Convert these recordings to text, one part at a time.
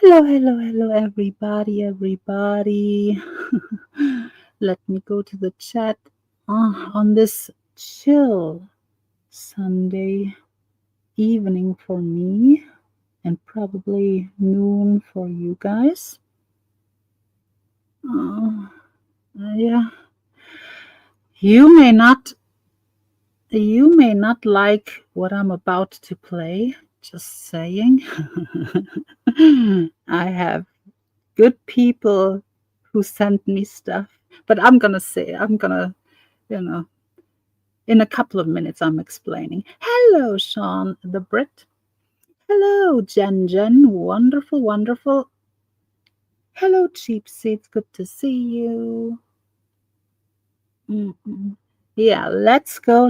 Hello, everybody. Let me go to the chat on this chill Sunday evening for me and probably noon for you guys. Yeah, you may not like what I'm about to play. Just saying. I have good people who sent me stuff, but I'm gonna, you know, in a couple of minutes, I'm explaining. Hello, Sean the Brit. Hello, Jen. Wonderful. Hello, Cheap Seats. Good to see you. Mm-mm. Yeah, let's go.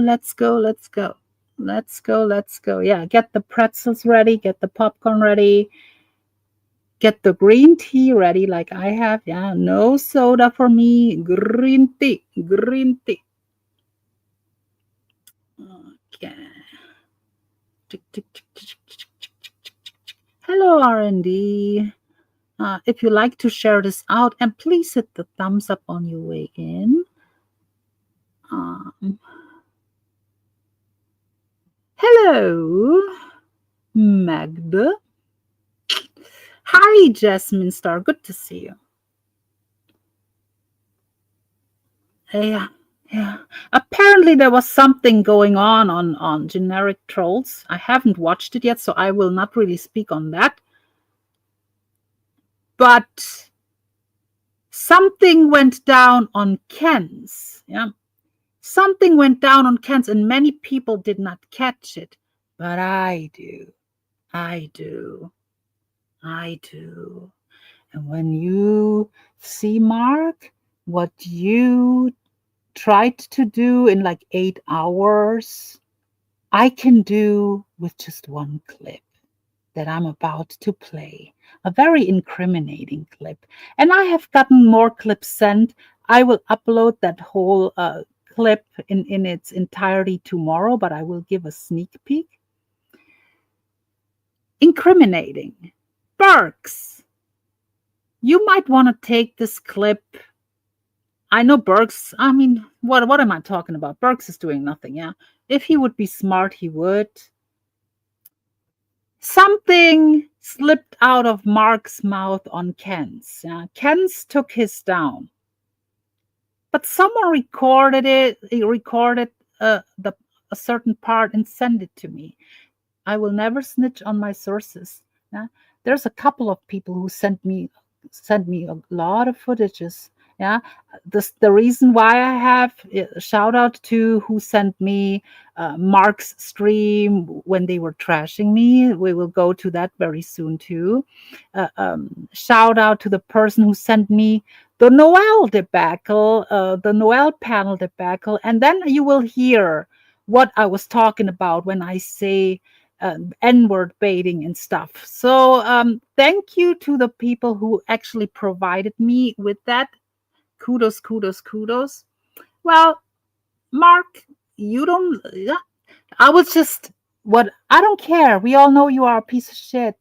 Yeah, get the pretzels ready, get the popcorn ready, get the green tea ready like I have. Yeah, no soda for me. Green tea. Okay. Hello, R&D. If you like to share this out, and please hit the thumbs up on your way in. Hello, Magda. Hi, Jasmine Star. Good to see you. Yeah. Apparently, there was something going on Generic Trolls. I haven't watched it yet, so I will not really speak on that. But something went down on Ken's. Yeah. Something went down on Ken's, and many people did not catch it. But I do. And when you see, Mark, what you tried to do in like 8 hours, I can do with just one clip that I'm about to play. A very incriminating clip. And I have gotten more clips sent. I will upload that whole clip in its entirety tomorrow, but I will give a sneak peek. Incriminating. Burks, you might want to take this clip. I know Burks, I mean, what am I talking about? Burks is doing nothing, yeah? If he would be smart, he would. Something slipped out of Mark's mouth on Ken's. Yeah? Ken's took his down. But someone recorded it, he recorded a certain part and sent it to me. I will never snitch on my sources. Yeah? There's a couple of people who sent me a lot of footages. Yeah, the reason why I have shout out to who sent me Mark's stream when they were trashing me. We will go to that very soon too. Shout out to the person who sent me the Noel debacle, the Noel panel debacle, and then you will hear what I was talking about when I say N-word baiting and stuff. So thank you to the people who actually provided me with that. Kudos. Well, Mark, you don't. I was just I don't care. We all know you are a piece of shit.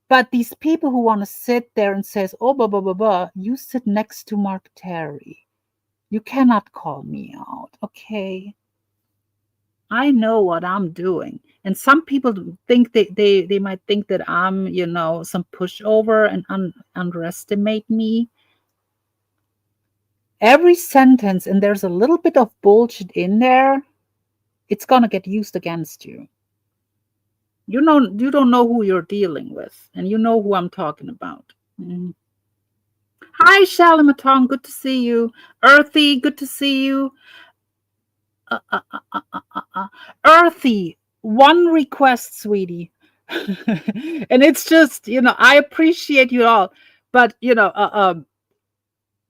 But these people who want to sit there and says, oh, blah, blah, blah, blah, you sit next to Mark Terry. You cannot call me out, okay? I know what I'm doing. And some people think they might think that I'm, some pushover and underestimate me. Every sentence, and there's a little bit of bullshit in there, it's gonna get used against you. You don't know who you're dealing with, and you know who I'm talking about. Mhm. Hi, Shalimatong, good to see you. Earthy, good to see you. Uh, uh, uh, uh, Earthy, one request, sweetie. And it's just, I appreciate you all, but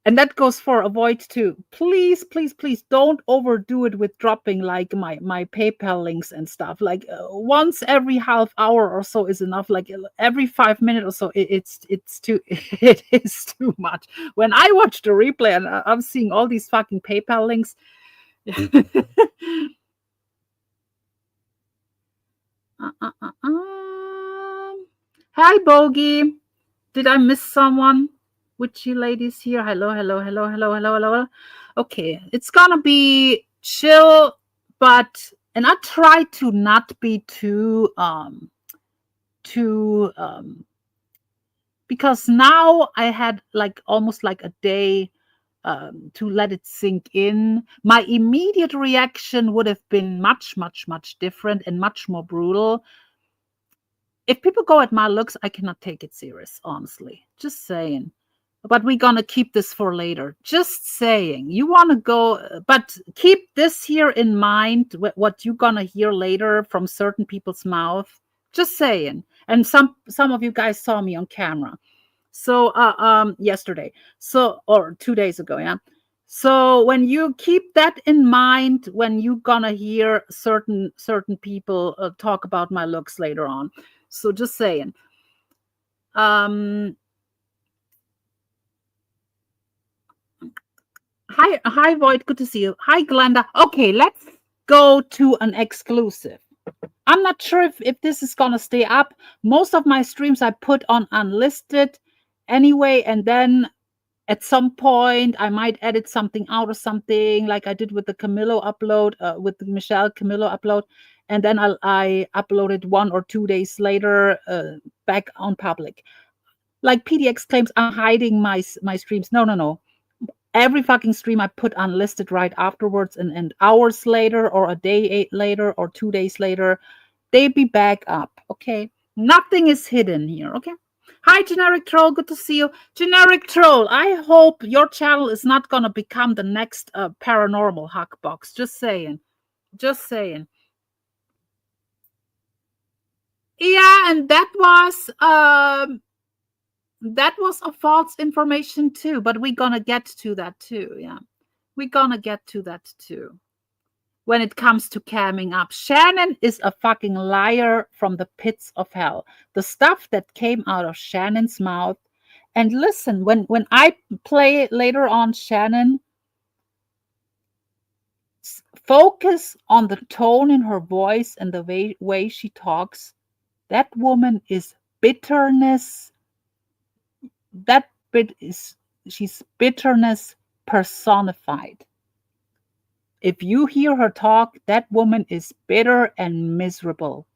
and that goes for avoid too. Please, please, please don't overdo it with dropping like my PayPal links and stuff. Like once every half hour or so is enough. Like every 5 minutes or so, it's too it is too much. When I watch the replay and I'm seeing all these fucking PayPal links. Hi, Bogey. Did I miss someone? With you ladies here? Hello, hello, hello, hello, hello, hello. Okay, it's gonna be chill, and I try to not be too because now I had like almost like a day to let it sink in. My immediate reaction would have been much, much, much different and much more brutal. If people go at my looks, I cannot take it serious, honestly. Just saying. But we're gonna keep this for later. Just saying. You want to go, but keep this here in mind. What you're gonna hear later from certain people's mouth. Just saying. And some of you guys saw me on camera. So yesterday. So or 2 days ago, yeah. So when you keep that in mind when you're gonna hear certain people talk about my looks later on. So just saying. Um hi Void, good to see you. Hi Glenda. Okay, let's go to an exclusive. I'm not sure if this is gonna stay up. Most of my streams I put on unlisted anyway, and then at some point I might edit something out or something like I did with the Camillo upload, with the Michelle Camillo upload, and then I uploaded 1 or 2 days later back on public. Like PDX claims I'm hiding my streams. No, no, no. Every fucking stream I put unlisted right afterwards, and hours later or a day later or 2 days later, they be back up. Okay, nothing is hidden here. Okay. Hi, Generic Troll. Good to see you. Generic Troll, I hope your channel is not going to become the next paranormal hackbox. Just saying. Just saying. Yeah, and that was a false information too, but we're going to get to that too. Yeah. We're going to get to that too. When it comes to camming up, Shannon is a fucking liar from the pits of hell. The stuff that came out of Shannon's mouth. And listen, when I play later on Shannon, focus on the tone in her voice and the way she talks. That woman is bitterness. That bit is she's bitterness personified. If you hear her talk, that woman is bitter and miserable.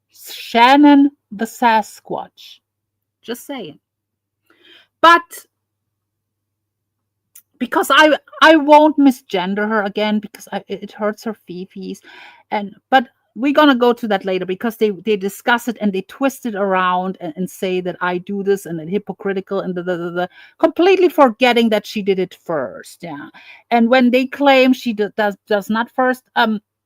Shannon the Sasquatch. Just saying. But because I won't misgender her again because it hurts her fifis, but we're gonna go to that later because they discuss it and they twist it around and say that I do this and hypocritical and completely forgetting that she did it first. Yeah, and when they claim she does not first,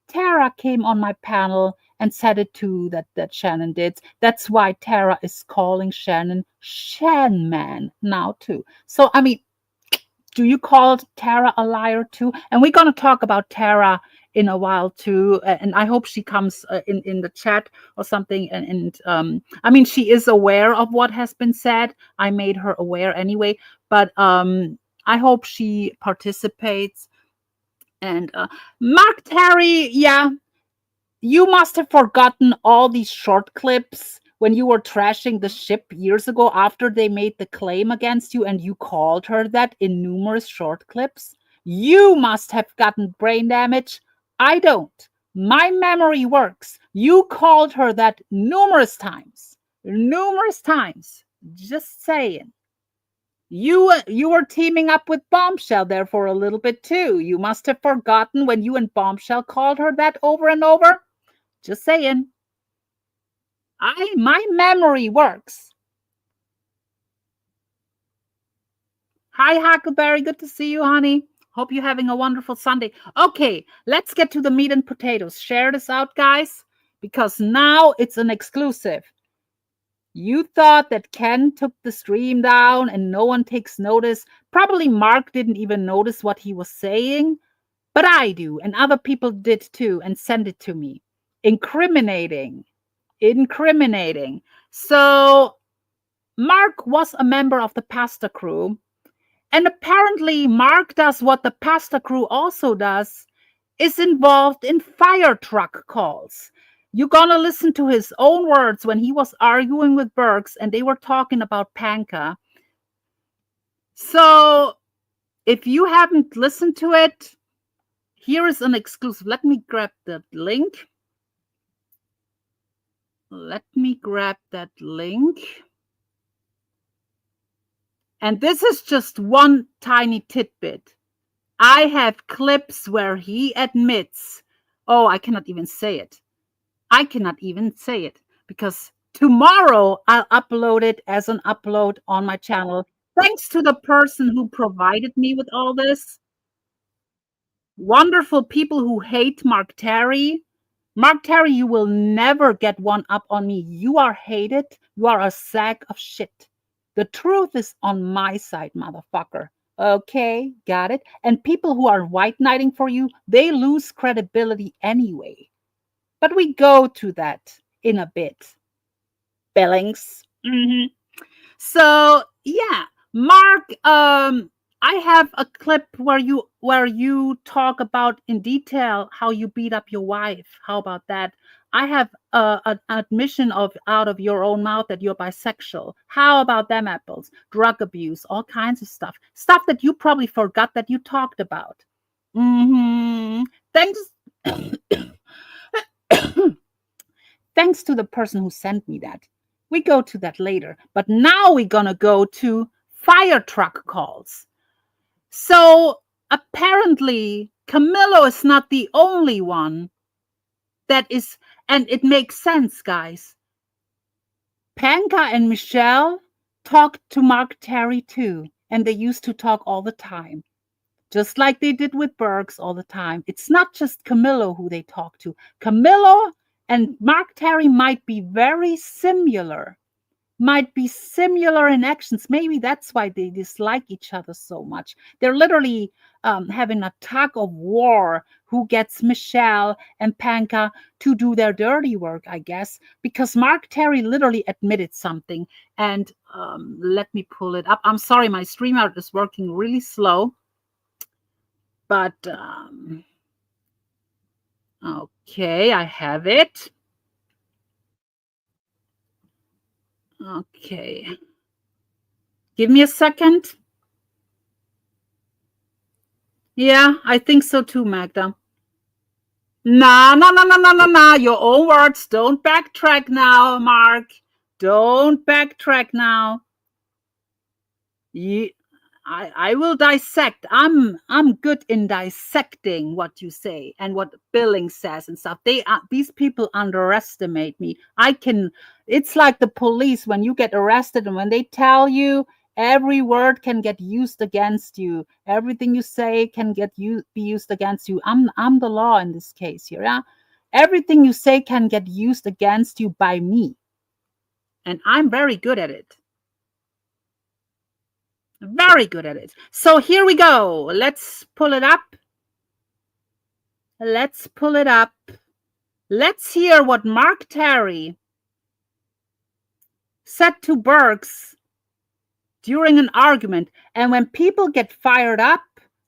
Tara came on my panel and said it too that Shannon did. That's why Tara is calling Shannon Shanman now too. So I mean, do you call Tara a liar too? And we're going to talk about Tara in a while too. And I hope she comes in the chat or something. And I mean, she is aware of what has been said. I made her aware anyway. But I hope she participates. And Mark Terry, yeah, you must have forgotten all these short clips when you were trashing the ship years ago after they made the claim against you and you called her that in numerous short clips. You must have gotten brain damage. I don't. My memory works. You called her that numerous times. Numerous times. Just saying. You were teaming up with Bombshell there for a little bit too. You must have forgotten when you and Bombshell called her that over and over. Just saying. My memory works. Hi, Huckleberry. Good to see you, honey. Hope you're having a wonderful Sunday. Okay, let's get to the meat and potatoes. Share this out, guys, because now it's an exclusive. You thought that Ken took the stream down and no one takes notice. Probably Mark didn't even notice what he was saying, but I do, and other people did too, and sent it to me. Incriminating. Incriminating. So, Mark was a member of the pasta crew. And apparently, Mark does what the pasta crew also does, is involved in fire truck calls. You're gonna listen to his own words when he was arguing with Burks and they were talking about Panka. So, if you haven't listened to it, here is an exclusive. Let me grab that link. Let me grab that link. And this is just one tiny tidbit. I have clips where he admits, oh, I cannot even say it. I cannot even say it because tomorrow I'll upload it as an upload on my channel. Thanks to the person who provided me with all this. Wonderful people who hate Mark Terry. Mark Terry, you will never get one up on me. You are hated. You are a sack of shit. The truth is on my side, motherfucker. Okay, got it? And people who are white knighting for you, they lose credibility anyway. But we go to that in a bit. Billings. So yeah, Mark, I have a clip where you talk about in detail how you beat up your wife. How about that? I have an admission of out of your own mouth that you're bisexual. How about them apples? Drug abuse, all kinds of stuff. Stuff that you probably forgot that you talked about. Thanks. Thanks to the person who sent me that. We go to that later. But now we're going to go to fire truck calls. So apparently, Camillo is not the only one that is, and it makes sense, guys. Panka and Michelle talked to Mark Terry too, and they used to talk all the time. Just like they did with Burks all the time. It's not just Camillo who they talk to. Camillo and Mark Terry might be very similar, in actions. Maybe that's why they dislike each other so much. They're literally having a tug of war who gets Michelle and Panka to do their dirty work, I guess, because Mark Terry literally admitted something. And let me pull it up. I'm sorry, my StreamYard is working really slow. But, okay, I have it. Okay. Give me a second. Yeah, I think so too, Magda. Nah. Your own words. Don't backtrack now, Mark. Don't backtrack now. I will dissect. I'm good in dissecting what you say and what Billings says and stuff. These people underestimate me. It's like the police when you get arrested and when they tell you every word can get used against you. Everything you say can be used against you. I'm the law in this case here. Yeah? Everything you say can get used against you by me. And I'm very good at it. Very good at it. So here we go. Let's pull it up. Let's pull it up. Let's hear what Mark Terry said to Burks during an argument. And when people get fired up,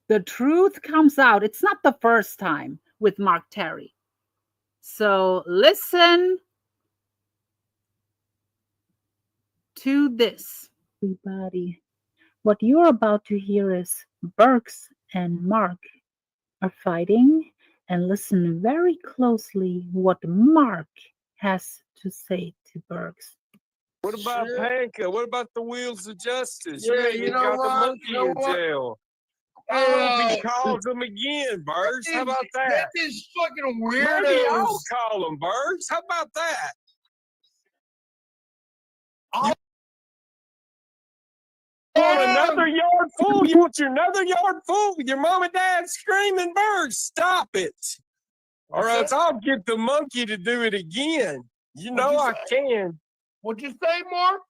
the truth comes out. It's not the first time with Mark Terry. So listen to this. Everybody, what you're about to hear is Burks and Mark are fighting, and listen very closely what Mark has to say to Bergs. What about Panka? What about the wheels of justice? Yeah, You got the monkey in jail. I hope he calls him again, Birds. How about that? That is fucking weirdos. Maybe I'll call him, Birds. How about that? You want another yard full? You want your another yard full with your mom and dad screaming, Birds? Stop it. Or else I'll get the monkey to do it again. You know I can. What'd you say, Mark?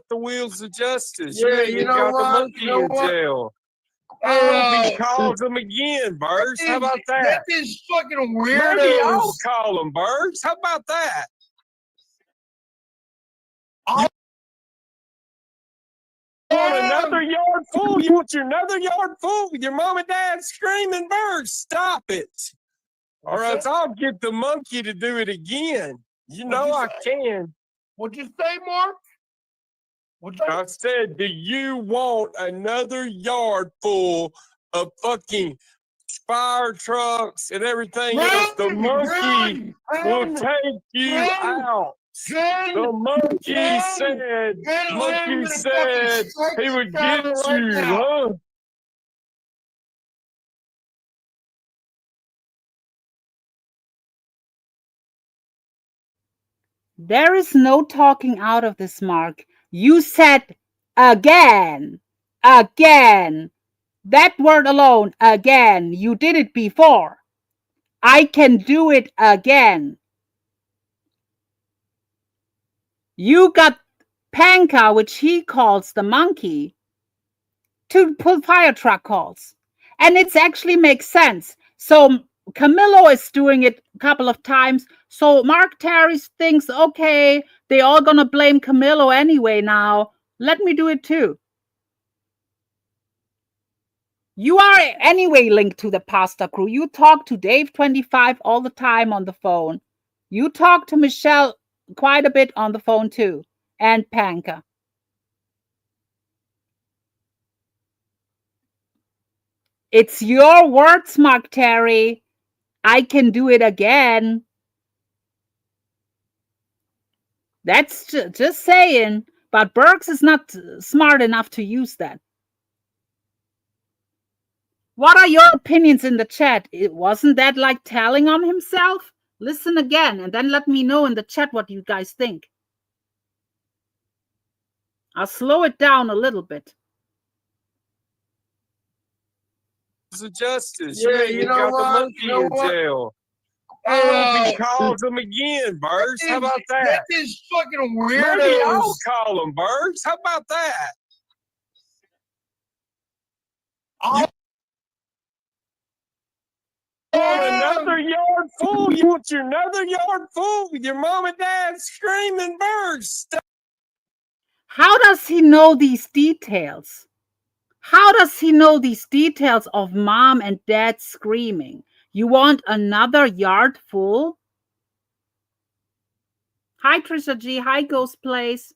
The wheels of justice. Yeah, you got the monkey in jail. I hope he calls him again, Birds. How about that? That is fucking weirdos. Maybe I'll call him, Birds. How about that? You want another yard full? You want your another yard full with your mom and dad screaming, Birds? Stop it. Or else I'll get the monkey to do it again. You know I can. What'd you say, Mark? I said, do you want another yard full of fucking fire trucks and everything else? The monkey will take you out. The monkey said he would get you, huh? There is no talking out of this, Mark. You said again. Again. That word alone, again. You did it before. I can do it again. You got Panka, which he calls the monkey, to pull fire truck calls. And it actually makes sense. So Camillo is doing it a couple of times. So Mark Terry thinks, okay, they're all going to blame Camillo anyway now. Let me do it too. You are anyway linked to the pasta crew. You talk to Dave 25 all the time on the phone. You talk to Michelle quite a bit on the phone too. And Panka. It's your words, Mark Terry. I can do it again. That's just saying. But Bergs is not smart enough to use that. What are your opinions in the chat? Wasn't that like telling on himself? Listen again and then let me know in the chat what you guys think. I'll slow it down a little bit. Justice. Yeah, you got the monkey in jail. I hope he calls him again, Birds. How about that? That is fucking weirdos. Maybe I'll call him, Birds. How about that? You want another yard full? You want your another yard full with your mom and dad screaming, Birds? How does he know these details? How does he know these details of mom and dad screaming? You want another yard full? Hi, Trisha G. Hi, Ghost Place.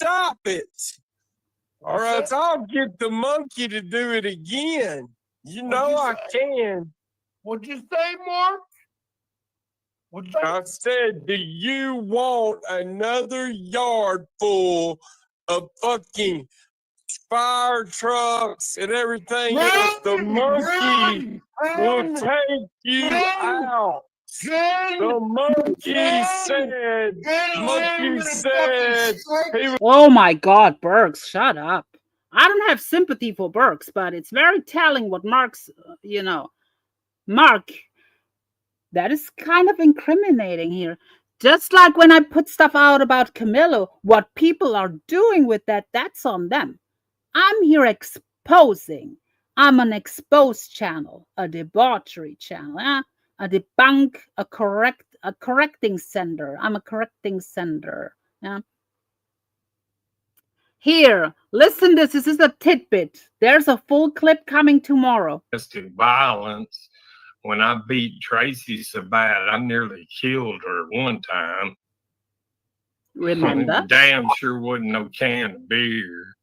Stop it. Or else I'll get the monkey to do it again. You know I can. What'd you say, Mark? I said, do you want another yard full of fucking fire trucks and everything else? The monkey will take you out. The monkey said he was. Oh my God, Bergs, shut up. I don't have sympathy for Bergs, but it's very telling what Mark's, Mark, that is kind of incriminating here. Just like when I put stuff out about Camillo, what people are doing with that, that's on them. I'm here exposing. I'm an exposed channel, a debauchery channel, a debunk, a correcting sender. I'm a correcting sender. Yeah. Here, listen this. This is a tidbit. There's a full clip coming tomorrow. Domestic violence. When I beat Tracy so bad, I nearly killed her one time. Remember? Damn sure wasn't no can of beer.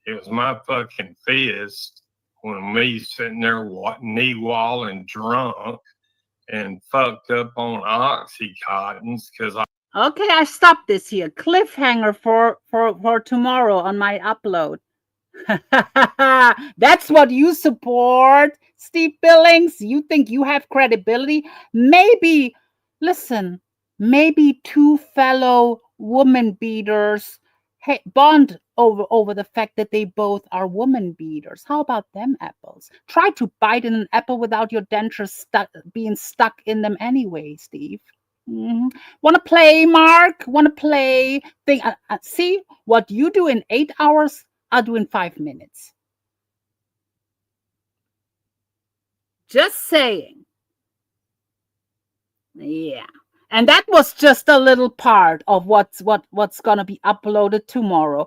It was my fucking fist when me sitting there knee walling drunk and fucked up on Oxycontins because I. Okay, I stopped this here. Cliffhanger for tomorrow on my upload. That's what you support, Steve Billings. You think you have credibility? Maybe, listen, maybe two fellow woman beaters bond over the fact that they both are woman beaters. How about them apples? Try to bite in an apple without your dentures being stuck in them anyway, Steve. Want to play, Mark? Want to play? See what you do in 8 hours, I'll do in 5 minutes. Just saying. Yeah. And that was just a little part of what's gonna be uploaded tomorrow.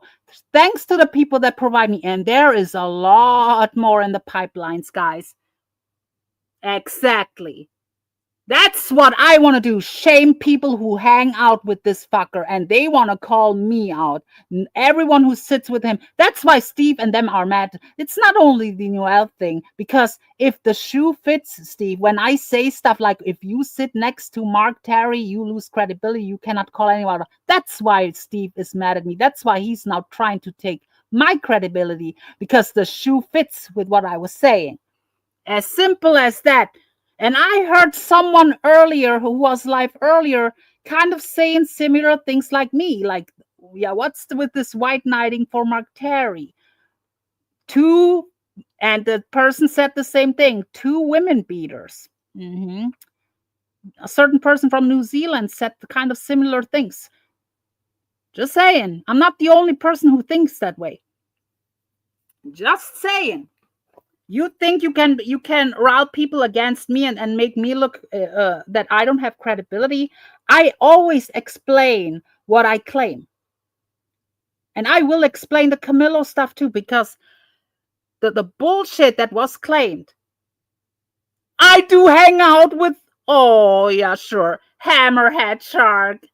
Thanks to the people that provide me, and there is a lot more in the pipelines, guys. Exactly. That's what I want to do. Shame people who hang out with this fucker and they want to call me out. Everyone who sits with him. That's why Steve and them are mad. It's not only the Noel thing, because if the shoe fits, Steve, when I say stuff like if you sit next to Mark Terry, you lose credibility. You cannot call anyone out. That's why Steve is mad at me. That's why he's now trying to take my credibility because the shoe fits with what I was saying. As simple as that. And I heard someone earlier who was live earlier kind of saying similar things like me. Like, yeah, what's with this white knighting for Mark Terry? And the person said the same thing. 2 women beaters. A certain person from New Zealand said the kind of similar things. Just saying. I'm not the only person who thinks that way. Just saying. You think you can rile people against me and make me look that I don't have credibility? I always explain what I claim. And I will explain the Camillo stuff too, because the bullshit that was claimed. I do hang out with, oh yeah, sure, Hammerhead Shark.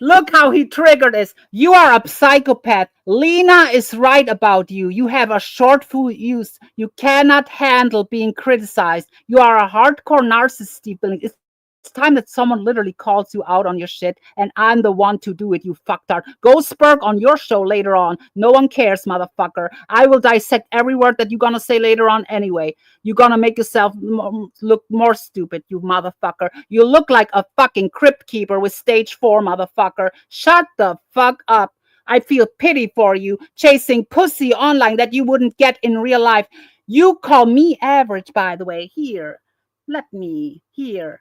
Look how he triggered us. You are a psychopath. Lena is right about you. You have a short fuse. You cannot handle being criticized. You are a hardcore narcissist, Steve Billings. It's time that someone literally calls you out on your shit, and I'm the one to do it, you fucktard. Go Spurk on your show later on. No one cares, motherfucker. I will dissect every word that you're gonna say later on anyway. You're gonna make yourself look more stupid, you motherfucker. You look like a fucking crypt keeper with stage 4, motherfucker. Shut the fuck up. I feel pity for you, chasing pussy online that you wouldn't get in real life. You call me average, by the way. Here. Let me. Here.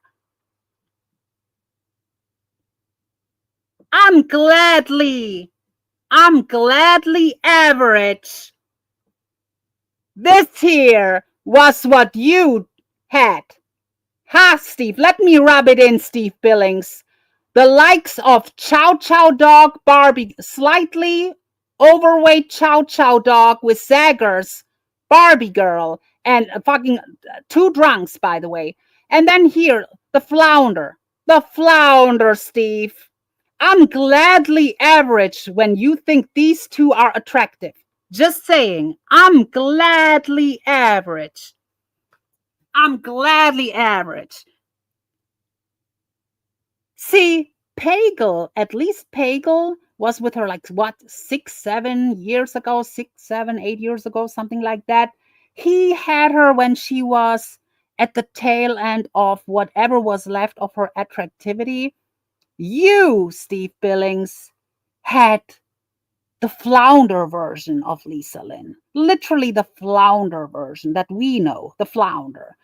I'm gladly average. This here was what you had. Ha, Steve. Let me rub it in, Steve Billings. The likes of Chow Chow Dog Barbie, slightly overweight Chow Chow Dog with Zaggers, Barbie Girl, and fucking 2 drunks, by the way. And then here, the flounder. The flounder, Steve. I'm gladly average when you think these 2 are attractive. Just saying, I'm gladly average. I'm gladly average. See, Pagel, at least Pagel was with her like what, 6, 7 years ago, 6, 7, 8 years ago, something like that. He had her when she was at the tail end of whatever was left of her attractivity. You, Steve Billings, had the flounder version of Lisa Lynn. Literally the flounder version that we know, the flounder.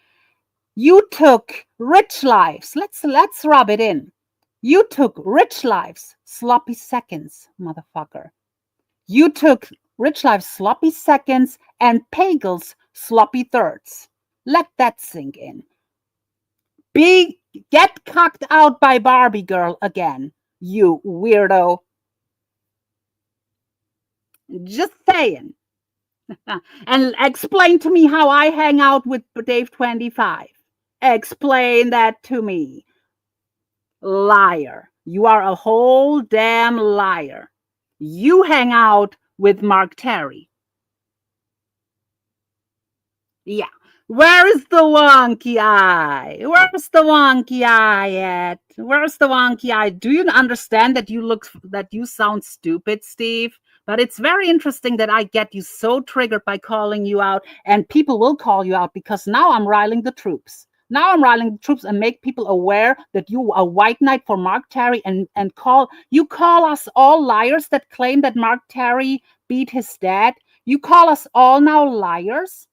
You took Rich Lives. Let's rub it in. You took Rich Lives, sloppy seconds, motherfucker. You took Rich Lives, sloppy seconds, and Pagel's sloppy thirds. Let that sink in. Get cucked out by Barbie Girl again, you weirdo. Just saying. And explain to me how I hang out with Dave 25. Explain that to me. Liar. You are a whole damn liar. You hang out with Mark Terry. Yeah. Where is the wonky eye? Where's the wonky eye at? Where's the wonky eye? Do you understand that you sound stupid, Steve? But it's very interesting that I get you so triggered by calling you out, and people will call you out because now I'm riling the troops. Now I'm riling the troops and make people aware that you are a white knight for Mark Terry and call us all liars that claim that Mark Terry beat his dad. You call us all now liars?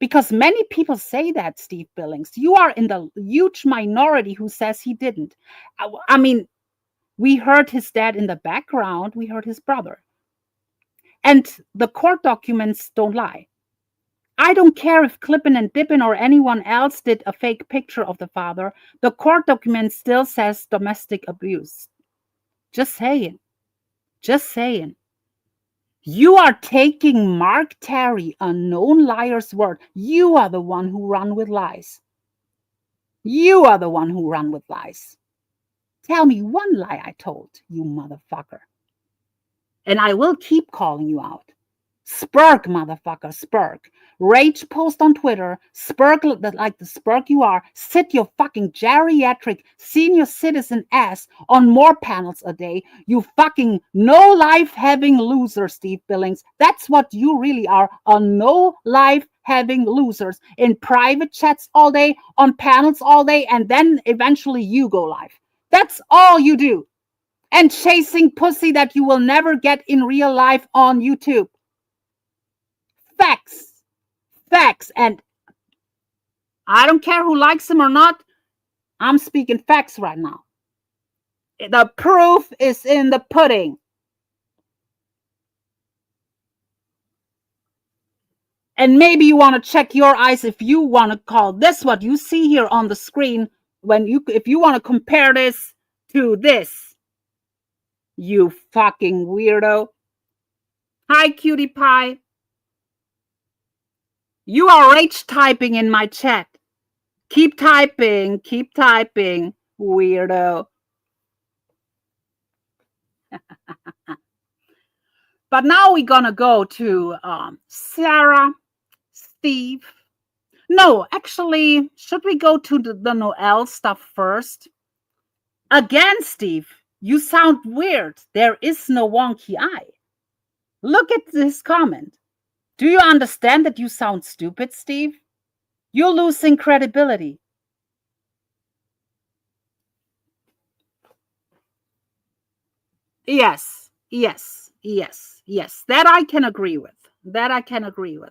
Because many people say that, Steve Billings. You are in the huge minority who says he didn't. I mean, we heard his dad in the background. We heard his brother. And the court documents don't lie. I don't care if Clippin and Dippin or anyone else did a fake picture of the father. The court document still says domestic abuse. Just saying. Just saying. You are taking Mark Terry, a known liar's word. You are the one who run with lies. You are the one who run with lies. Tell me one lie I told, you motherfucker. And I will keep calling you out. Spurk, motherfucker, spurk. Rage post on Twitter, spurk like the spurk you are. Sit your fucking geriatric senior citizen ass on more panels a day. You fucking no life having loser, Steve Billings. That's what you really are, a no life having losers in private chats all day, on panels all day, and then eventually you go live. That's all you do. And chasing pussy that you will never get in real life on YouTube. Facts. Facts. And I don't care who likes him or not. I'm speaking facts right now. The proof is in the pudding. And maybe you want to check your eyes if you want to call this what you see here on the screen. If you want to compare this to this, you fucking weirdo. Hi, cutie pie. You are rage typing in my chat. Keep typing, weirdo. But now we're gonna go to Sarah, Steve. No, actually, should we go to the Noel stuff first? Again, Steve, you sound weird. There is no wonky eye. Look at this comment. Do you understand that you sound stupid, Steve? You're losing credibility. Yes. That I can agree with.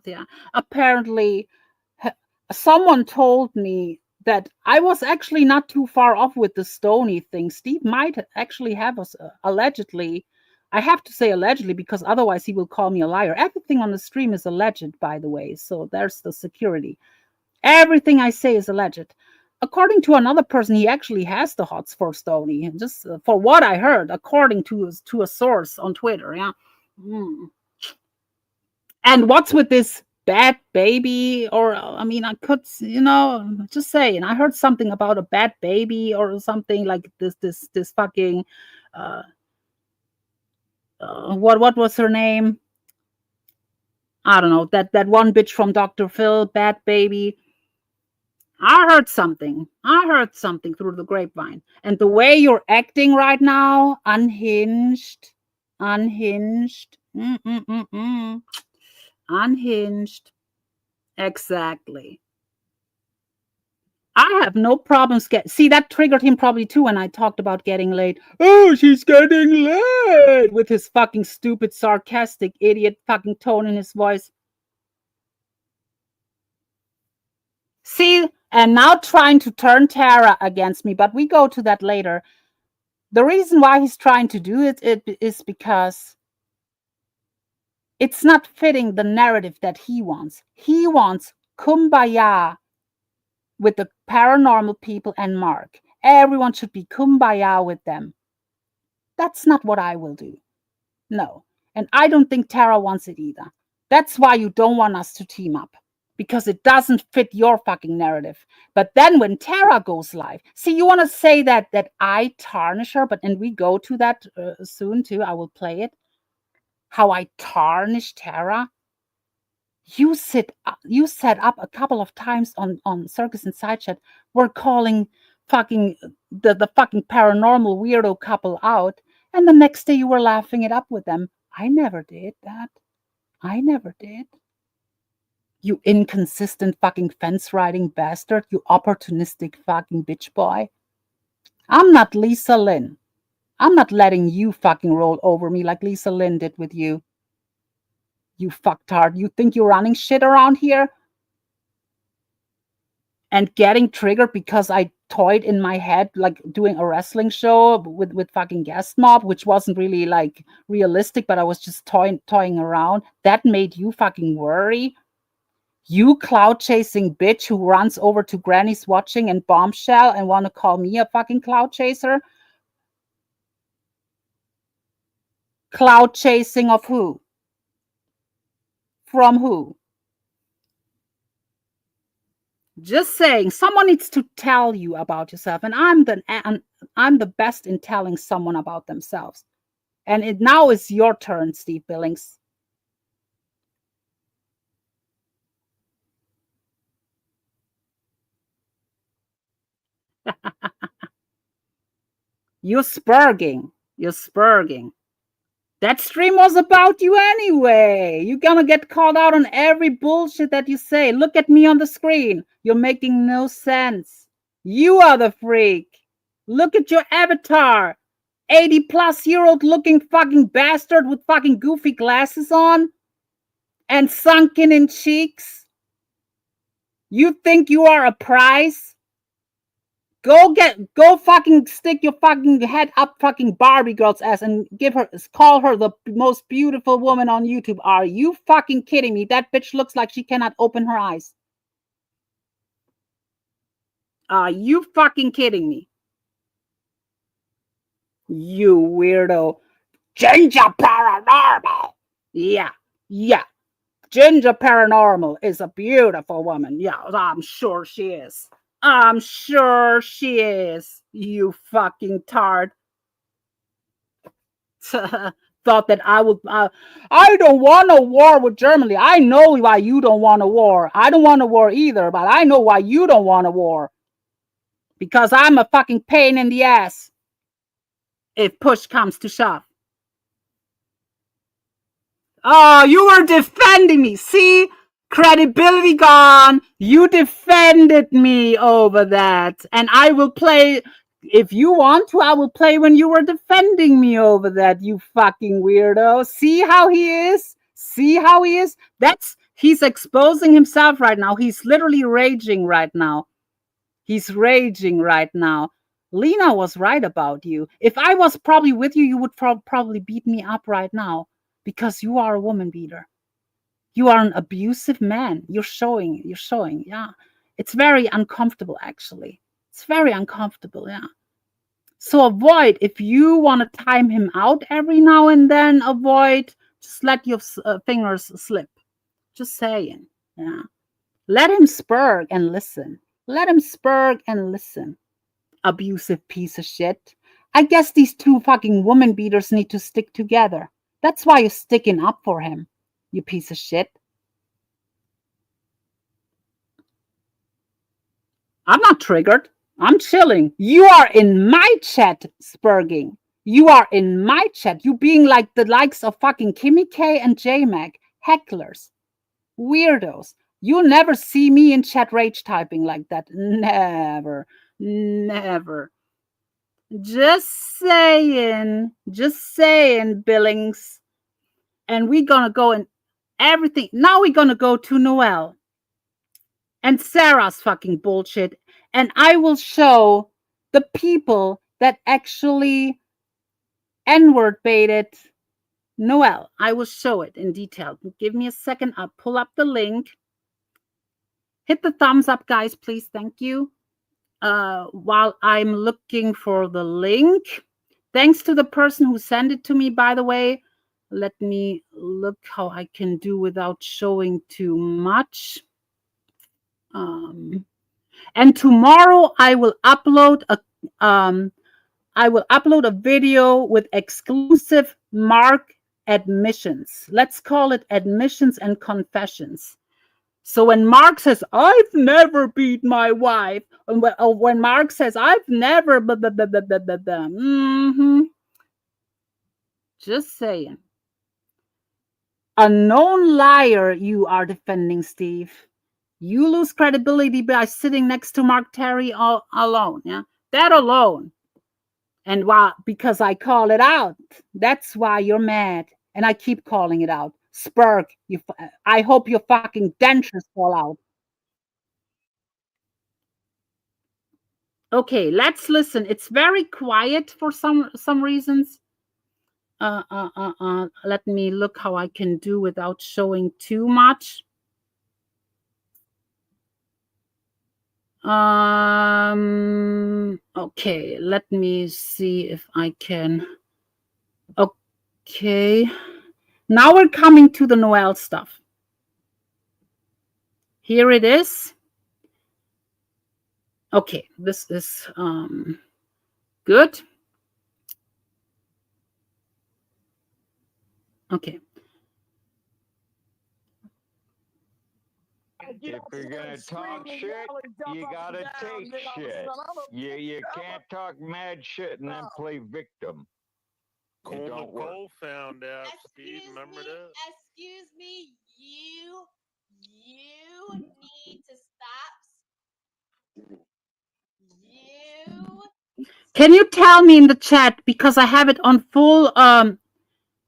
Yeah. Apparently, someone told me that I was actually not too far off with the Stony thing. Steve might actually have us allegedly. I have to say allegedly because otherwise he will call me a liar. Everything on the stream is alleged, by the way. So there's the security. Everything I say is alleged. According to another person, he actually has the hots for Stony. Just for what I heard, according to a source on Twitter. Yeah. And what's with this bad baby? Or I mean, I could, just saying. I heard something about a bad baby or something like this fucking. What was her name? I don't know. That one bitch from Dr. Phil, bad baby. I heard something through the grapevine. And the way you're acting right now, unhinged. Unhinged. Exactly. I have no problems see, that triggered him probably too when I talked about getting late. Oh, she's getting late with his fucking stupid, sarcastic, idiot fucking tone in his voice. See, and now trying to turn Tara against me, but we go to that later. The reason why he's trying to do it is because it's not fitting the narrative that he wants. He wants kumbaya with the paranormal people and Mark. Everyone should be kumbaya with them. That's not what I will do. No. And I don't think Tara wants it either. That's why you don't want us to team up. because it doesn't fit your fucking narrative. But then when Tara goes live, see, you want to say that I tarnish her, and we go to that soon too. I will play it. How I tarnish Tara. You set up a couple of times on Circus and Side Chat. We're calling fucking the fucking paranormal weirdo couple out, and the next day you were laughing it up with them. I never did that. I never did. You inconsistent fucking fence riding bastard. You opportunistic fucking bitch boy. I'm not Lisa Lynn. I'm not letting you fucking roll over me like Lisa Lynn did with you. You fucktard. You think you're running shit around here? And getting triggered because I toyed in my head like doing a wrestling show with fucking guest mob, which wasn't really like realistic, but I was just toying around. That made you fucking worry? You cloud chasing bitch who runs over to Granny's watching and bombshell and want to call me a fucking cloud chaser? Cloud chasing of who? From who? Just saying, someone needs to tell you about yourself, and I'm the best in telling someone about themselves. And it now is your turn, Steve Billings. You're spurging. You're spurging. That stream was about you anyway. You're gonna get called out on every bullshit that you say. Look at me on the screen. You're making no sense. You are the freak. Look at your avatar. 80-plus-year-old looking fucking bastard with fucking goofy glasses on and sunken in cheeks. You think you are a prize? Go fucking stick your fucking head up fucking Barbie girl's ass and call her the most beautiful woman on YouTube. Are you fucking kidding me? That bitch looks like she cannot open her eyes. Are you fucking kidding me? You weirdo. Ginger Paranormal. Yeah. Ginger Paranormal is a beautiful woman. Yeah, I'm sure she is. I'm sure she is, you fucking tard. Thought that I would. I don't want a war with Germany. I know why you don't want a war. I don't want a war either, but I know why you don't want a war. Because I'm a fucking pain in the ass. If push comes to shove. Oh, you were defending me. See? Credibility gone. You defended me over that. And I will play, if you want to, I will play when you were defending me over that, you fucking weirdo. See how he is? See how he is? He's exposing himself right now. He's literally raging right now. He's raging right now. Lena was right about you. If I was probably with you, you would probably beat me up right now because you are a woman beater. You are an abusive man. You're showing. Yeah. It's very uncomfortable, actually. It's very uncomfortable, yeah. So avoid, if you want to time him out every now and then, just let your fingers slip. Just saying, yeah. Let him spurg and listen. Let him spurg and listen. Abusive piece of shit. I guess these two fucking woman beaters need to stick together. That's why you're sticking up for him, you piece of shit. I'm not triggered. I'm chilling. You are in my chat, spurging. You are in my chat. You being like the likes of fucking Kimmy K and J-Mac. Hecklers. Weirdos. You'll never see me in chat rage typing like that. Never. Never. Just saying, Billings. And we're gonna go in everything. Now we're gonna go to Noelle and Sarah's fucking bullshit. And I will show the people that actually N-word baited Noelle. I will show it in detail. Give me a second. I'll pull up the link. Hit the thumbs up, guys, please. Thank you. While I'm looking for the link. Thanks to the person who sent it to me, by the way. Let me look how I can do without showing too much. And tomorrow I will upload a video with exclusive Mark admissions. Let's call it admissions and confessions. So when Mark says, I've never beat my wife, or when Mark says, I've never, just saying. A known liar you are defending, Steve. You lose credibility by sitting next to Mark Terry alone. Yeah, that alone. And why? Because I call it out. That's why you're mad. And I keep calling it out. Spurg, I hope your fucking dentures fall out. Okay, let's listen. It's very quiet for some reasons. Let me look how I can do without showing too much. Okay, let me see if I can. Okay, now we're coming to the Noel stuff. Here it is. Okay, this is good. Okay. If you're gonna talk shit, you gotta take shit. You can't talk mad shit and then play victim. Cole don't work. McCole found out. Steve, Excuse remember me, that? excuse me, you need to stop. You. Can you tell me in the chat, because I have it on full,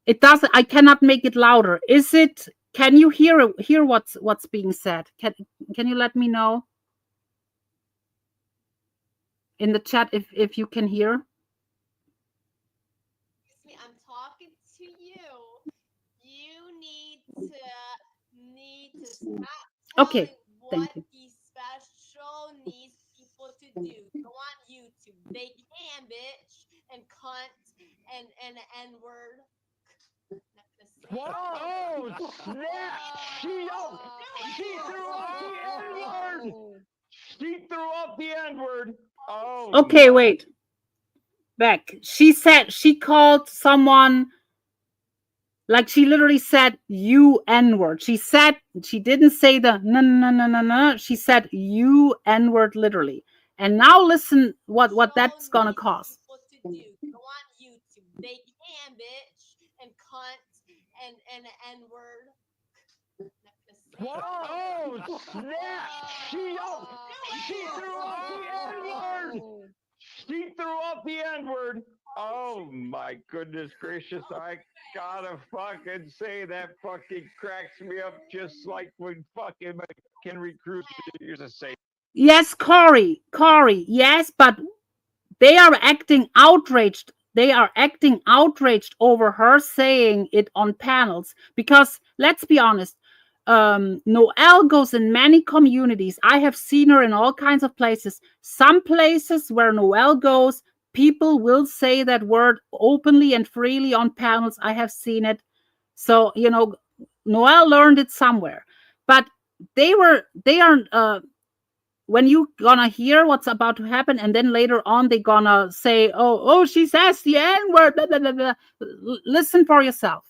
it doesn't, I cannot make it louder. Is it, can you hear what's being said? Can you let me know in the chat if you can hear? Excuse me, I'm talking to you. You need to stop Okay, telling thank what you. these special needs people to do. Go on YouTube. They can, bitch, and cunt and N-word. Oh, snap! She threw out the N-word! She threw out the N-word! Oh. Okay, wait. Back. She said, she called someone, like she literally said, you N-word. She said, she didn't say the no. She said you N-word literally. And now listen what that's gonna cause. People to do. Go on YouTube. They can, bitch, and cunt and N-word. Oh, snap! She threw out the N-word! She threw out the N-word! Oh my goodness gracious, I gotta fucking say that fucking cracks me up just like when fucking McHenry Cruz used to say. Yes, Corey, yes, but they are acting outraged. They are acting outraged over her saying it on panels because let's be honest, Noelle goes in many communities. I have seen her in all kinds of places. Some places where Noelle goes, people will say that word openly and freely on panels. I have seen it. So, Noelle learned it somewhere. But they are when you gonna hear what's about to happen, and then later on they gonna say, oh, she says the N-word, blah, blah, blah, blah. Listen for yourself.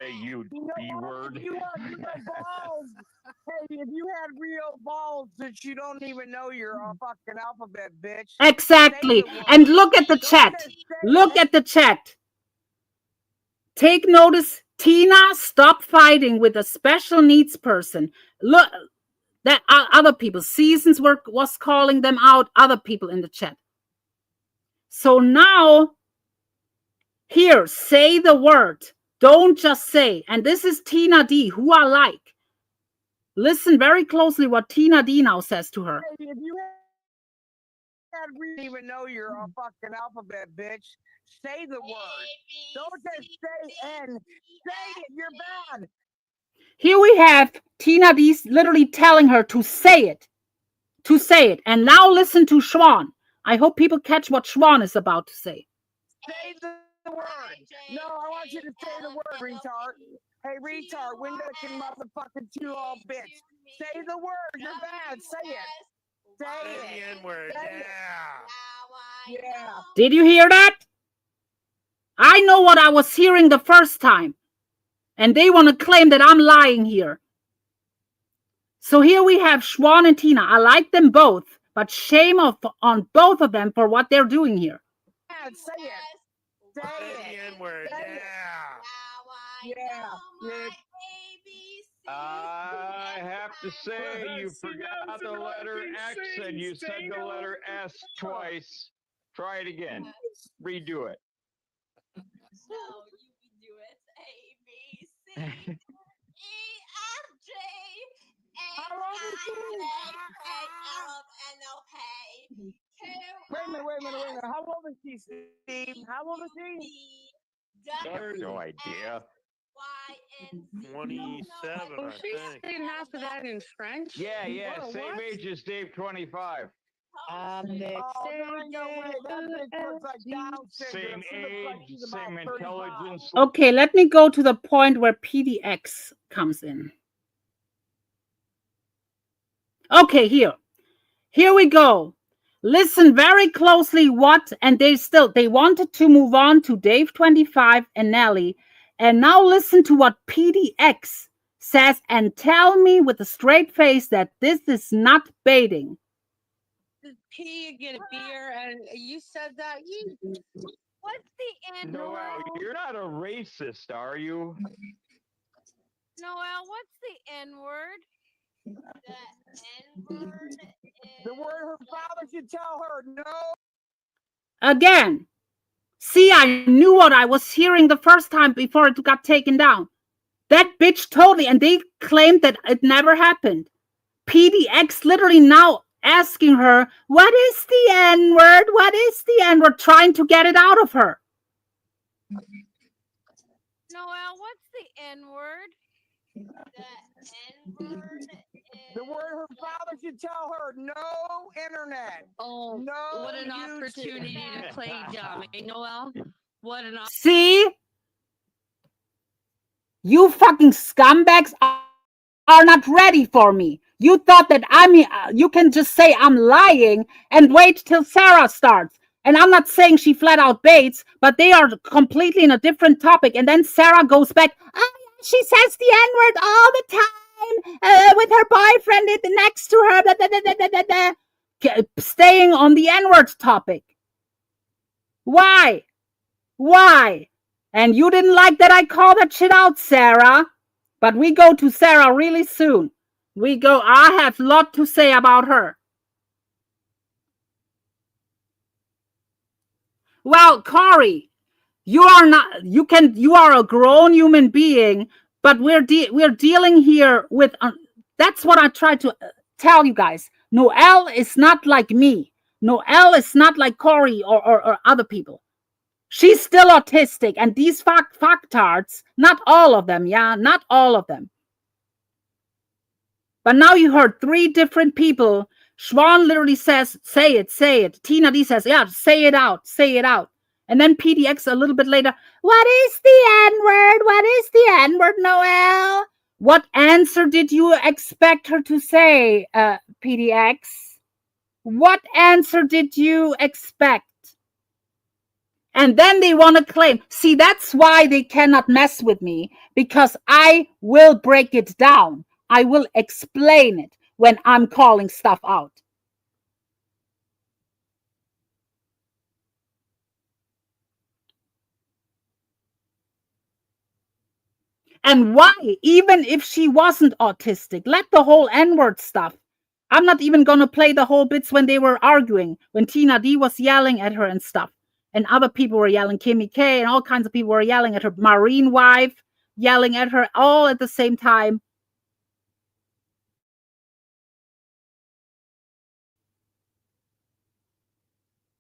Hey, you B-word. If you had real balls, hey, if you had real balls that you don't even know you're a fucking alphabet, bitch. Exactly. And look at the chat. Look at the chat. Take notice, Tina, stop fighting with a special needs person. Look, that other people, Seasons was calling them out, other people in the chat. So now, here, say the word. Don't just say. And this is Tina D, who I like. Listen very closely what Tina D now says to her. If you had real, even know you're a fucking alphabet, bitch. Say the word. Don't just say N. Say it. You're bad. Here we have Tina D literally telling her to say it. To say it. And now listen to Schwan. I hope people catch what Schwan is about to say. Say the word. No, I want you to say the word, retard. Hey, retard, window can motherfucking you all bitch. Say the word. You're bad. Say it. Say Say it. the N-word. Say it. Yeah. Yeah. Did you hear that? I know what I was hearing the first time. And they want to claim that I'm lying here. So here we have Schwan and Tina. I like them both, but shame on both of them for what they're doing here. Bad. Say it. Say Say the it. N-word. Say it. Yeah. Yeah. I have to say, you forgot the letter X and you said the letter S twice. Try it again. Redo it. No, you do it. A, B, C, D, E, F, G, H, How long is I, she? J, K, L, M, N, O, P, Q, Wait a minute. Wait a minute. Wait a minute. How old is she, Steve? How old is she? D, I have W, no idea. Y, and Z. 27, Oh, I she's think. saying half of that in French? Yeah, What? same age as Dave 25. Avec Oh, there ain't no way. That bitch looks like Down syndrome. Same She looks like age, she's about same 35. intelligence. Okay, let me go to the point where PDX comes in. Okay, here we go. Listen very closely what, and they wanted to move on to Dave 25 and Nelly. And now listen to what PDX says and tell me with a straight face that this is not baiting. P, you get a beer, and you said that. What's the N Noel, word? you're not a racist, are you? Noel, what's the N word? The N word is The word her father should tell her. No. Again, see, I knew what I was hearing the first time before it got taken down. That bitch totally, and they claimed that it never happened. PDX literally now asking her, what is the N word? What is the N word? Trying to get it out of her. Noel, what's the N word? The N word is The word her father should tell her. No internet. Oh, No what an YouTube. opportunity to play dumb, eh, Noel? What an See? You fucking scumbags are not ready for me. You thought that you can just say I'm lying and wait till Sarah starts. And I'm not saying she flat out baits, but they are completely in a different topic. And then Sarah goes back, oh, she says the N word all the time with her boyfriend next to her. Blah, blah, blah, blah, blah. Staying on the N word topic. Why? Why? And you didn't like that I called that shit out, Sarah. But we go to Sarah really soon. I have a lot to say about her. Well, Corey, you are a grown human being, but we're dealing here with, that's what I tried to tell you guys. Noelle is not like me. Noelle is not like Corey or other people. She's still autistic, and these fucktards, not all of them, yeah, not all of them. But now you heard three different people. Schwan literally says, say it, say it. Tina D says, yeah, say it out, say it out. And then PDX a little bit later, what is the N-word? What is the N-word, Noelle? What answer did you expect her to say, PDX? What answer did you expect? And then they want to claim, see, that's why they cannot mess with me, because I will break it down. I will explain it when I'm calling stuff out. And why, even if she wasn't autistic, let the whole N-word stuff. I'm not even going to play the whole bits when they were arguing, when Tina D was yelling at her and stuff. And other people were yelling, Kimmy K, and all kinds of people were yelling at her, Marine wife yelling at her, all at the same time.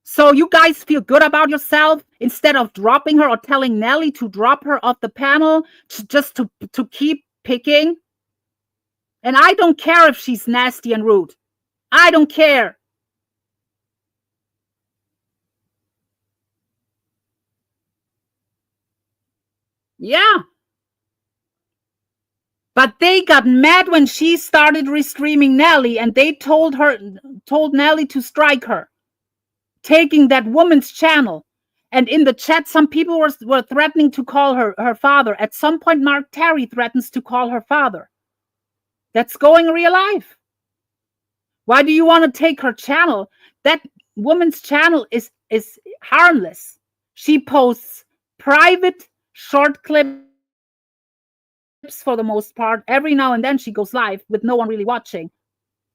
So you guys feel good about yourself instead of dropping her or telling Nelly to drop her off the panel just to keep picking? And I don't care if she's nasty and rude. I don't care. Yeah. But they got mad when she started restreaming Nelly, and they told Nelly to strike her, taking that woman's channel. And in the chat, some people were threatening to call her father. At some point, Mark Terry threatens to call her father. That's going real life. Why do you want to take her channel? That woman's channel is harmless. She posts private short clips for the most part. Every now and then she goes live with no one really watching.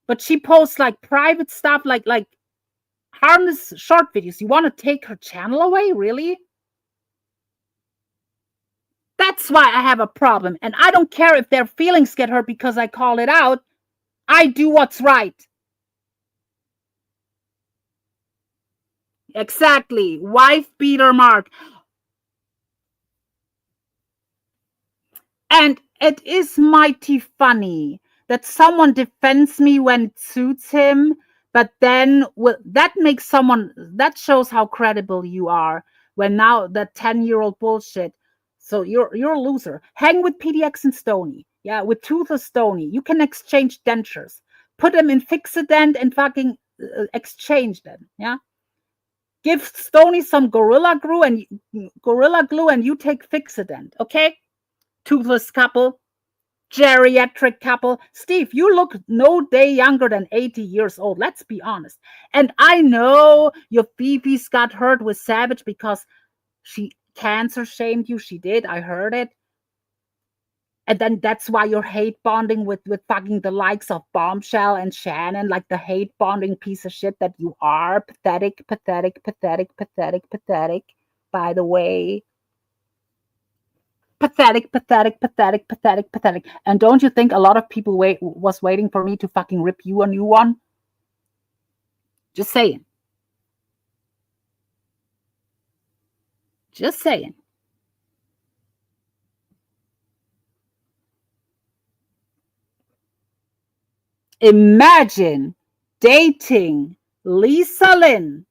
But she posts like private stuff, like harmless short videos. You want to take her channel away? Really? That's why I have a problem. And I don't care if their feelings get hurt because I call it out. I do what's right. Exactly. Wife beater Mark. And it is mighty funny that someone defends me when it suits him, but then that shows how credible you are. When now that 10-year-old bullshit. So you're a loser. Hang with PDX and Stony. Yeah, with Toothless Stony. You can exchange dentures. Put them in Fixodent and fucking exchange them. Yeah. Give Stony some gorilla glue and you take Fixodent. Okay? Toothless couple, geriatric couple. Steve, you look no day younger than 80 years old. Let's be honest. And I know your Fifi's got hurt with Savage because she cancer shamed you. She did. I heard it. And then that's why you're hate bonding with fucking the likes of Bombshell and Shannon, like the hate bonding piece of shit that you are. Pathetic, pathetic, pathetic, pathetic, pathetic. By the way, pathetic, pathetic, pathetic, pathetic, pathetic. And don't you think a lot of people was waiting for me to fucking rip you a new one? Just saying. Just saying. Imagine dating Lisa Lynn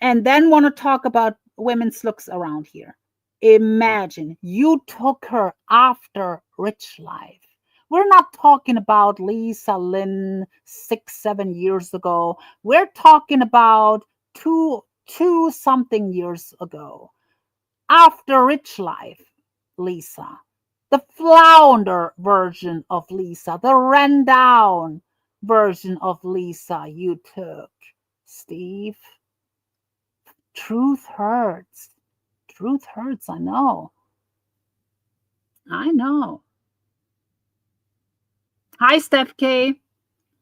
and then want to talk about women's looks around here. Imagine you took her after Rich Life. We're not talking about Lisa Lynn 6-7 years ago. We're talking about two something years ago. After Rich Life, Lisa. The flounder version of Lisa, the ran down version of Lisa you took. Steve, truth hurts. Truth hurts, I know. I know. Hi, Steph K,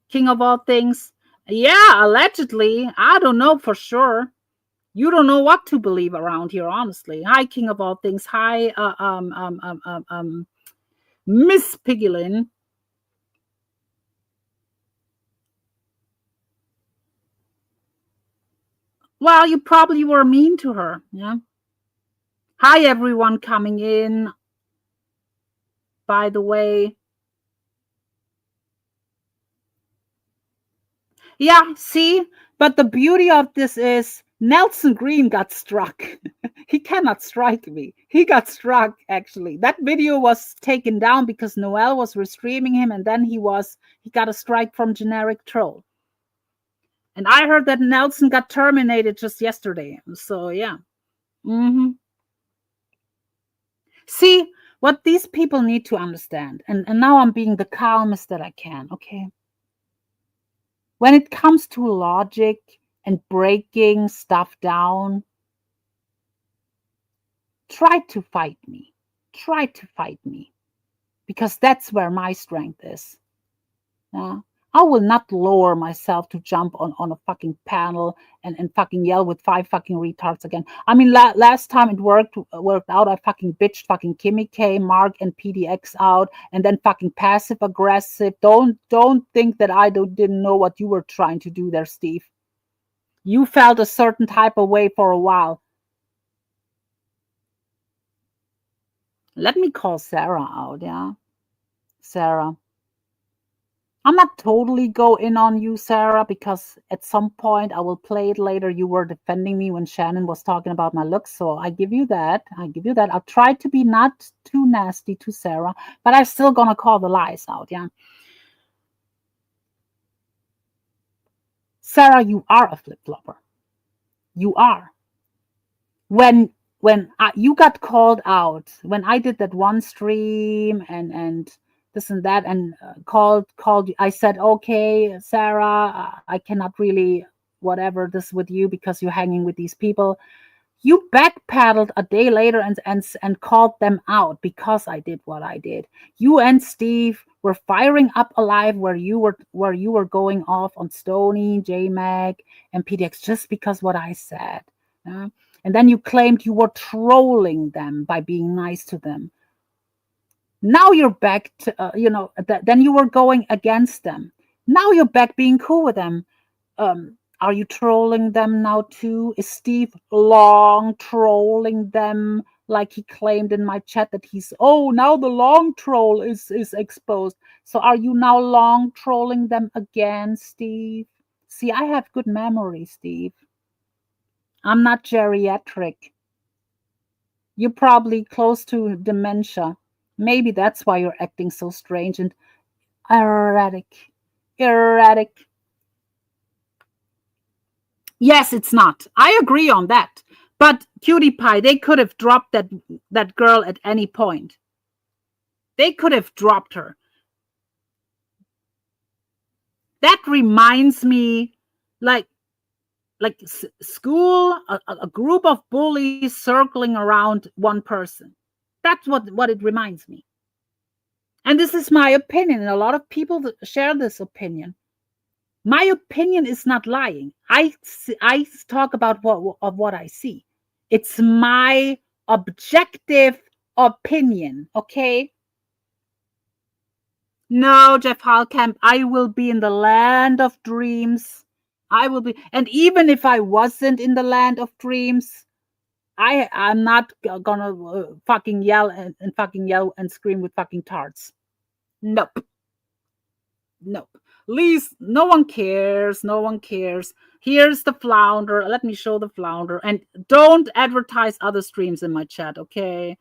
king of all things. Yeah, allegedly. I don't know for sure. You don't know what to believe around here, honestly. Hi, king of all things. Hi, Miss Piggy. Well, you probably were mean to her. Yeah. Hi, everyone coming in. By the way. Yeah, see? But the beauty of this is Nelson Green got struck. He cannot strike me. He got struck, actually. That video was taken down because Noel was restreaming him, and then he got a strike from Generic Troll. And I heard that Nelson got terminated just yesterday. So, yeah. See, what these people need to understand, and now I'm being the calmest that I can, okay? When it comes to logic and breaking stuff down, try to fight me. Try to fight me. Because that's where my strength is. Yeah? I will not lower myself to jump on a fucking panel and fucking yell with 5 fucking retards again. I mean, last time it worked out. I fucking bitched fucking Kimmy K, Mark, and PDX out, and then fucking passive aggressive. Don't think that I didn't know what you were trying to do there, Steve. You felt a certain type of way for a while. Let me call Sarah out, yeah? Sarah. I'm not totally go in on you, Sarah, because at some point I will play it later. You were defending me when Shannon was talking about my looks, so I give you that. I give you that. I'll try to be not too nasty to Sarah, but I'm still gonna call the lies out. Yeah, Sarah, you are a flip flopper. You are. When you got called out when I did that one stream and this and that and called you, I said, okay, Sarah, I cannot really whatever this with you because you're hanging with these people. You backpedaled a day later and called them out because I did what I did. You and Steve were firing up alive where you were going off on Stony, J Mag, and PDX just because what I said. Yeah? And then you claimed you were trolling them by being nice to them. Now you're back to then you were going against them. Now you're back being cool with them. Are you trolling them now too? Is Steve Long trolling them like he claimed in my chat that he's now the Long troll is exposed. So are you now Long trolling them again, Steve? See, I have good memory, Steve. I'm not geriatric. You're probably close to dementia. Maybe that's why you're acting so strange and erratic. Erratic. Yes, it's not. I agree on that. But Cutie Pie, they could have dropped that girl at any point. They could have dropped her. That reminds me, like school, a group of bullies circling around one person. That's what it reminds me. And this is my opinion, and a lot of people share this opinion. My opinion is not lying. I talk about what I see. It's my objective opinion, okay? No, Jeff Halkamp, I will be in the land of dreams. I will be, and even if I wasn't in the land of dreams, I'm not gonna fucking yell and fucking yell and scream with fucking tarts. Nope. Nope. Least no one cares. No one cares. Here's the flounder. Let me show the flounder. And don't advertise other streams in my chat, okay?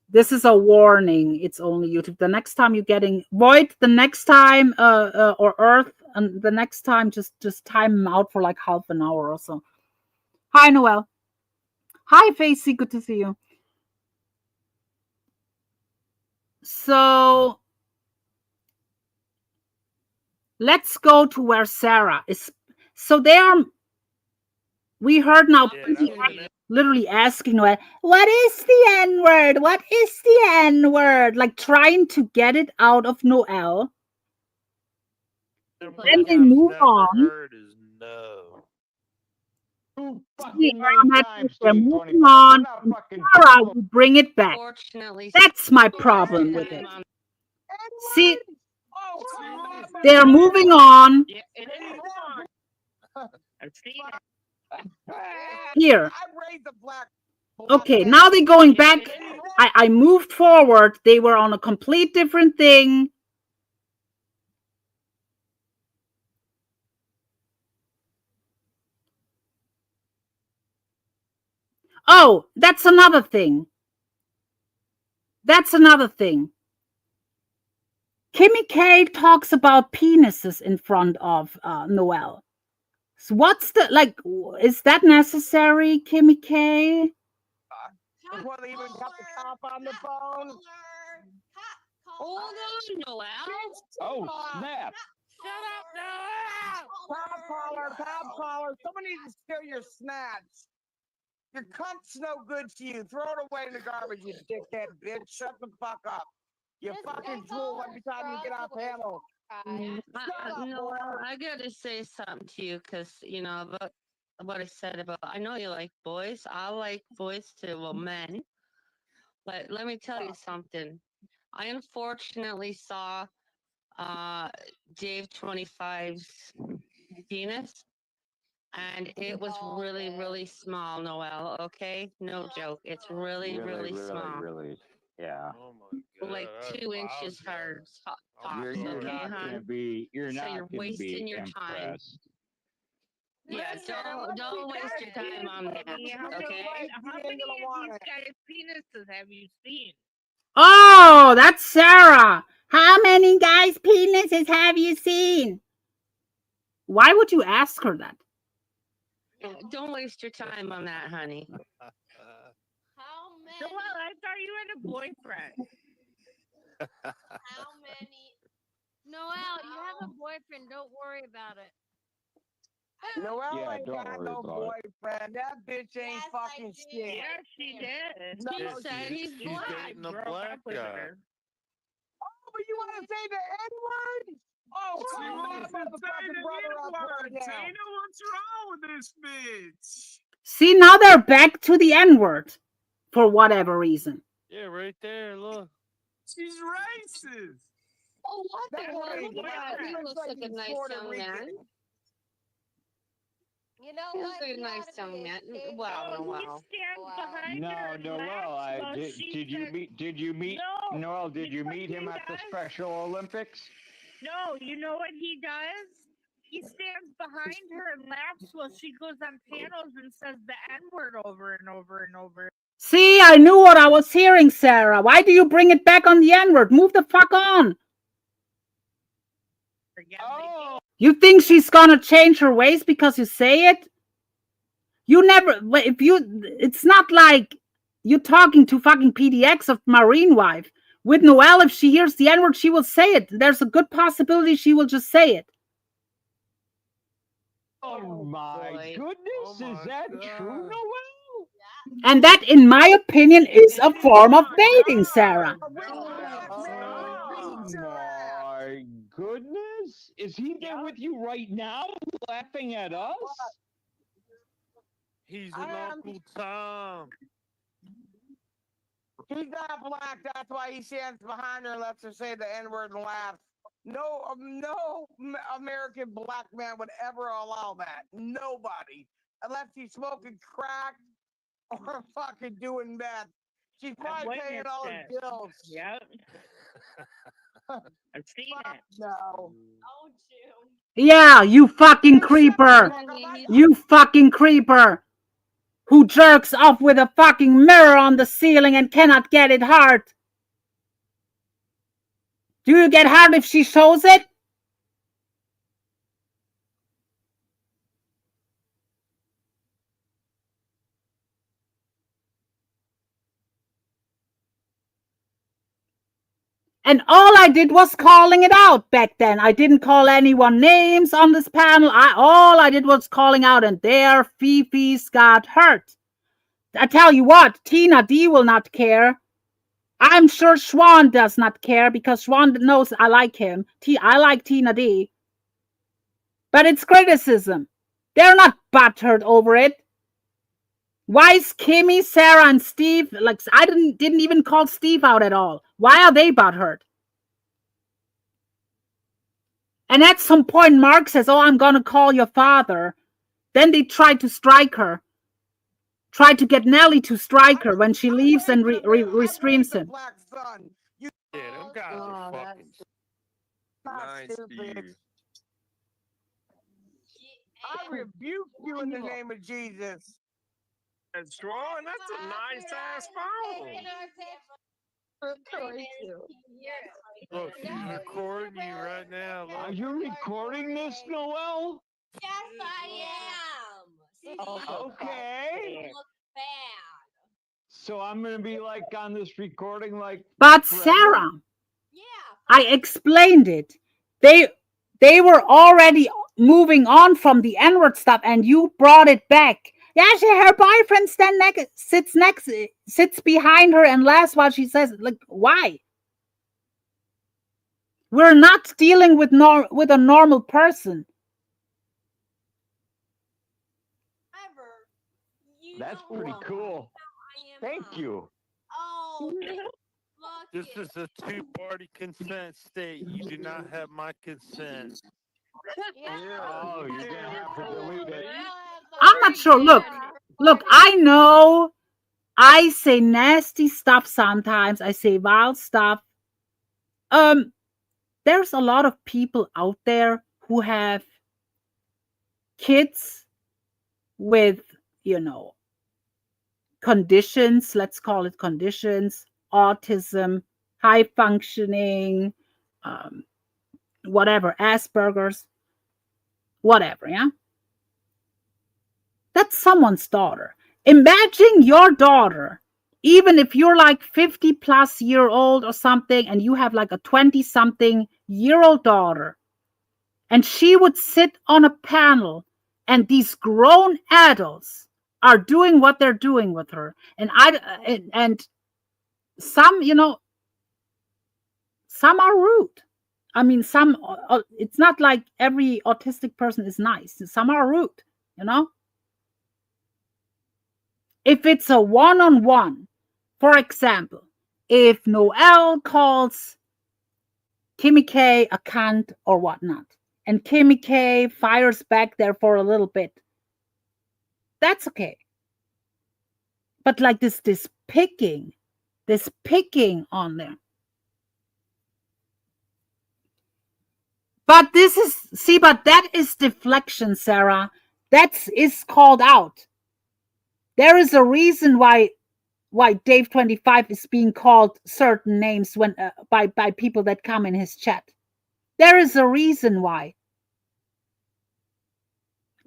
This is a warning. It's only YouTube. The next time you're getting Void, the next time or Earth, and the next time just time them out for like half an hour or so. Hi, Noel. Hi, Facey. Good to see you. So let's go to where Sarah is. So we heard now literally asking Noel, what is the N word? What is the N word? Like trying to get it out of Noel. Then they move on. Heard is no. Fucking They're moving on. And Sarah will bring it back. Fortunately, That's my problem with it. See, they're moving on. Here. Okay, now they're going back. I moved forward. They were on a complete different thing. Oh, that's another thing. That's another thing. Kimmy K talks about penises in front of Noel. So what's the, like, is that necessary, Kimmy K? Before they even got the cop on the phone. hold on, Noel. Oh, snap. Shut up, Noel. Pop caller. Someone needs to steal your snatch. Your cunt's no good to you. Throw it away in the garbage, you dickhead bitch. Shut the fuck up. You fucking fool every time you get off handle. Noel, I gotta say something to you because, you know, about what I said about, I know you like boys. I like boys too, well, men. But let me tell you something. I unfortunately saw Dave 25's penis, and it was really, really small, Noel, okay? No joke. It's really, really small. Really. Yeah. Oh my god. like that's 2 inches wild, hard I'm tops. You're Okay, not gonna hon. be. You're So not you're gonna wasting be your time. impressed. Yeah, don't waste your time on that. Okay. How many of these guys' penises have you seen? Oh, that's Sarah. How many guys' penises have you seen? Why would you ask her that? Don't waste your time on that, honey. How many? Well, I thought you had a boyfriend. How many? Noel, you have a boyfriend. Don't worry about it. Noelle Yeah, ain't don't got worry no about it. boyfriend. That bitch ain't Yes, I fucking do. shit. Yes, she did. No, She she said he's She's black. dating a Broke black up with guy. her. Oh, but you want to say the N word? Oh, She call my wants to say motherfucking the brother up N-word. right now. Tina, what's wrong with this bitch? See, now they're back to the N-word for whatever reason. Yeah, right there. Look. She's racist. Oh, what the That hell? way, Look at that. he He looks looks like like a he's nice Puerto young Rican. man. You know He what? looks like a You nice ought to young be man. ashamed Wow, of no, He wow. stands Wow. behind her No, and Noel. laughs while Did she you says, meet? Did you meet? No, Noel, did you know what meet him he at the does? Special Olympics? No, you know what he does? He stands behind her and laughs while she goes on panels and says the N word over and over and over. See, I knew what I was hearing, Sarah. Why do you bring it back on the N-word? Move the fuck on. Forget me. Oh, You think she's gonna change her ways because you say it? You never, if you, it's not like you're talking to fucking PDX of Marine Wife. With Noelle, if she hears the N-word, she will say it. There's a good possibility she will just say it. Oh my boy. goodness! Oh my Is that true, God. Noel? And that, in my opinion, is a form of Oh my dating, God. Sarah. a real black man Oh beats her ass. my goodness! Is he there Yeah. with you right now, laughing at us? He's I an am. Uncle Tom. He's not black. That's why he stands behind her and lets her say the N word and laughs. No American black man would ever allow that. Nobody, unless he's smoking crack or fucking doing meth. She's probably paying witnessed all his it. bills. Yep. I've seen Fuck it. no. Oh, June. Yeah, you fucking Man, shut the creeper. fuck up. You fucking creeper. Who jerks off with a fucking mirror on the ceiling and cannot get it hard. Do you get hard if she shows it? And all I did was calling it out back then. I didn't call anyone names on this panel. All I did was calling out, and there Fifi's got hurt. I tell you what, Tina D will not care. I'm sure Schwan does not care because Schwan knows I like him. I like Tina D. But it's criticism. They're not butthurt over it. Why is Kimmy, Sarah, and Steve, like, I didn't even call Steve out at all. Why are they butthurt? And at some point, Mark says, "Oh, I'm gonna call your father." Then they try to strike her. Try to get Nellie to strike her when she leaves and restreams him. Black son. You Yeah, them guys are fucking not Nice to stupid. you. I rebuke you in the name of Jesus. That's Schwan, that's a nice ass phone. Look, he's recording you right now. Are Look. you recording this, Noel? Yes, I am. See, Okay. you look bad. So I'm gonna be like on this recording, like. But forever? Sarah, Yeah. I explained it. They were already moving on from the N-word stuff, and you brought it back. Yeah, her boyfriend sits behind her and laughs while she says, like, why? We're not dealing with a normal person. However, you That's know pretty what? cool. I am. Thank you. Oh, fuck This it. is a two-party consent state. You do not have my consent. Yeah. Oh, you're gonna have to delete it. I'm not sure. Look, I know I say nasty stuff sometimes. I say wild stuff. There's a lot of people out there who have kids with, conditions, let's call it conditions, autism, high functioning, um, whatever, Asperger's, whatever, yeah? That's someone's daughter. Imagine your daughter, even if you're like 50 plus year old or something, and you have like a 20 something year old daughter, and she would sit on a panel and these grown adults are doing what they're doing with her. And some, some are rude. I mean, some, it's not like every autistic person is nice. Some are rude, If it's a one-on-one, for example, if Noel calls Kimmy K a cunt or whatnot, and Kimmy K fires back there for a little bit, that's okay. But like this picking on them. But that is deflection, Sarah. That is called out. There is a reason why Dave 25 is being called certain names when by people that come in his chat. There is a reason why.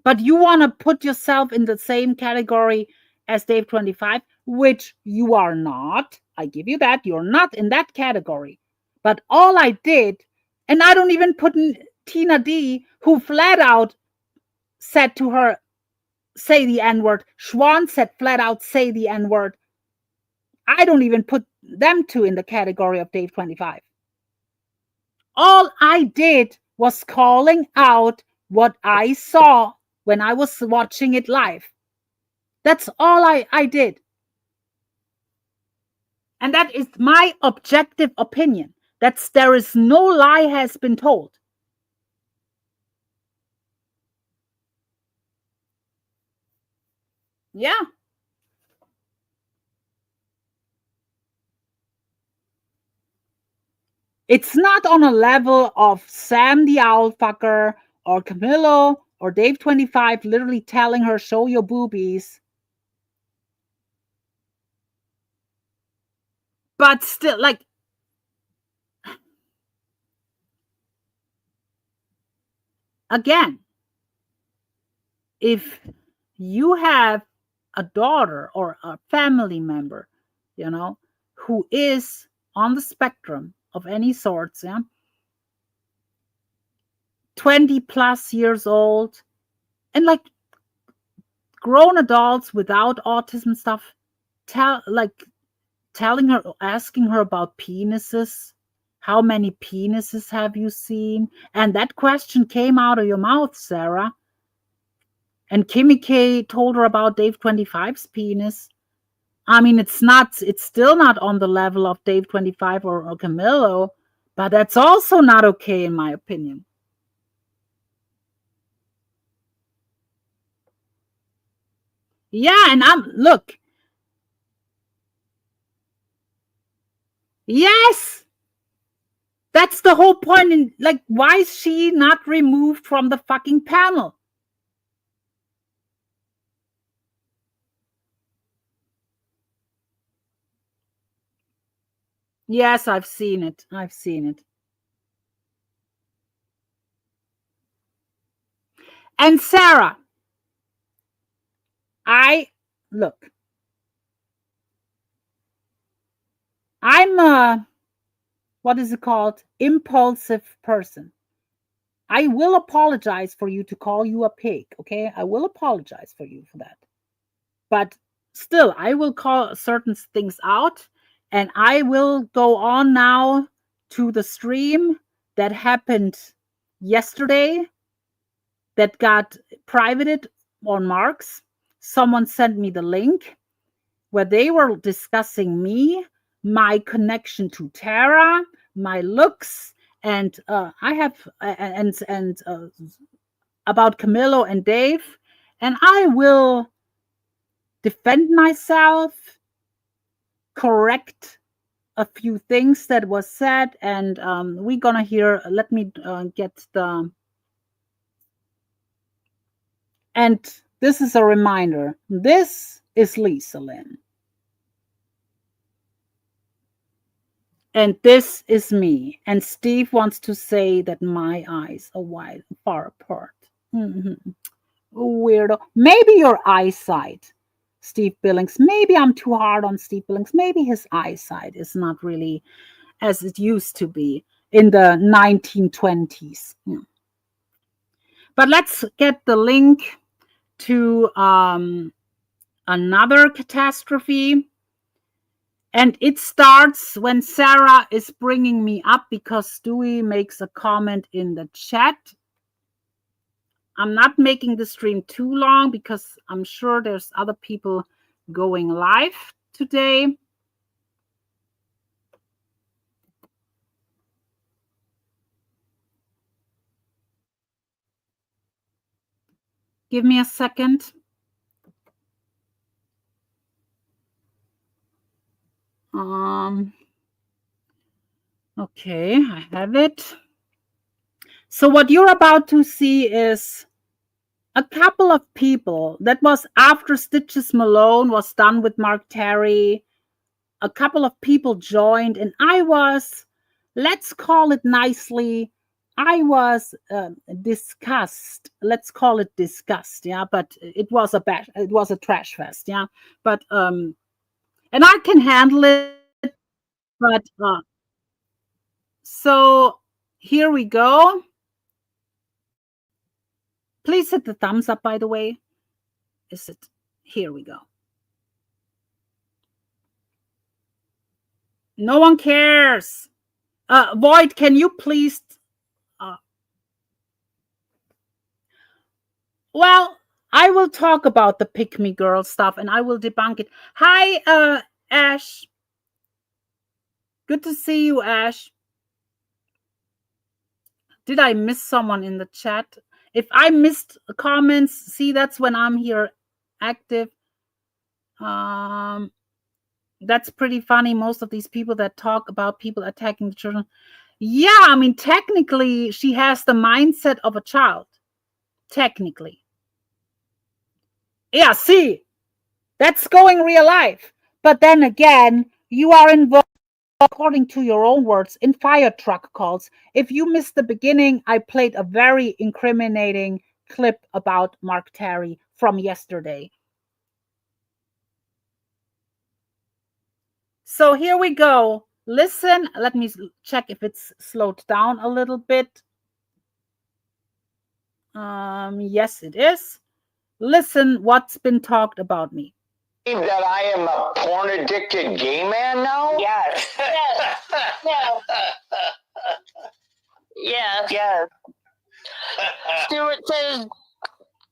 But you want to put yourself in the same category as Dave 25, which you are not. I give you that. You're not in that category. But all I did, and I don't even put in Tina D, who flat out said to her, say the N-word. Schwan said flat out, say the N-word. I don't even put them two in the category of Dave 25. All I did was calling out what I saw when I was watching it live. That's all I did. And that is my objective opinion. There is no lie has been told. Yeah. It's not on a level of Sam the Owl fucker or Camilo or Dave 25 literally telling her, show your boobies. But still, like, again, if you have a daughter or a family member, who is on the spectrum of any sorts, 20 plus years old, and like grown adults without autism stuff, telling her, asking her about penises. How many penises have you seen? And that question came out of your mouth, Sarah. And Kimmy K told her about Dave 25's penis. I mean, it's still not on the level of Dave 25 or Camilo, but that's also not okay in my opinion. Yeah, and look. Yes. That's the whole point. Like, why is she not removed from the fucking panel? Yes, I've seen it. And Sarah, look, I'm a, what is it called? Impulsive person. I will apologize for you to call you a pig, okay? I will apologize for you for that. But still, I will call certain things out, and I will go on now to the stream that happened yesterday that got privated on Marks. Someone sent me the link where they were discussing me, my connection to Tara, my looks, and I have about Camilo and Dave, and I will defend myself correct a few things that was said, and we're gonna hear. Let me get the. And this is a reminder. This is Lisa Lynn. And this is me. And Steve wants to say that my eyes are wide far apart. Mhm. Weirdo. Maybe your eyesight, Steve Billings. Maybe I'm too hard on Steve Billings. Maybe his eyesight is not really as it used to be in the 1920s. But let's get the link to another catastrophe. And it starts when Sarah is bringing me up because Stewie makes a comment in the chat. I'm not making the stream too long because I'm sure there's other people going live today. Give me a second. Okay, I have it. So what you're about to see is a couple of people. That was after Stitches Malone was done with Mark Terry. A couple of people joined, and I was, let's call it nicely, I was disgust. Let's call it disgust, yeah. But it was a trash fest, yeah. But and I can handle it. But so here we go. Please hit the thumbs up. By the way, is it? Here we go. No one cares. Void, can you please? Well, I will talk about the pick me girl stuff and I will debunk it. Hi, Ash. Good to see you, Ash. Did I miss someone in the chat? If I missed comments, see, that's when I'm here active. That's pretty funny. Most of these people that talk about people attacking the children. Yeah, I mean, technically, she has the mindset of a child. Technically. Yeah, see, that's going real life. But then again, you are involved, according to your own words, in fire truck calls. If you missed the beginning, I played a very incriminating clip about Mark Terry from yesterday. So here we go. Listen, let me check if it's slowed down a little bit. Yes, it is. Listen, what's been talked about me. That I am a porn addicted gay man now? Yes. Yes. Yes. Yes. Yes. Stuart says,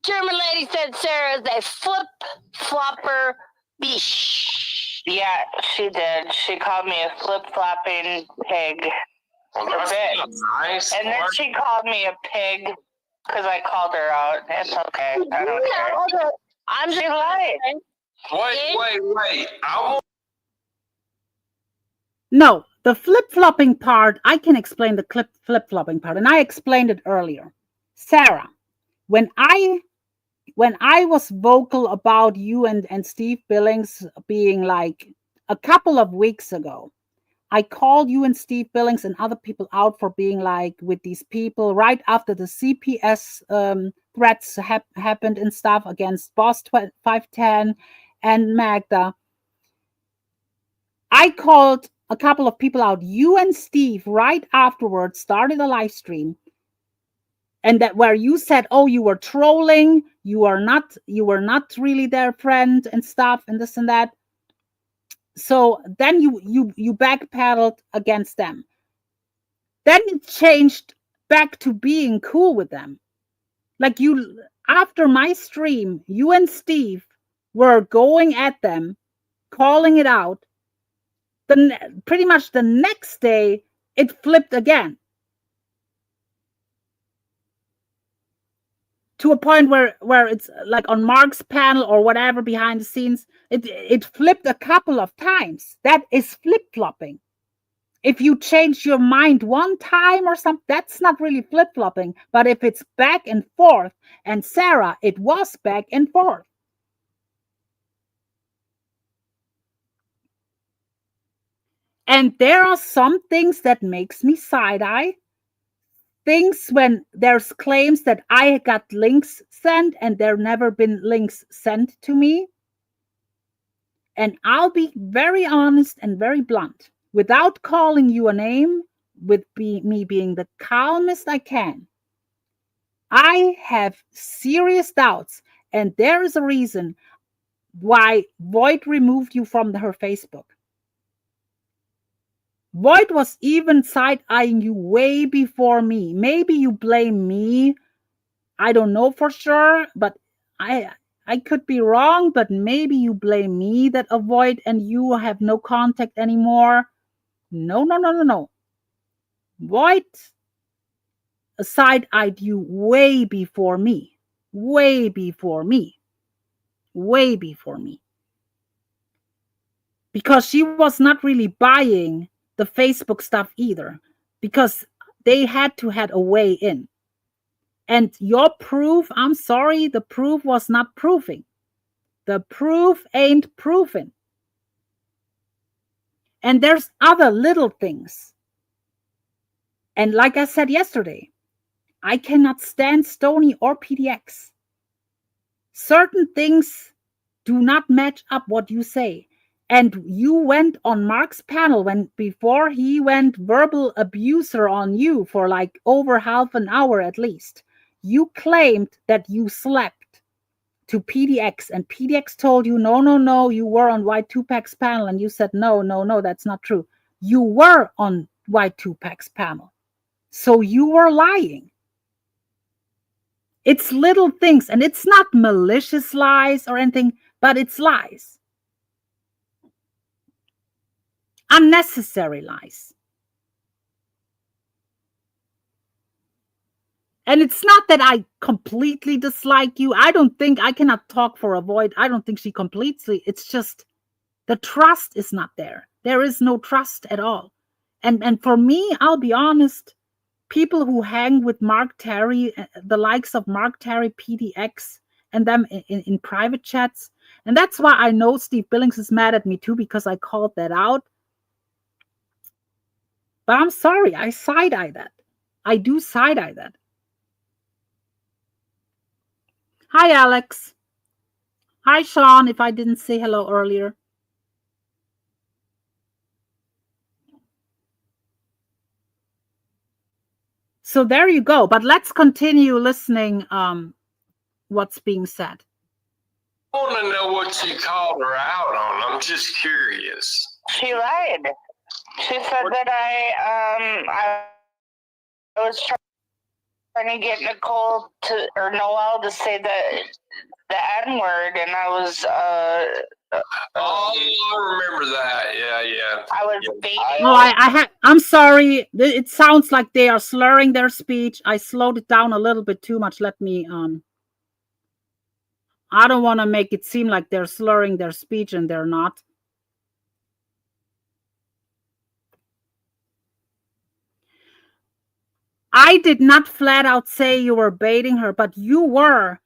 German lady said Sarah is a flip flopper bish. Yeah, she did. She called me a flip flopping pig. Well, that's nice. And then she called me a pig because I called her out. It's okay. I don't care. I'm just lying. Wait. No, the flip-flopping part, I can explain the flip-flopping part, and I explained it earlier. Sarah, when I was vocal about you and Steve Billings being like a couple of weeks ago, I called you and Steve Billings and other people out for being like with these people right after the CPS threats happened and stuff against Boss 510 and Magda. I called a couple of people out. You and Steve right afterwards started a live stream, and that where you said, "Oh, you were trolling. You were not really their friend and stuff, and this and that." So then you backpedaled against them. Then it changed back to being cool with them. Like you, after my stream, you and Steve were going at them, calling it out. Then pretty much the next day, it flipped again. to a point where it's like on Mark's panel or whatever behind the scenes, it flipped a couple of times. That is flip-flopping. If you change your mind one time or something, that's not really flip-flopping. But if it's back and forth, and Sarah, it was back and forth. And there are some things that makes me side-eye. Things when there's claims that I got links sent and there never been links sent to me. And I'll be very honest and very blunt, without calling you a name, with me being the calmest I can. I have serious doubts, and there is a reason why Void removed you from her Facebook. Void was even side-eyeing you way before me. Maybe you blame me. I don't know for sure, but I could be wrong, but maybe you blame me that Void and you have no contact anymore. No. Void side-eyed you way before me. Way before me. Way before me. Because she was not really buying the Facebook stuff either. Because they had to have a way in. And your proof, I'm sorry, the proof was not proving. The proof ain't proven. And there's other little things. And like I said yesterday, I cannot stand Stony or PDX. Certain things do not match up what you say. And you went on Mark's panel before he went verbal abuser on you for like over half an hour at least. You claimed that you slept to PDX, and PDX told you, no, you were on Y2Pac's panel, and you said, no, that's not true. You were on Y2Pac's panel. So you were lying. It's little things, and it's not malicious lies or anything, but it's lies. Unnecessary lies. And it's not that I completely dislike you. I cannot talk for a Void. I don't think she completely, it's just the trust is not there. There is no trust at all. And for me, I'll be honest, people who hang with Mark Terry, the likes of Mark Terry, PDX, and them in private chats, and that's why I know Steve Billings is mad at me too, because I called that out. But I'm sorry, I side-eye that. I do side-eye that. Hi, Alex. Hi, Sean, if I didn't say hello earlier. So there you go. But let's continue listening what's being said. I want to know what you called her out on. I'm just curious. She lied. She said that I was trying to get Nicole or Noelle to say the N-word, and I was I remember that. Yeah. I was baiting. No, I'm sorry. It sounds like they are slurring their speech. I slowed it down a little bit too much. Let me I don't want to make it seem like they're slurring their speech, and they're not. I did not flat out say you were baiting her, but you were.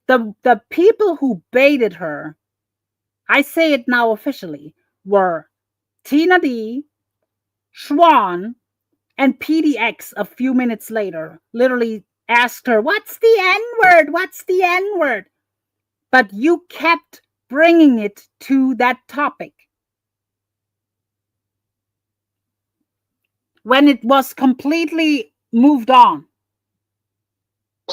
The people who baited her, I say it now officially, were Tina D, Schwan, and PDX a few minutes later. Literally asked her, what's the N-word? What's the N-word? But you kept bringing it to that topic when it was completely moved on. I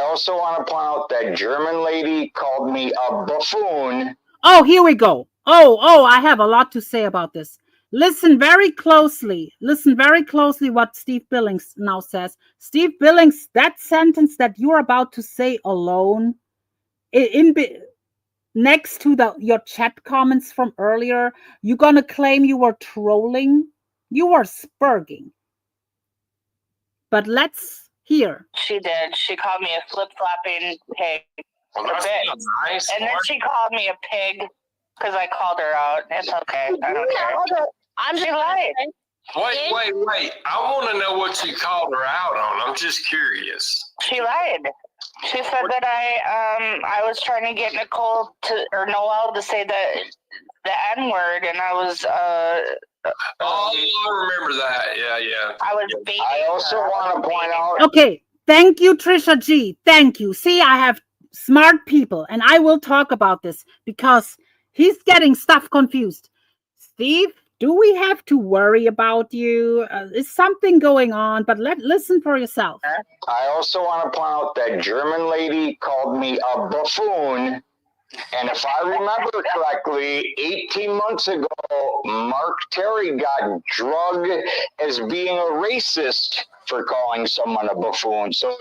also want to point out that German lady called me a buffoon. Oh, here we go. Oh, I have a lot to say about this. Listen very closely. Listen very closely what Steve Billings now says. Steve Billings, that sentence that you're about to say alone, next to your chat comments from earlier, you're going to claim you were trolling. You were spurging. But let's Here. She did. She called me a flip-flopping pig. Well, that's not nice. And then she called me a pig because I called her out. It's okay. I don't care. She lied. Wait. I want to know what you called her out on. I'm just curious. She lied. She said that I was trying to get Nicole Noelle to say the N-word, and I was Oh, I remember that. Yeah. I was baiting I also her. want to point out. Okay. Thank you, Trisha G. Thank you. See, I have smart people, and I will talk about this because he's getting stuff confused. Steve, do we have to worry about you? Is something going on? But listen for yourself. I also want to point out that German lady called me a buffoon. And if I remember correctly, 18 months ago, Mark Terry got drugged as being a racist for calling someone a buffoon. So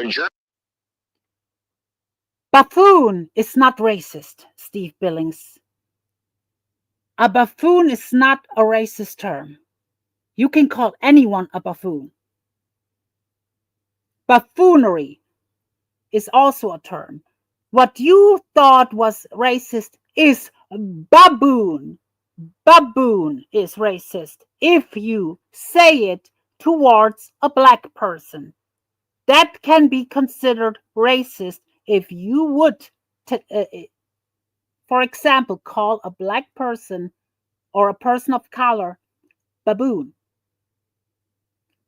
Buffoon is not racist, Steve Billings. A buffoon is not a racist term. You can call anyone a buffoon. Buffoonery is also a term. What you thought was racist is baboon. Baboon is racist if you say it towards a black person. That can be considered racist if you would, for example, call a black person or a person of color baboon.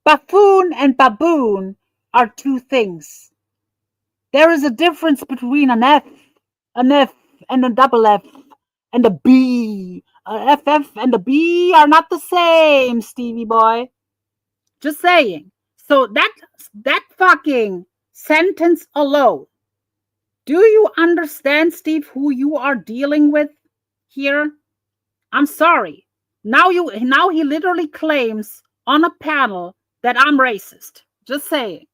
Buffoon and baboon are two things. There is a difference between an F and a double F and a B. A FF and a B are not the same, Stevie boy. Just saying. So that fucking sentence alone. Do you understand, Steve, who you are dealing with here? I'm sorry. Now he literally claims on a panel that I'm racist. Just saying.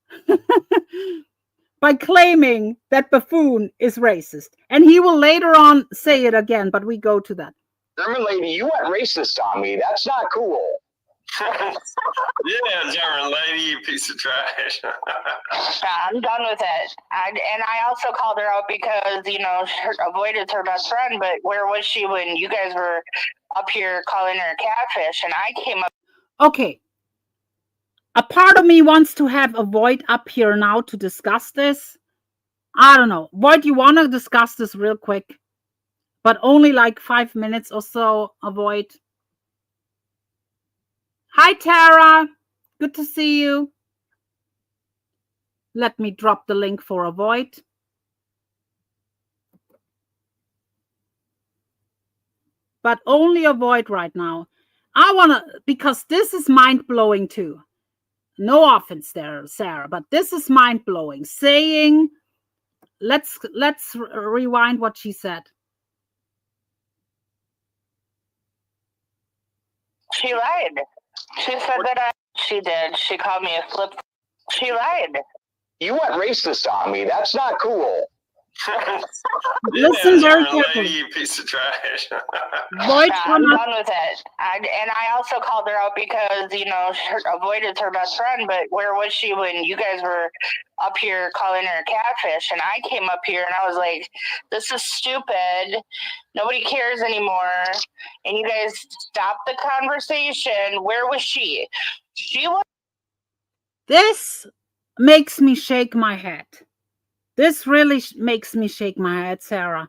By claiming that buffoon is racist. And he will later on say it again, but we go to that. German lady, you went racist on me. That's not cool. Yeah, German lady, you piece of trash. I'm done with it. And I also called her out because, avoided her best friend, but where was she when you guys were up here calling her a catfish and I came up? Okay. A part of me wants to have a Void up here now to discuss this. I don't know. Void, you want to discuss this real quick? But only like 5 minutes or so, Void. Hi, Tara. Good to see you. Let me drop the link for Void. But only Void right now. I want to, because this is mind-blowing too. No offense there, Sarah, but this is mind-blowing. Saying, let's rewind what she said. She lied. She said that she did. She called me a flip. She lied. You went racist on me. That's not cool. Listen very German carefully. lady, you piece of trash. Void, I'm done with it. And I also called her out because, avoided her best friend, but where was she when you guys were up here calling her a catfish? And I came up here and I was like, this is stupid. Nobody cares anymore. And you guys stopped the conversation. Where was she? She was. This makes me shake my head. This really makes me shake my head, Sarah.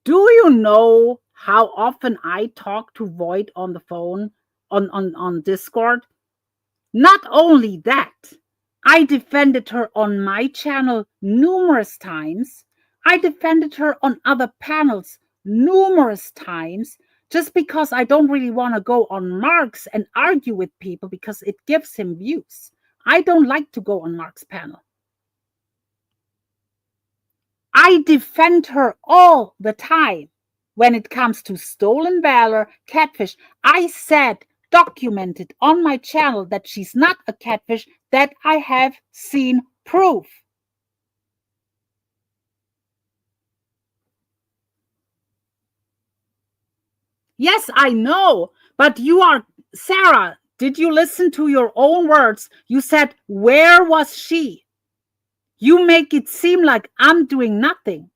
Do you know how often I talk to Void on the phone, on Discord? Not only that, I defended her on my channel numerous times. I defended her on other panels numerous times just because I don't really want to go on Mark's and argue with people because it gives him views. I don't like to go on Mark's panel. I defend her all the time when it comes to stolen valor, catfish. I said, documented on my channel that she's not a catfish, that I have seen proof. Yes, I know, but you are, Sarah, Did you listen to your own words? You said, where was she? You make it seem like I'm doing nothing.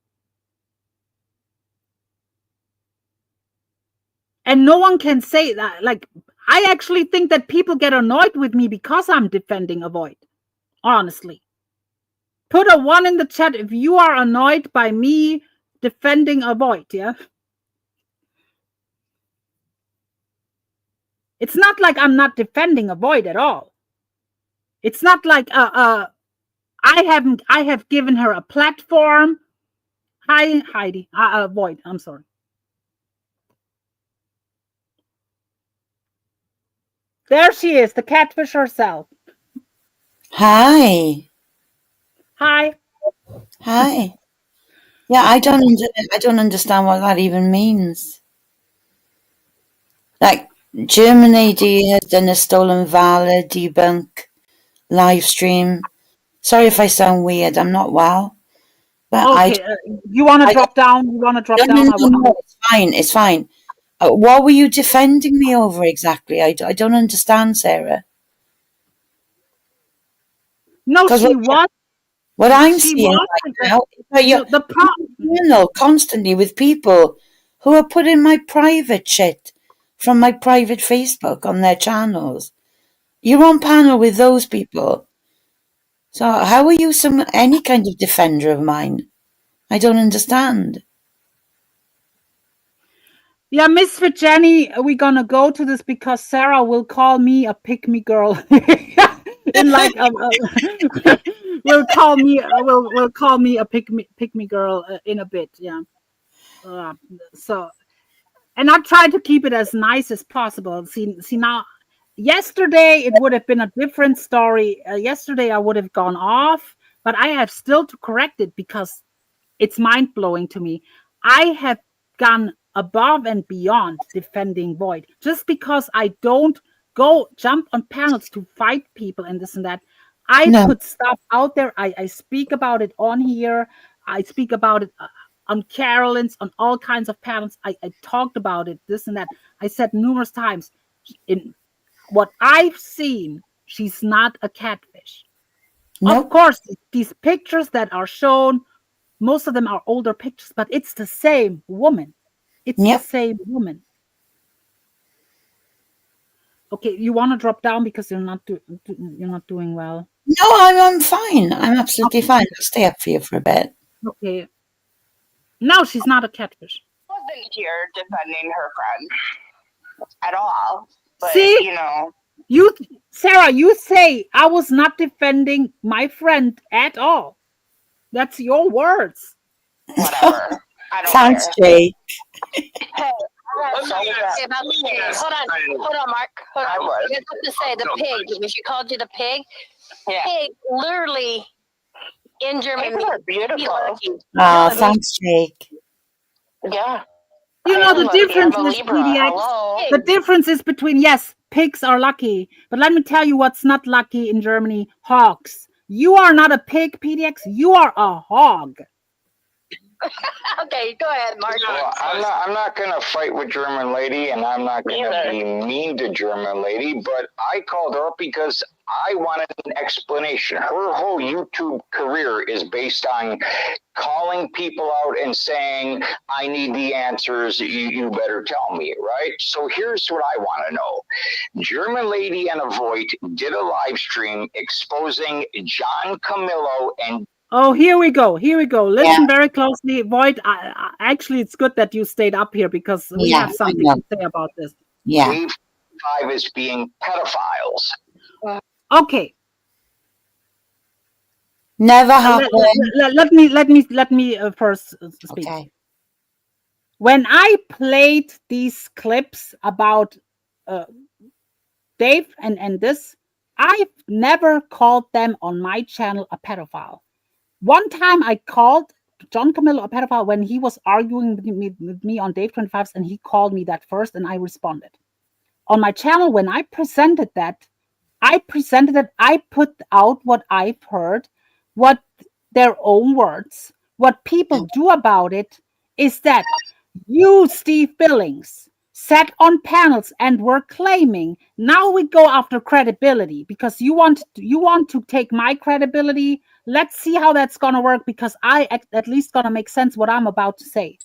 And no one can say that. Like, I actually think that people get annoyed with me because I'm defending a void. Honestly. Put a 1 in the chat if you are annoyed by me defending a void, yeah? It's not like I'm not defending a void at all. It's not like I have given her a platform. Hi, Heidi. Void, I'm sorry. There she is, the catfish herself. Hi. Hi. Hi. Yeah, I don't understand what that even means. Like, German AD has done a stolen valor debunk live stream. Sorry if I sound weird. I'm not well. But Okay, you want to drop down? You want to drop down? No, it's fine. It's fine. What were you defending me over exactly? I don't understand, Sarah. No, she was. What I'm seeing right now is that you're constantly with people who are putting my private shit from my private Facebook on their channels. You're on panel with those people. So how are you any kind of defender of mine? I don't understand. Yeah, Misfit Jenny, we're gonna go to this because Sarah will call me a pick-me girl. In like will call me a pick-me girl in a bit. Yeah. So, and I try to keep it as nice as possible. See now. Yesterday it would have been a different story. Yesterday I would have gone off, but I have still to correct it because it's mind-blowing to me. I have gone above and beyond defending Void. Just because I don't go jump on panels to fight people and this and that, I put stuff out there. I speak about it on here. I speak about it on Carolyn's, on all kinds of panels. I talked about it, this and that. I said numerous times, in what I've seen, she's not a catfish. Of course, these pictures that are shown, most of them are older pictures, but it's the same woman. It's the same woman. Okay, you want to drop down because you're not doing well. No, I'm fine. I'm absolutely fine. I'll stay up for you for a bit. Okay. No, she's not a catfish. Wasn't here defending her friend at all. But, See? you know. Sarah, you say I was not defending my friend at all. That's your words. Whatever. I don't Thanks, care. Jake. Hey, hold on, Mark. Hold on. You have to say the pig because she called you the pig. Yeah. Pig, literally in German. Pigs are beautiful. Oh, thanks, Jake. Yeah. You know the difference is PDX. The difference is between pigs are lucky, but let me tell you what's not lucky in Germany: hogs. You are not a pig, PDX. You are a hog. Okay, go ahead, Mark. Well, I'm not going to fight with German lady, and I'm not going to be mean to German lady, but I called her up because I wanted an explanation. Her whole YouTube career is based on calling people out and saying, I need the answers, you better tell me, right? So here's what I want to know. German lady and Avoid did a live stream exposing John Camillo and Oh, here we go. Listen very closely. Void, actually, it's good that you stayed up here because we have something to say about this. Yeah. Dave 5 as being pedophiles. Okay. Never happened. Let me first speak. Okay. When I played these clips about Dave and this, I've never called them on my channel a pedophile. One time I called John Camillo a pedophile when he was arguing with me on Dave 25s, and he called me that first, and I responded. On my channel, when I presented that, I put out what I've heard, what their own words, what people do about it is that you, Steve Billings, sat on panels and were claiming. Now we go after credibility because you want to take my credibility. Let's see how that's gonna work because I at least gonna make sense what I'm about to say.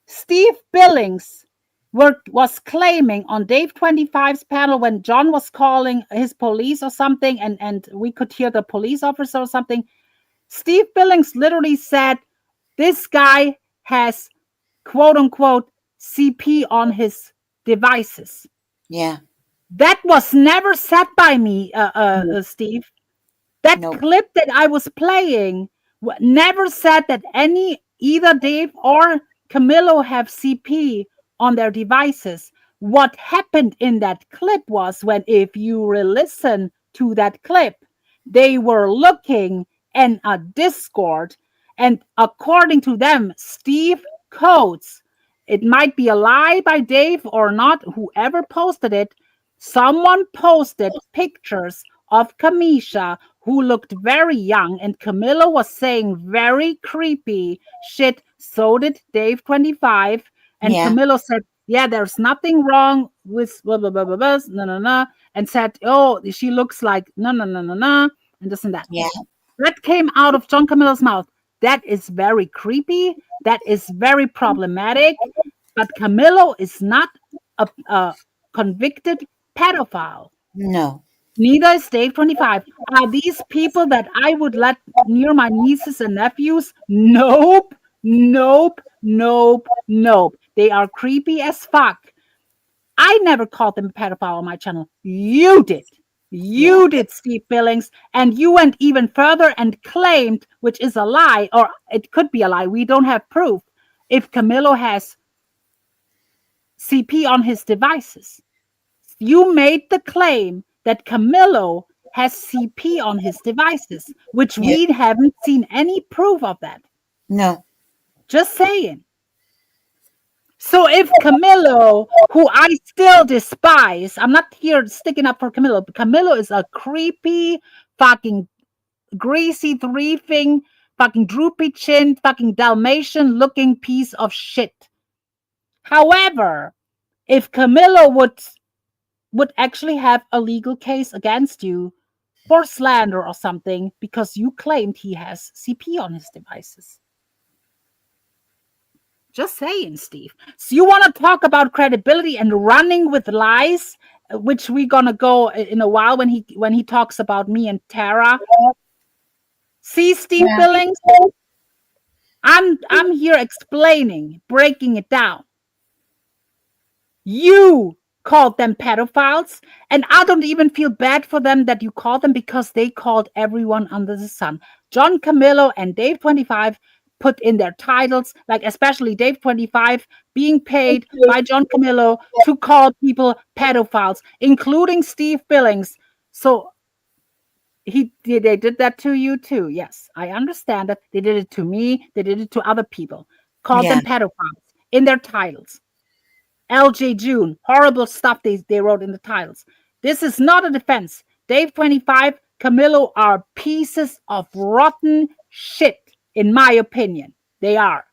Steve Billings was claiming on Dave 25's panel when John was calling his police or something, and we could hear the police officer or something. Steve Billings literally said this guy has quote unquote CP on his devices. Yeah. That was never said by me, Steve. That clip that I was playing never said that either Dave or Camilo have CP on their devices. What happened in that clip was when, if you listen to that clip, they were looking in a Discord, and according to them, Steve Coates, it might be a lie by Dave or not, whoever posted it, someone posted pictures of Kamisha who looked very young, and Camilla was saying very creepy shit. So did Dave 25. And Yeah. Camilo said, yeah, there's nothing wrong with blah, blah, blah, blah, blah, no, no, no. And said, oh, she looks like no, no, no, no, no, and this and that. Yeah. That came out of John Camilo's mouth. That is very creepy. That is very problematic. But Camilo is not a convicted pedophile. No. Neither is Dave 25. Are these people that I would let near my nieces and nephews? Nope, nope, nope, nope. They are creepy as fuck. I never called them a pedophile on my channel. You did. You did, Steve Billings. And you went even further and claimed, which is a lie, or it could be a lie. We don't have proof. If Camilo has CP on his devices. You made the claim that Camilo has CP on his devices, which we haven't seen any proof of that. No. Just saying. So if Camilo, who I still despise, I'm not here sticking up for Camilo, but Camilo is a creepy, fucking greasy, three-fing, fucking droopy chin, fucking Dalmatian looking piece of shit. However, if Camilo would actually have a legal case against you for slander or something because you claimed he has CP on his devices. Just saying, Steve. So you want to talk about credibility and running with lies, which we're gonna go in a while when he talks about me and Tara. See, Steve Billings, I'm here explaining, breaking it down. You called them pedophiles, and I don't even feel bad for them that you called them because they called everyone under the sun. John Camillo and Dave 25 put in their titles, like especially Dave 25 being paid by John Camillo to call people pedophiles, including Steve Billings. So they did that to you too. Yes, I understand that. They did it to me. They did it to other people. Called them pedophiles in their titles. LJ June, horrible stuff they wrote in the titles. This is not a defense. Dave 25, Camillo are pieces of rotten shit, in my opinion. They are.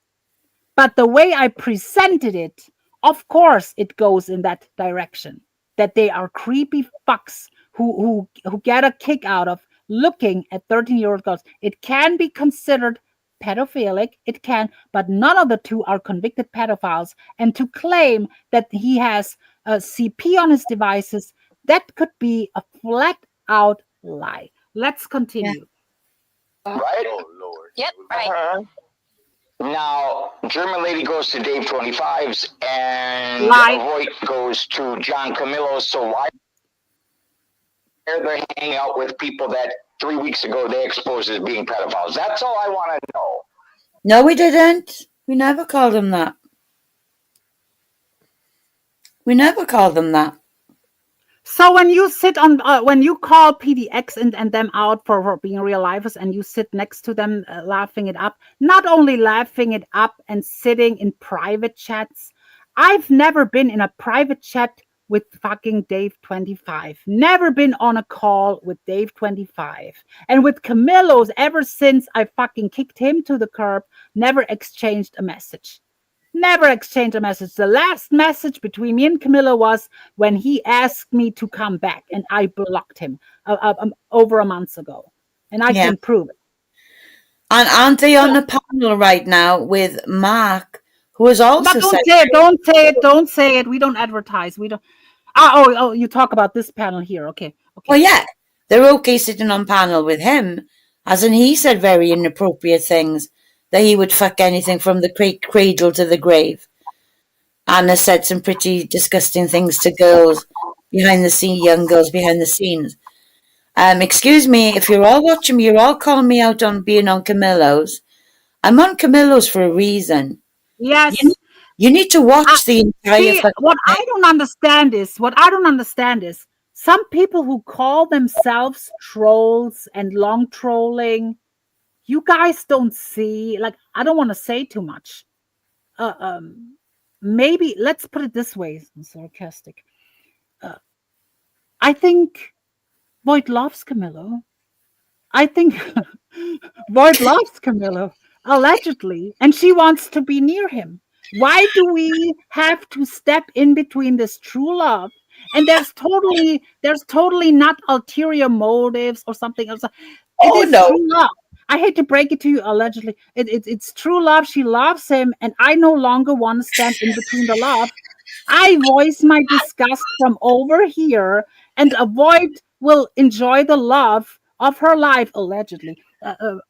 But the way I presented it, of course, it goes in that direction. That they are creepy fucks who get a kick out of looking at 13-year-old girls. It can be considered pedophilic, it can, but none of the two are convicted pedophiles. And to claim that he has a CP on his devices, that could be a flat out lie. Let's continue. Right? Oh, Lord. Yep, right. Now, German lady goes to Dave 25's, and Voight goes to John Camillo. So why are they hanging out with people that 3 weeks ago they exposed as being pedophiles? That's all I want to know. No, we didn't. We never called them that. We never called them that. So when you sit on, when you call PDX and them out for being real lifers, and you sit next to them laughing it up, not only laughing it up and sitting in private chats. I've never been in a private chat with fucking Dave 25. Never been on a call with Dave 25. And with Camillo's, ever since I fucking kicked him to the curb, never exchanged a message. Never exchanged a message. The last message between me and Camilla was when he asked me to come back, and I blocked him over a month ago, and I Yeah. can prove it. And aren't they on So, a panel right now with Mark, who has also but said, don't say it. Don't say it. Don't say it. We don't advertise. We don't. Oh, you talk about this panel here. Okay. well, yeah, they're okay sitting on panel with him, as in he said very inappropriate things, that he would fuck anything from the cradle to the grave, and has said some pretty disgusting things to girls behind the scene, young girls behind the scenes. Excuse me, if you're all watching me, you're all calling me out on being on Camillo's. I'm on Camillo's for a reason. Yes. You need to watch the entire See, fucking what thing. I don't understand is some people who call themselves trolls and long trolling, you guys don't see, like, I don't want to say too much. Maybe let's put it this way, I'm sarcastic. I think Void loves Camillo. I think Void loves Camillo, allegedly, and she wants to be near him. Why do we have to step in between this true love? And there's totally not ulterior motives or something else. It Oh, is no. true love. I hate to break it to you, allegedly. It's true love. She loves him, and I no longer want to stand in between the love. I voice my disgust from over here, and avoid will enjoy the love of her life, allegedly,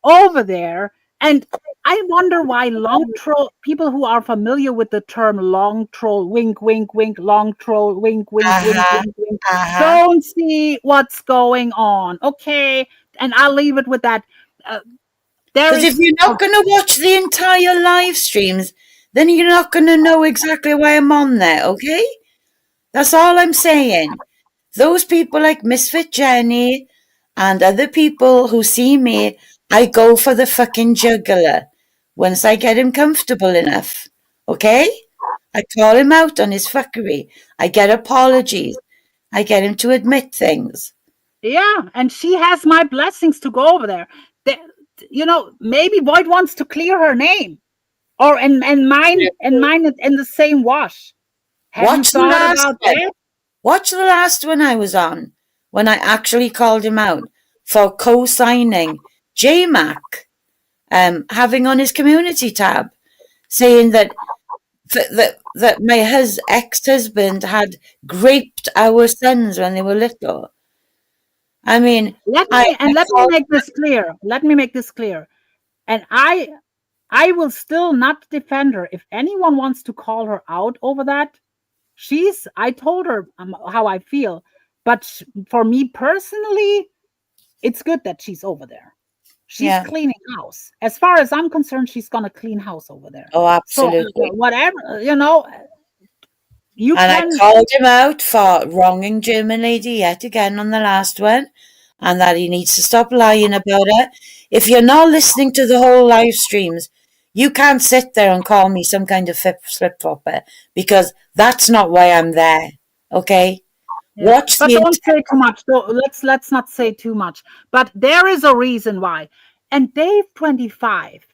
over there. And I wonder why long troll people who are familiar with the term long troll, wink, wink, wink, long troll, wink, wink, wink, Uh-huh. wink, wink, Uh-huh. don't see what's going on. Okay. And I'll leave it with that. There Because if is you're not going to watch the entire live streams, then you're not going to know exactly why I'm on there, okay? That's all I'm saying. Those people like Misfit Jenny and other people who see me, I go for the fucking juggler once I get him comfortable enough, okay? I call him out on his fuckery. I get apologies. I get him to admit things. Yeah, and she has my blessings to go over there. Maybe Void wants to clear her name, or and mine in the same wash. Have you Watch the thought last about one. that? Watch the last one I was on when I actually called him out for co-signing JMac, having on his community tab, saying that my ex-husband had raped our sons when they were little. I mean, Let I me make this clear. Let me make this clear. And I will still not defend her. If anyone wants to call her out over that, I told her how I feel. But for me personally, it's good that she's over there. She's yeah. cleaning house. As far as I'm concerned, she's gonna clean house over there. Oh, So absolutely. whatever, you And I can. called him out for wronging German lady yet again on the last one, and that he needs to stop lying about it. If you're not listening to the whole live streams, you can't sit there and call me some kind of flip-flopper, because that's not why I'm there, okay? Yeah. Watch But the don't say too much. Let's not say too much. But there is a reason why. And Dave 25.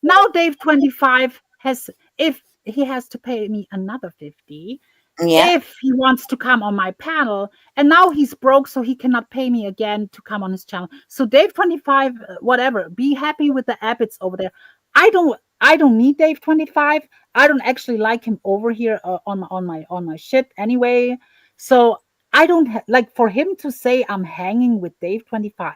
Now Dave 25 has, if he has to pay me another 50, Yeah. if he wants to come on my panel, and now he's broke, so he cannot pay me again to come on his channel. So Dave 25, whatever, be happy with the abbots over there. I don't need Dave 25. I don't actually like him over here on my shit anyway. So I don't like for him to say I'm hanging with Dave 25.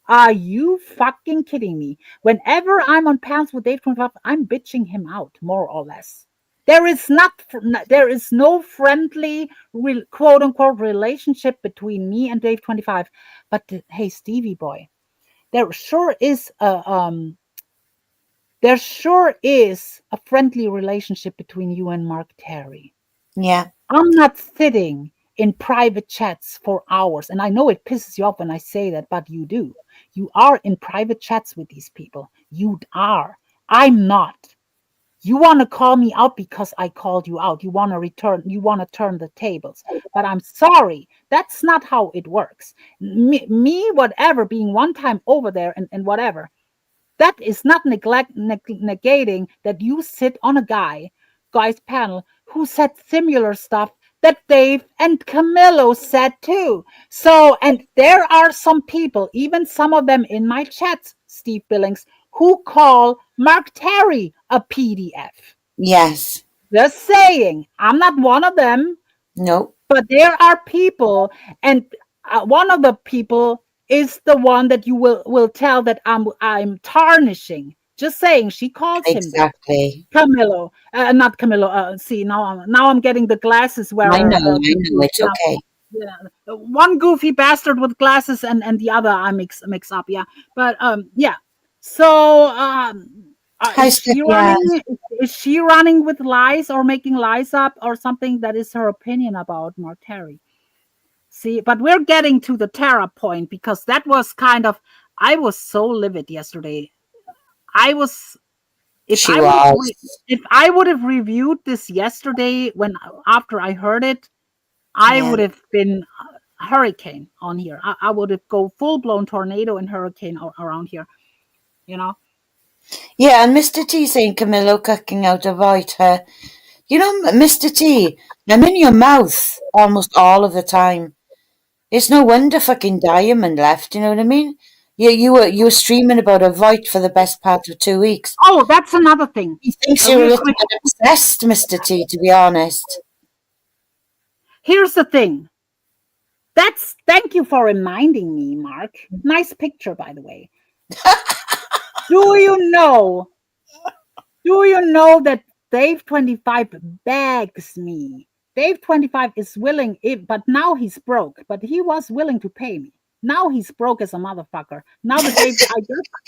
Are you fucking kidding me? Whenever I'm on panels with Dave 25, I'm bitching him out more or less. There is no friendly quote unquote relationship between me and Dave 25. But hey, Stevie boy, there sure is a friendly relationship between you and Mark Terry. Yeah. I'm not sitting in private chats for hours, and I know it pisses you off when I say that, but you do. You are in private chats with these people. You are. I'm not. You want to call me out because I called you out. You want to turn the tables. But I'm sorry, that's not how it works. Me, whatever, being one time over there and whatever. That is not negating that you sit on a guy's panel who said similar stuff that Dave and Camillo said too. So, and there are some people, even some of them in my chats, Steve Billings, who call Mark Terry a PDF. Yes. Just saying, I'm not one of them, No. but there are people, and one of the people is the one that you will tell that I'm tarnishing. Just saying, she calls him that. Exactly. Camillo, not Camillo. See, now I'm getting the glasses I know. wearer I know. confused. It's okay. Yeah, one goofy bastard with glasses and the other I mix up. Yeah, but yeah. So Hi, yeah. Is she running with lies or making lies up or something? That is her opinion about Mark Terry. See, but we're getting to the Tara point because that was kind of. I was so livid yesterday. I was She was. if I would have reviewed this yesterday when after I heard it, I Yeah. would have been hurricane on here. I would have go full blown tornado and hurricane around here. You know. Yeah, and Mr. T saying Camillo cooking out avoid her. You know, Mr. T, I'm in your mouth almost all of the time. It's no wonder fucking Diamond left, you know what I mean? You were streaming about a void for the best part of 2 weeks. Oh, that's another thing. He thinks you're a little bit obsessed, Mr. T, to be honest. Here's the thing. Thank you for reminding me, Mark. Nice picture, by the way. Do you know that Dave 25 begs me? Dave 25 is willing, but now he's broke, but he was willing to pay me. Now he's broke as a motherfucker. Now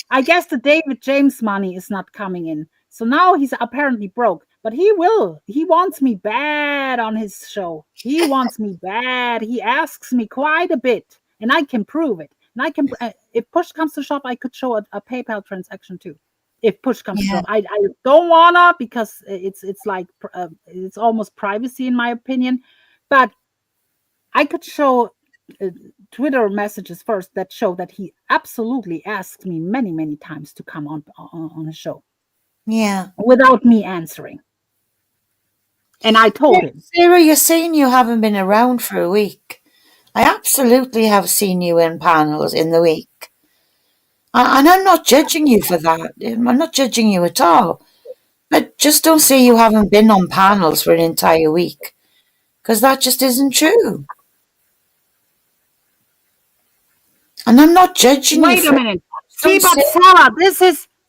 I guess the David James money is not coming in. So now he's apparently broke, but he wants me bad on his show. He wants me bad. He asks me quite a bit, and I can prove it. And I can, if push comes to shove, I could show a PayPal transaction too. If push comes to shove, I don't wanna because it's like it's almost privacy in my opinion, but I could show Twitter messages first that show that he absolutely asked me many times to come on a show. Yeah. Without me answering. And I told him. Sarah, you're saying you haven't been around for a week. I absolutely have seen you in panels in the week. And I'm not judging you for that. I'm not judging you at all. But just don't say you haven't been on panels for an entire week. Because that just isn't true. And I'm not judging you. Wait a minute. See, but Sarah,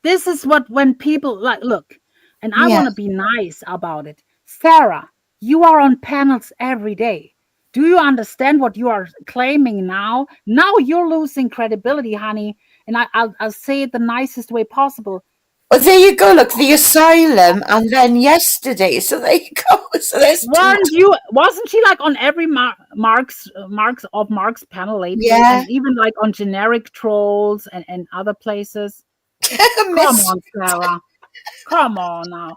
this is what when people like look, and I want to be nice about it. Sarah, you are on panels every day. Do you understand what you are claiming now? Now you're losing credibility, honey. And I'll say it the nicest way possible. Oh, there you go. Look, the asylum, and then yesterday. So there you go. So there's wasn't she like on every Mark's panel lately? Yeah. And even like on generic trolls and other places. Come on, Sarah. Come on now.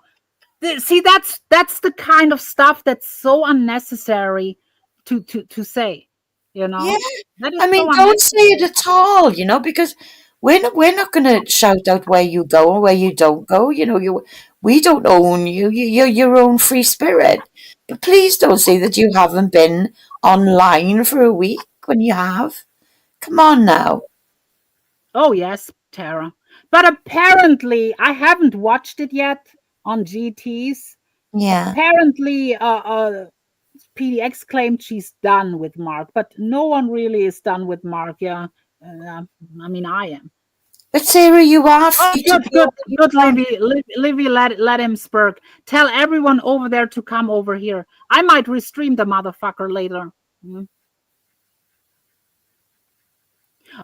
See, that's the kind of stuff that's so unnecessary to say. You know? Yeah. That is I mean, don't say it at all, you know, because we're not going to shout out where you go and where you don't go. You know, we don't own you. You're your own free spirit. But please don't say that you haven't been online for a week when you have. Come on now. Oh, yes, Tara. But apparently, I haven't watched it yet on GTs. Yeah. Apparently, PDX claimed she's done with Mark, but no one really is done with Mark. Yeah, I mean, I am. But Sarah, you are free good, Livy, let him spurk. Tell everyone over there to come over here. I might restream the motherfucker later.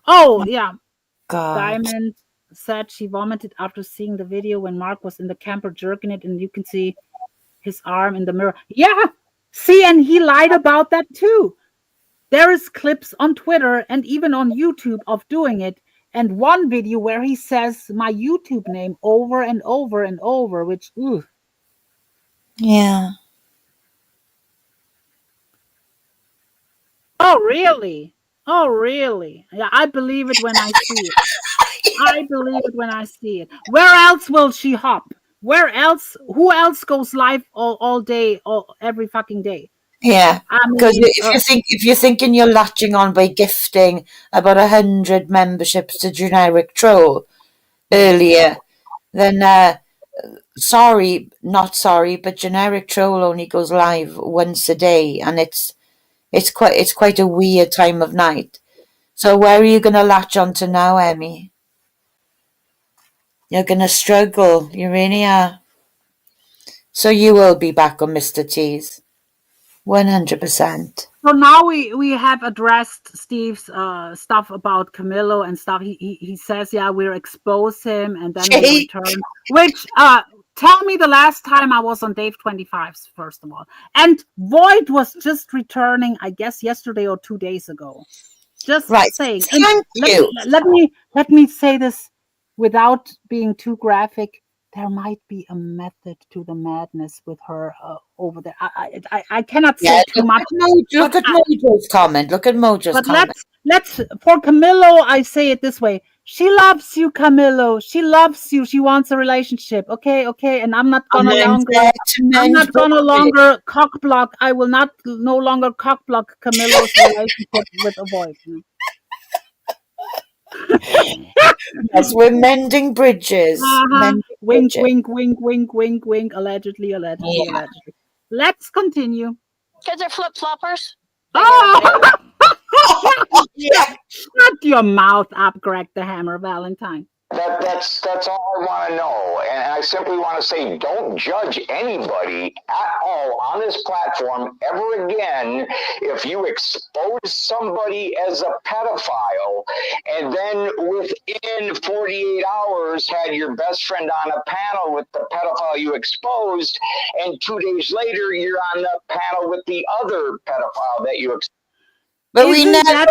Oh, yeah. God. Diamond said she vomited after seeing the video when Mark was in the camper jerking it, and you can see his arm in the mirror. Yeah, see, and he lied about that too. There is clips on Twitter and even on YouTube of doing it, and one video where he says my YouTube name over and over and over, which, ooh. Yeah. Oh, really? Oh, really? Yeah, I believe it when I see it. I believe it when I see it. Where else will she hop? Where else? Who else goes live all day, every fucking day? Yeah, I because mean, if you're thinking you're latching on by gifting about 100 memberships to generic troll earlier, then sorry, not sorry, but generic troll only goes live once a day, and it's quite a weird time of night. So where are you gonna latch onto now, Emmy? You're gonna struggle. You really are. So you will be back on Mr. T's. 100%. so now we have addressed Steve's stuff about Camillo and stuff. He says, yeah, we'll expose him and then we'll return. Which tell me the last time I was on Dave 25's, first of all. And Void was just returning, I guess, yesterday or 2 days ago. Just Right. saying. Thank you. Let me say this without being too graphic. There might be a method to the madness with her over there. I cannot say too much. Look at Mojo's comment. Look at Mojo's But comment. let's for Camillo, I say it this way. She loves you, Camillo. She loves you. She wants a relationship. Okay, and I'm not gonna longer cock block. I will no longer cock block Camillo's relationship with a voice. Yes, we're mending bridges. Mending Wink, bridges. wink, wink, wink, wink, wink. Allegedly. Let's continue. Because they're flip floppers. Oh! Shut your mouth up, Greg the Hammer Valentine. That's all I want to know, and I simply want to say, don't judge anybody at all on this platform ever again if you expose somebody as a pedophile, and then within 48 hours had your best friend on a panel with the pedophile you exposed, and 2 days later you're on the panel with the other pedophile that you exposed. But we never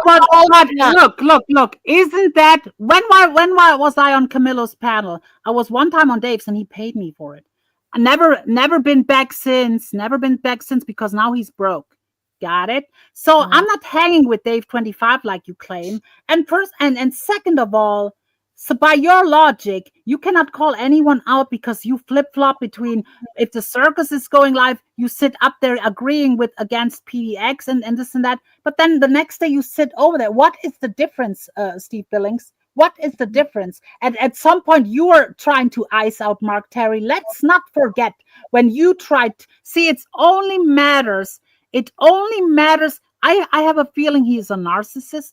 look. Isn't that when was I on Camillo's panel? I was one time on Dave's and he paid me for it. I never been back since. Never been back since because now he's broke. Got it? So I'm not hanging with Dave 25 like you claim. And first and second of all, so by your logic, you cannot call anyone out because you flip-flop between if the circus is going live, you sit up there agreeing with against PDX and this and that. But then the next day you sit over there. What is the difference, Steve Billings? What is the difference? And at some point you were trying to ice out Mark Terry. Let's not forget when you tried. See, it only matters. I have a feeling he's a narcissist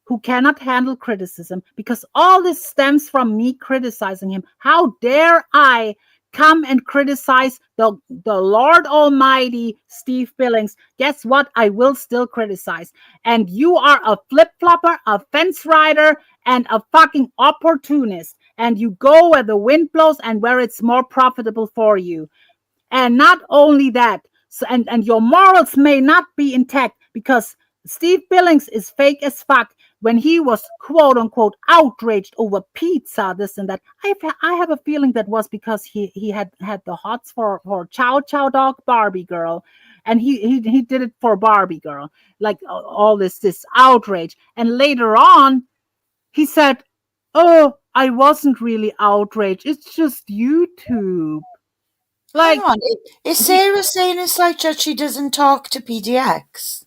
who cannot handle criticism because all this stems from me criticizing him. How dare I come and criticize the Lord Almighty Steve Billings? Guess what? I will still criticize. And you are a flip-flopper, a fence rider, and a fucking opportunist. And you go where the wind blows and where it's more profitable for you. And not only that, and your morals may not be intact because Steve Billings is fake as fuck. When he was quote unquote outraged over pizza, this and that, I have a feeling that was because he had the hots for Chow Chow Dog Barbie girl, and he did it for Barbie girl, like all this outrage. And later on, he said, "Oh, I wasn't really outraged. It's just YouTube." Hang on, is Sarah saying it's like that she doesn't talk to PDX?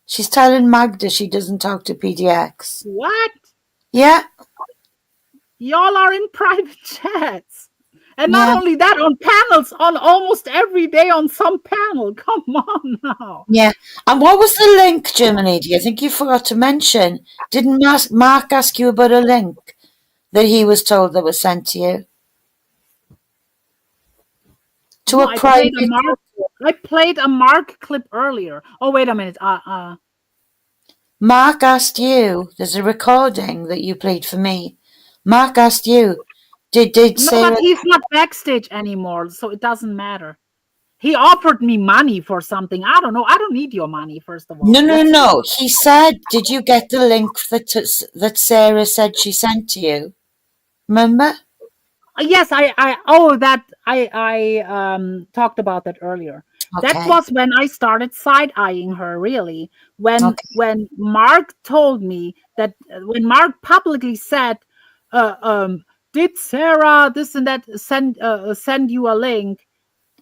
She's telling Magda she doesn't talk to PDX. What? Yeah. Y'all are in private chats. And not only that, on panels, on almost every day on some panel. Come on now. Yeah. And what was the link, Germany? I think you forgot to mention. Didn't Mark ask you about a link that he was told that was sent to you? To a private. I played a Mark clip earlier. Oh, wait a minute. Mark asked you. There's a recording that you played for me. Mark asked you. Did Sarah? But he's not backstage anymore, so it doesn't matter. He offered me money for something. I don't know. I don't need your money, first of all. No. He said, did you get the link that Sarah said she sent to you? Remember? Yes, I talked about that earlier. Okay. That was when I started side-eyeing her, really. When Mark told me that, when Mark publicly said, did Sarah this and that send you a link?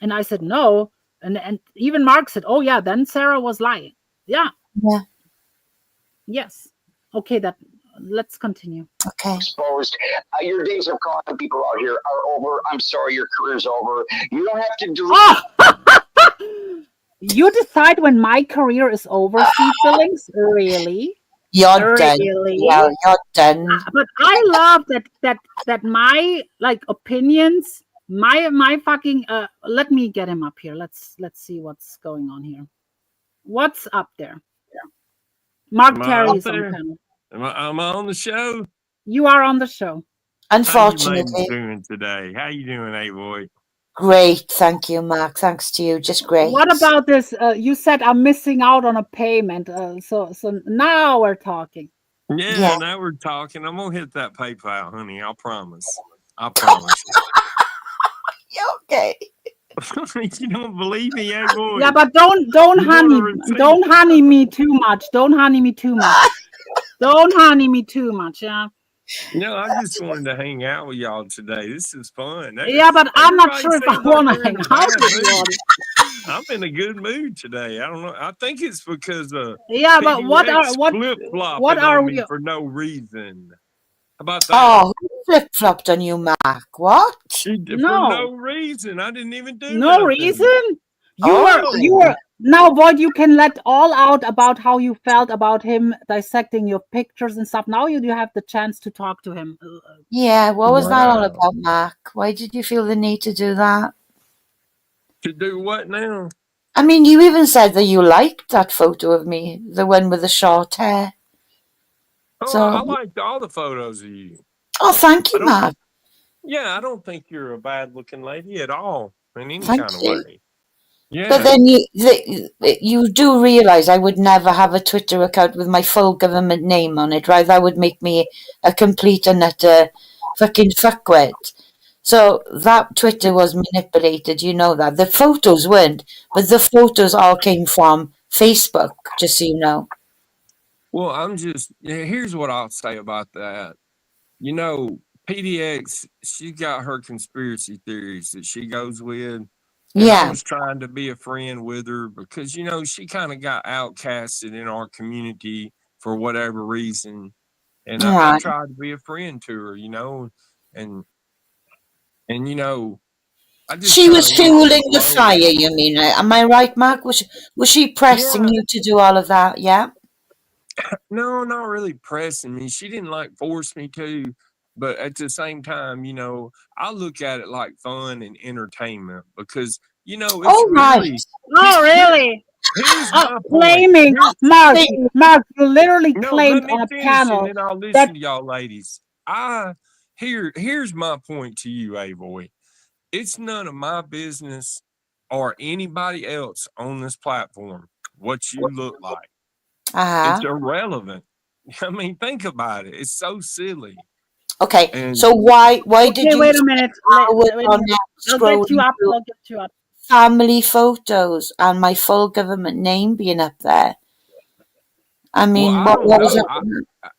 And I said no. And even Mark said, oh yeah, then Sarah was lying. Yeah. Yeah. Yes. Okay, let's continue. Okay. Exposed. Your days of calling people out here are over. I'm sorry, your career's over. You don't have to do. You decide when my career is over, Steve Billings? Really? You're done. Really? Well, you're done. But I love that my like opinions, my fucking let me get him up here. Let's see what's going on here. What's up there? Mark Terry is on panel. Am I on the show? You are on the show. Unfortunately. How you doing today? How you doing, A-Boy? Great, thank you, Mark. Thanks to you, just great. What about this? You said I'm missing out on a payment. So now we're talking. Yeah, now we're talking. I'm gonna hit that PayPal, honey. I promise. I promise. Okay. You don't believe me, A-Boy? Yeah, but don't honey me too much. Don't honey me too much. Don't honey me too much. Yeah. No, I just wanted to hang out with y'all today. This is fun. Yeah, but I'm not sure if I want to hang out with you. I'm in a good mood today. I don't know. I think it's because yeah, but what are we for no reason? How about that? Oh, who flip flopped on you, Mark? What? For no reason. I didn't even do no nothing. reason. You were now, Void. You can let all out about how you felt about him dissecting your pictures and stuff. Now you have the chance to talk to him. Yeah, what was that all about, Mark? Why did you feel the need to do that? To do what now? I mean, you even said that you liked that photo of me, the one with the short hair. Oh, I liked all the photos of you. Oh, thank you, Mark. Yeah, I don't think you're a bad-looking lady at all in any Thank kind of you. way. Yeah. But then you do realize I would never have a Twitter account with my full government name on it, right? That would make me a complete and utter fucking fuckwit. So that Twitter was manipulated, you know that. The photos weren't, but the photos all came from Facebook, just so you know. Well, here's what I'll say about that. You know, PDX, she got her conspiracy theories that she goes with. And I was trying to be a friend with her because, you know, she kind of got outcasted in our community for whatever reason. And I tried to be a friend to her, you know, and you know, she was fueling the fire, you mean? Am I right, Mark? Was she pressing you to do all of that? Yeah. No, not really pressing me. She didn't like force me to, but at the same time, you know, I look at it like fun and entertainment because, you know, it's really. Oh, really? Here's my claiming, point. Mark, you literally claimed let me on a finish panel and then I'll listen to y'all ladies. Here's my point to you, A-Boy. It's none of my business or anybody else on this platform what you look like. It's irrelevant. I mean, think about it. It's so silly. Okay, so why did you? Wait a minute. I'll get you up. I'll get you up. Family photos and my full government name being up there. I mean, what was it?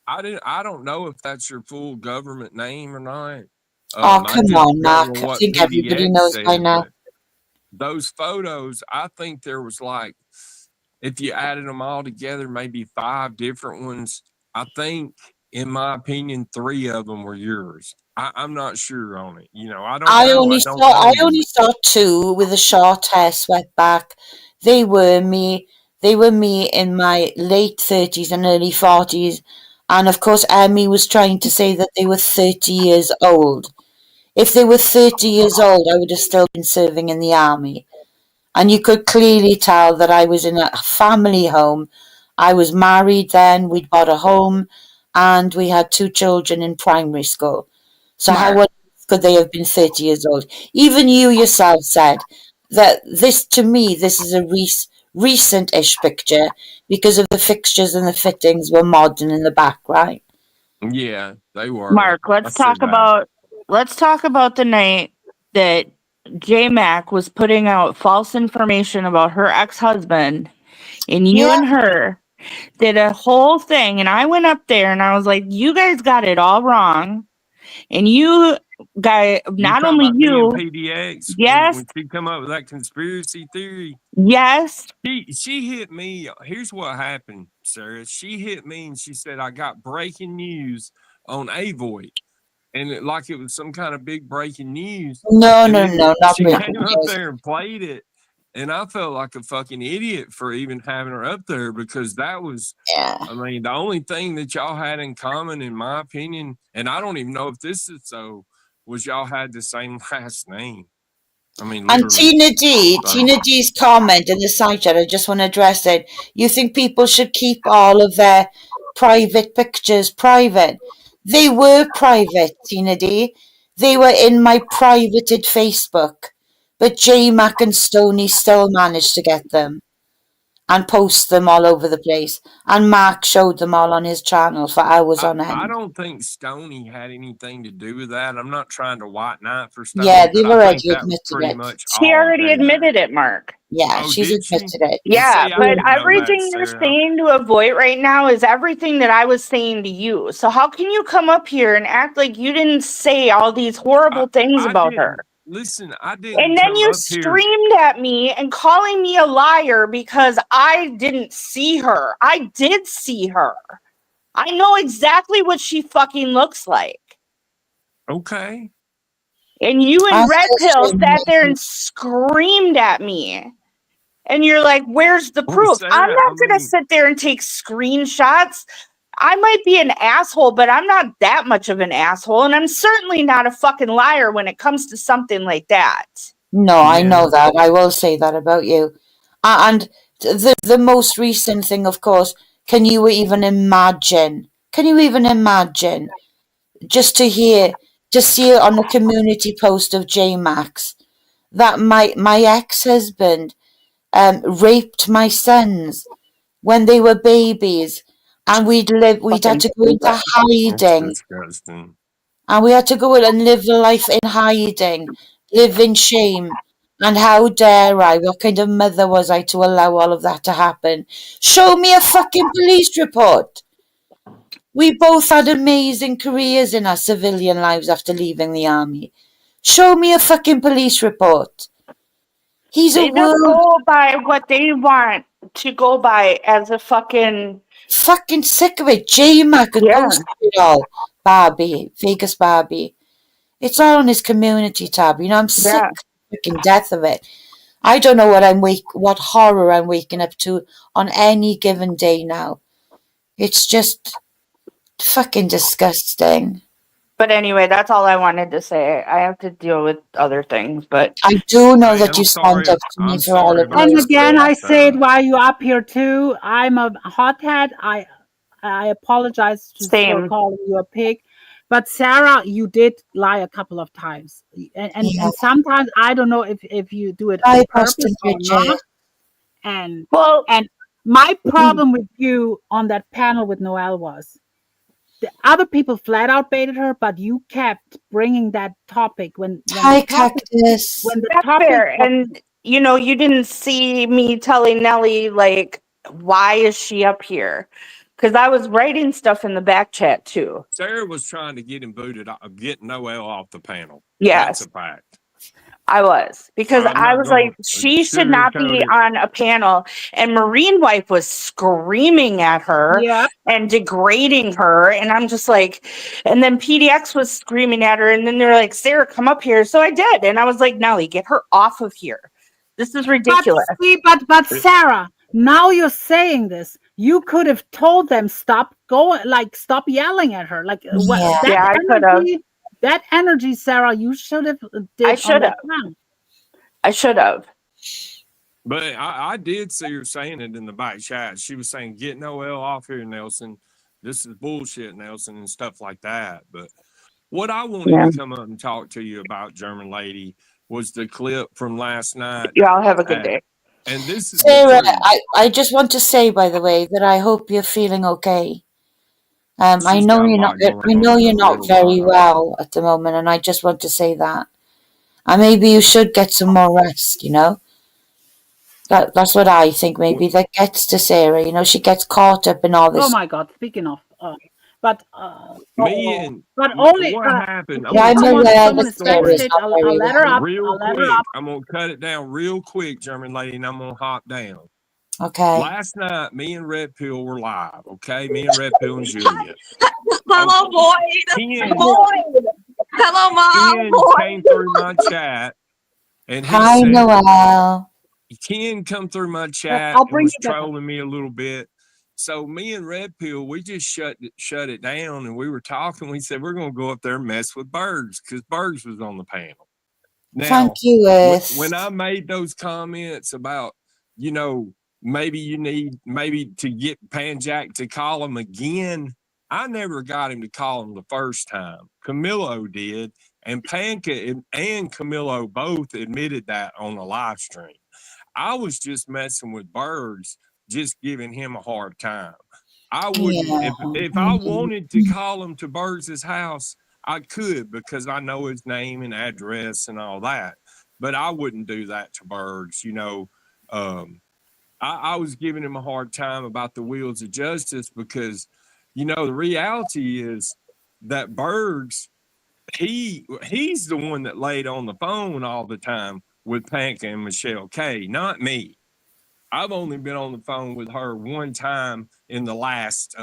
I don't know if that's your full government name or not. Oh, come on, Mark. I think everybody knows by now. Those photos, I think there was like, if you added them all together, maybe 5 different ones. I think, in my opinion, 3 of them were yours. I'm not sure on it. You know, I only saw 2 with a short hair swept back. They were me in my late 30s and early 40s. And of course, Emmy was trying to say that they were 30 years old. If they were 30 years old, I would have still been serving in the army. And you could clearly tell that I was in a family home. I was married then, we'd bought a home, and we had 2 children in primary school. So how could they have been 30 years old? Even you yourself said that this is a recent-ish picture because of the fixtures and the fittings were modern in the back, right? Yeah, they were. Mark, let's talk about the night that J-Mac was putting out false information about her ex-husband, and you and her did a whole thing, and I went up there and I was like, you guys got it all wrong. And you guys, not talking only about me and you, PDX yes, when she come up with that conspiracy theory. yes. She hit me. Here's what happened, Sarah. She hit me and she said I got breaking news on Avoid. And like it was some kind of big breaking news. No, And no, then no, not she breaking came up news. there and played it. And I felt like a fucking idiot for even having her up there because that was, I mean, the only thing that y'all had in common, in my opinion, and I don't even know if this is so, was y'all had the same last name. I mean, And literally. Tina D's comment in the side chat, I just want to address it. You think people should keep all of their private pictures private? They were private, Tina D. They were in my privated Facebook. But J Mac and Stoney still managed to get them and post them all over the place. And Mark showed them all on his channel for hours on I end. don't think Stoney had anything to do with that. I'm not trying to white knight for Stoney, Yeah, but they've I think already that was admitted pretty it. much She all already J Mac. admitted it, Mark. Yeah, Oh, she's did she? admitted it. Yeah, See, I but didn't know that, everything you're Sarah. saying to avoid right now is everything that I was saying to you. So how can you come up here and act like you didn't say all these horrible things I about her? didn't. Listen, I And didn't then come you up here. streamed at me and calling me a liar because I didn't see her. I did see her. I know exactly what she fucking looks like. Okay. And you I and Red still Pill stream sat there them. and screamed at me. And you're like, where's the Well, proof? I'm Sarah, not I going to mean, sit there and take screenshots. I might be an asshole, but I'm not that much of an asshole. And I'm certainly not a fucking liar when it comes to something like that. No, I yeah. know that. I will say that about you. And the most recent thing, of course, can you even imagine? Can you even imagine just to see it on a community post of J Max that my ex-husband raped my sons when they were babies, and we'd had Fucking to go into That's hiding. disgusting. And we had to go and live life in hiding, live in shame. And how dare I? What kind of mother was I to allow all of that to happen? Show me a fucking police report. We both had amazing careers in our civilian lives after leaving the army. Show me a fucking police report. He's a They just world go by what they want to go by as a fucking. fucking sick of it. J-Mac had Yeah. posted it all. Barbie, Vegas Barbie. It's all on his community tab. You know, I'm sick Yeah. freaking death of it. I don't know what horror I'm waking up to on any given day now. It's just fucking disgusting. But anyway, that's all I wanted to say. I have to deal with other things, but I do know Hey, that you stand up to me I'm for all sorry of about And this. your again, I feelings, say it Sarah. while you're up here too. I'm a hothead. I apologize for same. calling you a pig. But Sarah, you did lie a couple of times. Yeah. And sometimes I don't know if you do it on Bye, Boston purpose or Bridget. not. And Well, and my problem with you on that panel with Noelle was the other people flat out baited her, but you kept bringing that topic Hi, Cactus. when the that's topic fair. And you didn't see me telling Nelly like, why is she up here? Because I was writing stuff in the back chat too. Sarah was trying to get him booted, get Noel off the panel. That's Yes, a fact. I was. Because I'm I not was like, going to she should not sugarcoat be it. on a panel. And Marine Wife was screaming at her yeah. and degrading her. And I'm just like, and then PDX was screaming at her. And then they're like, Sarah, come up here. So I did. And I was like, Nelly, get her off of here. This is ridiculous. But Sarah, now you're saying this. You could have told them stop going, like stop yelling at her. Like Yeah. Yeah, I could have. that energy, Sarah, you should have I did on should that have. panel. I should have. But I did see her saying it in the back chat. She was saying, get Noel off here, Nelson. This is bullshit, Nelson, and stuff like that. But what I wanted to come up and talk to you about, German lady, was the clip from last night. Y'all have a good day. And this is Sarah, I just want to say, by the way, that I hope you're feeling okay. I know you're not. I know you're not very well at the moment, and I just want to say that. And maybe you should get some more rest. You know, that's what I think. Maybe that gets to Sarah. You know, she gets caught up in all this. Oh my God! Speaking of, But Me and but only what happened? I'm Yeah, gonna I'm tell you aware a the quick someone story story is expected not a very letter well. up, real a letter quick. up. I'm gonna cut it down real quick, German lady, and I'm gonna hop down. Okay. Last night, me and Red Pill were live. Okay, me and Red Pill and Julia. Hello, Boyd. Ken, Boyd. Hello, Mom. Ken came Boyd. through my chat, and he Hi, said Noel. Ken come through my chat I'll and bring was you back up. trolling me a little bit. So me and Red Pill, we just shut it down, and we were talking. We said we're gonna go up there and mess with Bergs because Bergs was on the panel. Thank Now, you, when I Earth. made those comments about, you know, maybe you need maybe to get Panjack to call him again, I never got him to call him the first time. Camilo did, and Panka and Camilo both admitted that on the live stream. I was just messing with Birds, just giving him a hard time. I wouldn't Yeah. if I wanted to call him to Birds' house, I could because I know his name and address and all that. But I wouldn't do that to Birds, you know. Um, I was giving him a hard time about the wheels of justice because, you know, the reality is that Bergs, he's the one that laid on the phone all the time with Panka and Michelle K, not me. I've only been on the phone with her one time in the last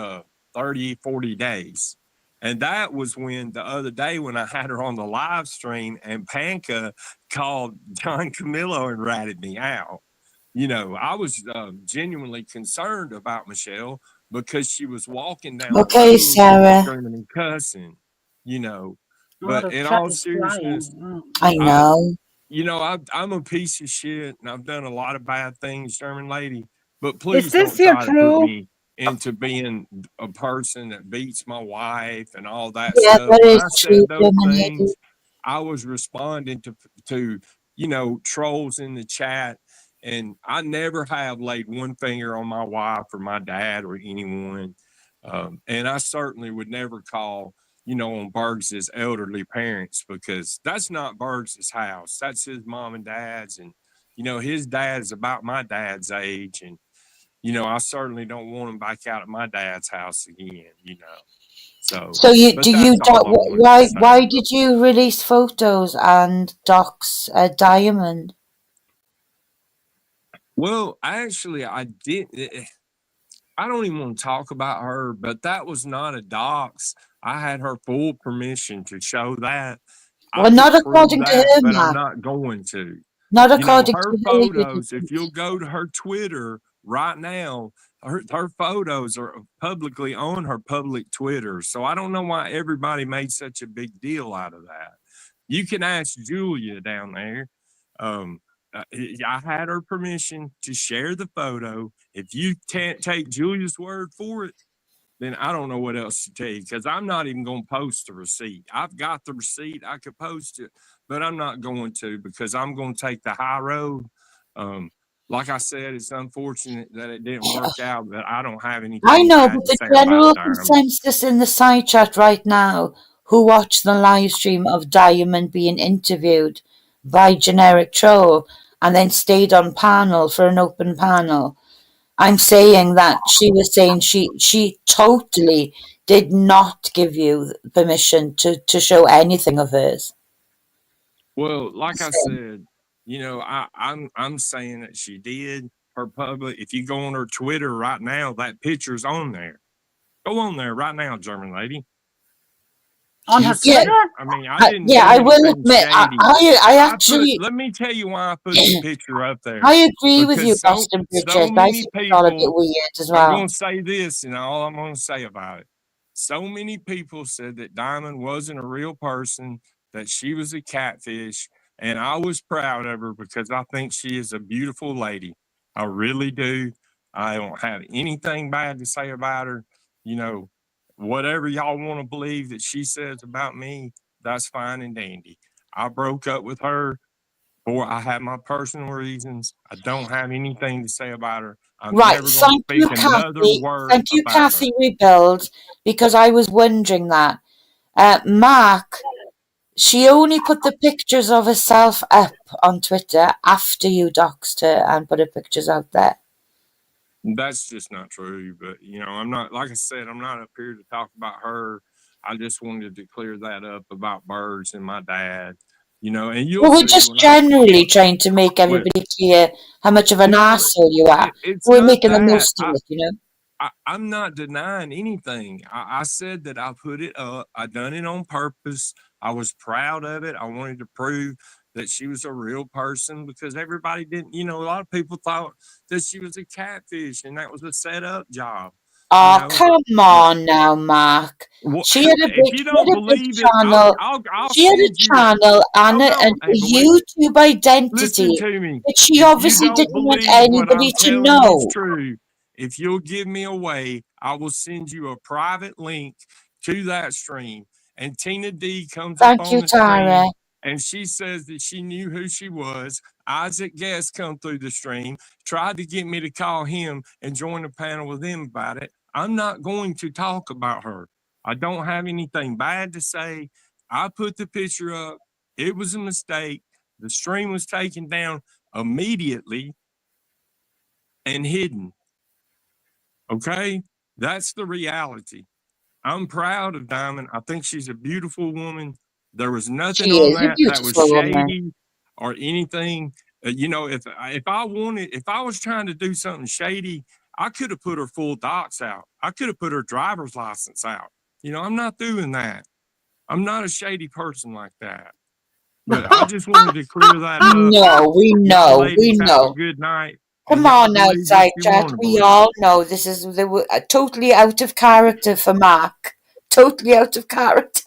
30, 40 days. And that was when the other day when I had her on the live stream and Panka called John Camillo and ratted me out. You know, I was genuinely concerned about Michelle because she was walking down the Okay, road Sarah. screaming and cussing, you know. Oh, But the in chat all is seriousness, flying. Oh. I I, know. you know, I'm a piece of shit and I've done a lot of bad things, German lady, but Is please this don't your try to put true? me into being a person that beats my wife and all that Yeah, stuff. that When is I true, said those German lady. things, I was responding to you know, trolls in the chat. And I never have laid one finger on my wife or my dad or anyone. And I certainly would never call, you know, on Bergs's elderly parents because that's not Bergs's house. That's his mom and dad's. And, you know, his dad's about my dad's age. And, you know, I certainly don't want him back out at my dad's house again, you know. So, So you but do you that's all I wanted to why say. did you release photos and docs Diamond? Well, actually, I did. I don't even want to talk about her, but that was not a dox. I had her full permission to show that. I Well, could not prove according to that, her, but I'm Mac. not going to. Not You know, according her to her. You photos, if didn't. you'll go to her Twitter right now, her photos are publicly on her public Twitter. So I don't know why everybody made such a big deal out of that. You can ask Julia down there. Um, I had her permission to share the photo. If you can't take Julia's word for it, then I don't know what else to tell you because I'm not even going to post the receipt. I've got the receipt. I could post it, but I'm not going to because I'm going to take the high road. Um, like I said, it's unfortunate that it didn't work out, but I don't have I anything know, bad but to the say about general Diamond. consensus in the side chat right now, who watched the live stream of Diamond being interviewed by generic troll and then stayed on panel for an open panel. I'm saying that she was saying she totally did not give you permission to show anything of hers. Well, like I said, you know, I'm saying that she did her public. If you go on her Twitter right now, that picture's on there. Go on there right now, German lady. On You'll her see Yeah, Twitter? it. I mean, I didn't yeah, do I will anything admit, shady. I actually, Let me tell you why I put the picture up there. I agree with you, Because Boston so Bridges. I many think it's all a bit people, weird as I'm well. gonna say this and all I'm gonna say about it. So many people said that Diamond wasn't a real person, that she was a catfish, and I was proud of her because I think she is a beautiful lady. I really do. I don't have anything bad to say about her. You know, whatever y'all want to believe that she says about me, that's fine and dandy. I broke up with her or I have my personal reasons. I don't have anything to say about her. I'm Right, never going to thank you, speak another Kathy. word Thank you, about her. Kathy Rebuild, because I was wondering that. Mark, she only put the pictures of herself up on Twitter after you doxed her and put her pictures out there. That's just not true. But I'm not, like I said, I'm not up here to talk about her. I just wanted to clear that up about birds and my dad. And you'll Well, we're see just when generally trying to make everybody clear how much of an no, arsehole you are. it's We're not making the that. most of it. I'm not denying anything. I said that I put it up. I done it on purpose. I was proud of it. I wanted to prove that she was a real person because everybody didn't, a lot of people thought that she was a catfish and that was a set up job. Oh, come on now, Mark. Well, She had a if big, you she don't had a big believe it, channel. I'll She had a send you. channel and Hold an on, Ava. YouTube identity Listen to me. that she If you obviously don't didn't want believe what anybody I'm to telling you is know. true, if you'll give me a way, I will send you a private link to that stream. And Tina D comes up Thank on you, the stream Tara. and she says that she knew who she was. Isaac Guest come through the stream, tried to get me to call him and join a panel with him about it. I'm not going to talk about her. I don't have anything bad to say. I put the picture up. It was a mistake. The stream was taken down immediately and hidden. Okay? That's the reality. I'm proud of Diamond. I think she's a beautiful woman. There was nothing She on is a that was beautiful woman. shady or anything. If I was trying to do something shady, I could have put her full docs out. I could have put her driver's license out. I'm not doing that. I'm not a shady person like that. But I just wanted to clear that up. No, we Y'all know, we ladies have a know. good night. Come And y'all on now, believe what side you chat. want to We believe. all know this is totally out of character for Mark. Totally out of character.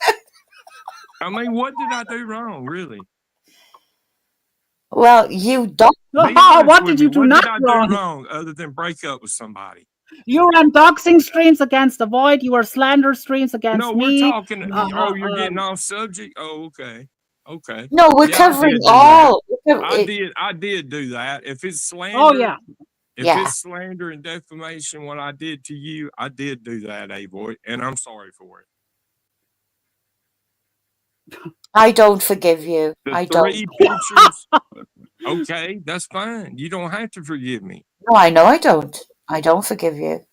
I mean, what did I do wrong, really? Well, you don't. Be honest What with did me. you do What not did I do wrong? wrong other than break up with somebody? You ran doxing streams against the Void. You were slander streams against No, we're me. talking. You're getting off subject. Oh, okay, okay. No, we're Yeah, I covering did do that. all. I did do that. If it's slander, Oh yeah. if Yeah. it's slander and defamation, what I did to you, I did do that, A-boy, and I'm sorry for it. I don't forgive you. The I don't. 3 pictures. Okay, that's fine. You don't have to forgive me. No, I know I don't. I don't forgive you.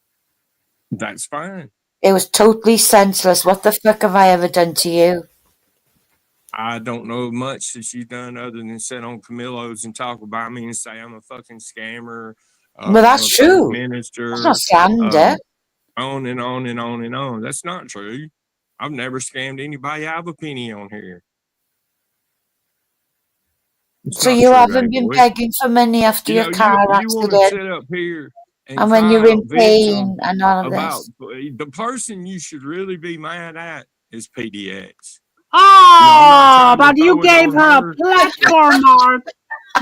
That's fine. It was totally senseless. What the fuck have I ever done to you? I don't know much that you've done other than sit on Camillo's and talk about me and say I'm a fucking scammer. Well, that's true. Minister. That's not slander. On and on and on and on. That's not true. I've never scammed anybody out of a penny on here. So you haven't been begging for money after your car accident? You want to sit up here and when you're in pain and all of this. The person you should really be mad at is PDX. Oh, but you gave her a platform, Mark.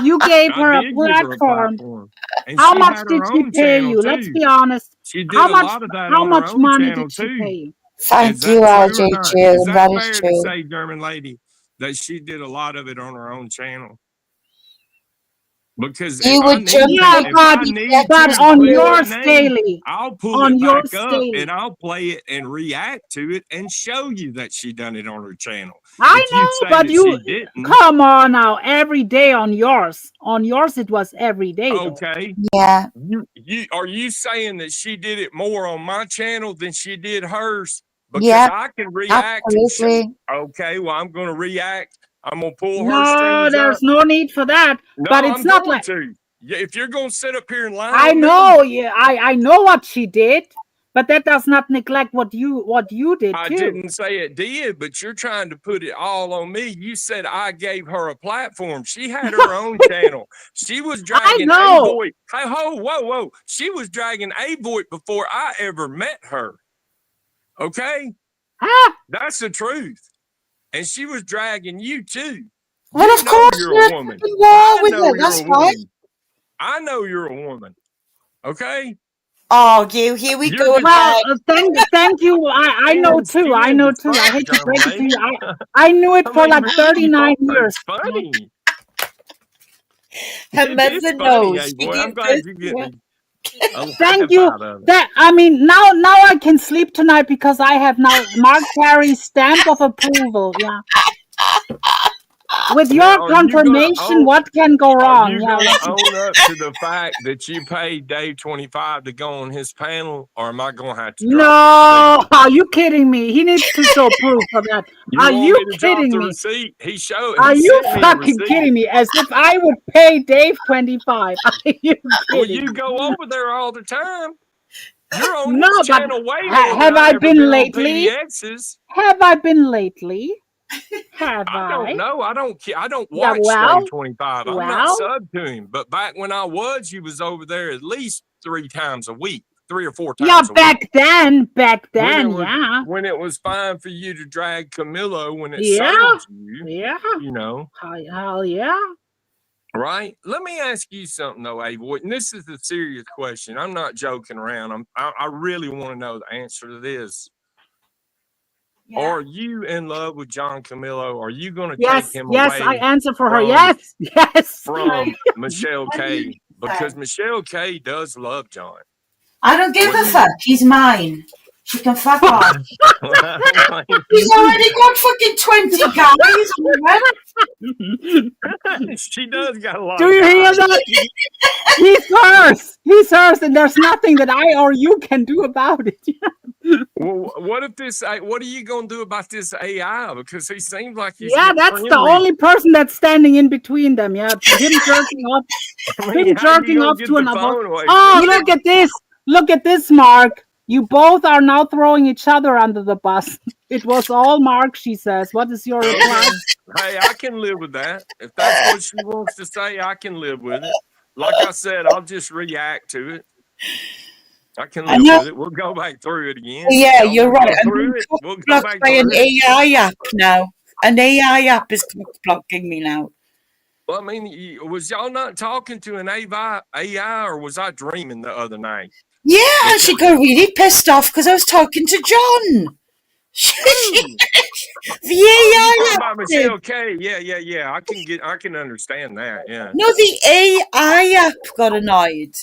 You gave her a platform. How much did she pay you? Let's be honest. She did how a much, lot of that how on much her own money channel did she too. pay you? Thank you, RJ2. Is that That fair is to true. say, German lady, that she did a lot of it on her own channel? Because you would jump but on yours daily. I'll pull it back up and I'll play it and react to it and show you that she done it on her channel. I know, but you come on now. Every day on yours. On yours, it was every day. Okay. Though. Yeah. You are you saying that she did it more on my channel than she did hers? Because yeah, I can react. Absolutely. Okay, well, I'm going to react. I'm going to pull her No, streams there's up. no need for that. No, but it's I'm not going like to. Yeah, if you're going to sit up here and lie, I know. Yeah, I know what she did, but that does not neglect what you did I too. didn't say it did, but you're trying to put it all on me. You said I gave her a platform. She had her own channel. She was dragging A-Void. Hey, whoa. She was dragging A-Void before I ever met her. Okay? That's the truth. And she was dragging you too. Well, you of course, you're a woman. I know you're a woman. I know you're a woman. Okay? Oh, here we go. Well, thank you. I know too. I know too. I hate to break it to you. I knew it for like 39 years. Funny. Her mother knows. I'm glad you get me. Thank you. That I mean, now I can sleep tonight because I have now Mark Carey's stamp of approval. Yeah. With Now, your are you gonna confirmation, own? what can go Are wrong? you Yeah. gonna own up to the fact that you paid Dave 25 to go on his panel, or am I gonna have to drop the receipt? No, are you kidding me? He needs to show proof of that. You Are want you me to drop kidding the me? receipt? He Are you sent me a fucking receipt. kidding me? As if I would pay Dave 25. Are you Well, kidding you me? go over there all the time. You're on No, his but channel way more than have I I ever been been on lately? PDX's. Have I been lately? Have I don't I? know. I don't Yeah, watch Dave 25. I'm not well, sub to him. But back when I was, you was over there at least 3 times a week, 3 or 4 yeah, times a week. back When then, it was yeah. when it was fine for you to drag Camillo when it Yeah, served you, yeah. you know, Hell yeah. right? Let me ask you something though, Avoid, and this is a serious question. I'm not joking around. I really want to know the answer to this. Yeah. Are you in love with John Camillo? Are you going to take Yes, him yes, I away answer for her. from Yes, yes. from Michelle K? Because Michelle K does love John. I don't give What a do you? fuck. He's mine. She can fuck off. He's already got fucking 20 guys already. She does got a lot Do of you hear guys. that? He's hers. He's hers, and there's nothing that I or you can do about it. Well, what if this? What are you gonna do about this AI? Because he seems like he's Yeah, getting that's the friendly. only person that's standing in between them. Yeah, him jerking off, I mean, him how you jerking gonna off get to the another. phone away Oh, from him? look at this! Look at this, Mark. You both are now throwing each other under the bus. It was all Mark, she says. What is your reply? Okay. Hey, I can live with that. If that's what she wants to say, I can live with it. Like I said, I'll just react to it. I can I live know. with it. We'll go back through it again. Yeah, Y'all you're wanna right. go I'm through being it? We'll go blocked back by an through it. AI app now. An AI app is blocking me now. Well, I mean, was y'all not talking to an AI, or was I dreaming the other night? Yeah, and she got really pissed off because I was talking to John. The Oh, you AI talking app about did. Michelle K? Yeah. I can understand that. Yeah. No, the AI app got annoyed.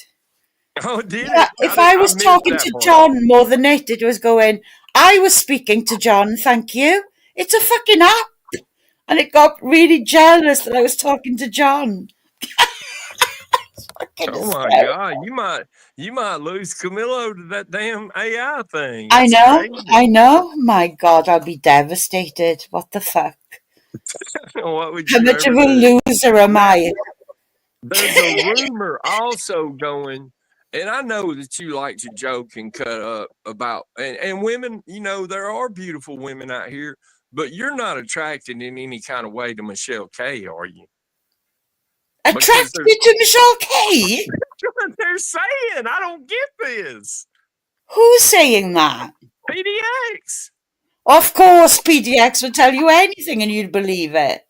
Oh, did Yeah, it? if I was missed talking that to part. John more than it was going, I was speaking to John, thank you. It's a fucking app. And it got really jealous that I was talking to John. Oh my God, you might lose Camillo to that damn AI thing. I That's know, crazy. I know. My God, I'll be devastated. What the fuck? What would How you much of ever a do? loser am I? There's a rumor also going, and I know that you like to joke and cut up about, and women, you know, there are beautiful women out here, but you're not attracted in any kind of way to Michelle K, are you? Attracted to Michelle K? They're saying, I don't get this. Who's saying that? PDX. Of course, PDX would tell you anything and you'd believe it.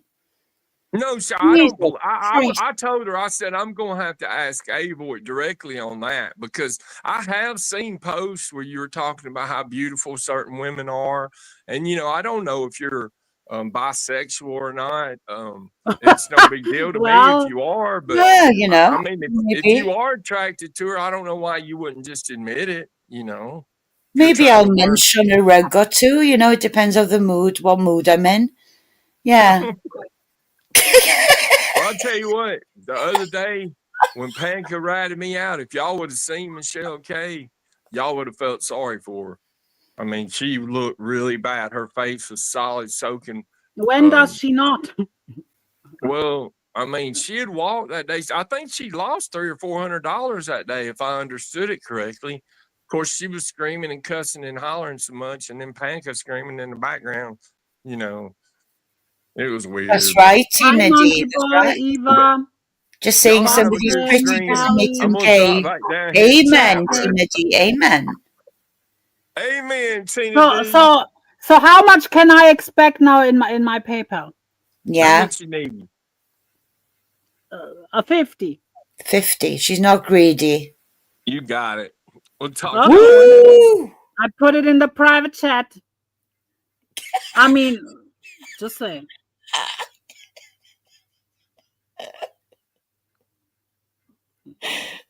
No, sir, I don't. Jesus I told her. I said I'm going to have to ask Avoid directly on that because I have seen posts where you were talking about how beautiful certain women are, and you know I don't know if you're bisexual or not. It's no big deal to me if you are, but yeah, you know, I mean, if you are attracted to her, I don't know why you wouldn't just admit it. You know, maybe I'll mention a rug or two. You know, it depends on the mood, what mood I'm in. Yeah. Well, I'll tell you what, the other day when Panka ratted me out, if y'all would have seen Michelle K, y'all would have felt sorry for her. I mean, she looked really bad. Her face was solid, soaking. When does she not? Well, I mean, she had walked that day. I think she lost $300 or $400 that day, if I understood it correctly. Of course, she was screaming and cussing and hollering so much, and then Panka screaming in the background. You know, it was weird. That's right, Tina D. That's right. Eva. Just saying Y'all have a somebody's good pretty stream. doesn't make I'm them gonna gay. drop back down here and chat, Amen, man. Tina D. Amen. Amen, Tina D. So how much can I expect now in my PayPal? Yeah. How much you need? A 50. 50. She's not greedy. You got it. We'll talk Okay. to I put it in the private chat. I mean, just saying.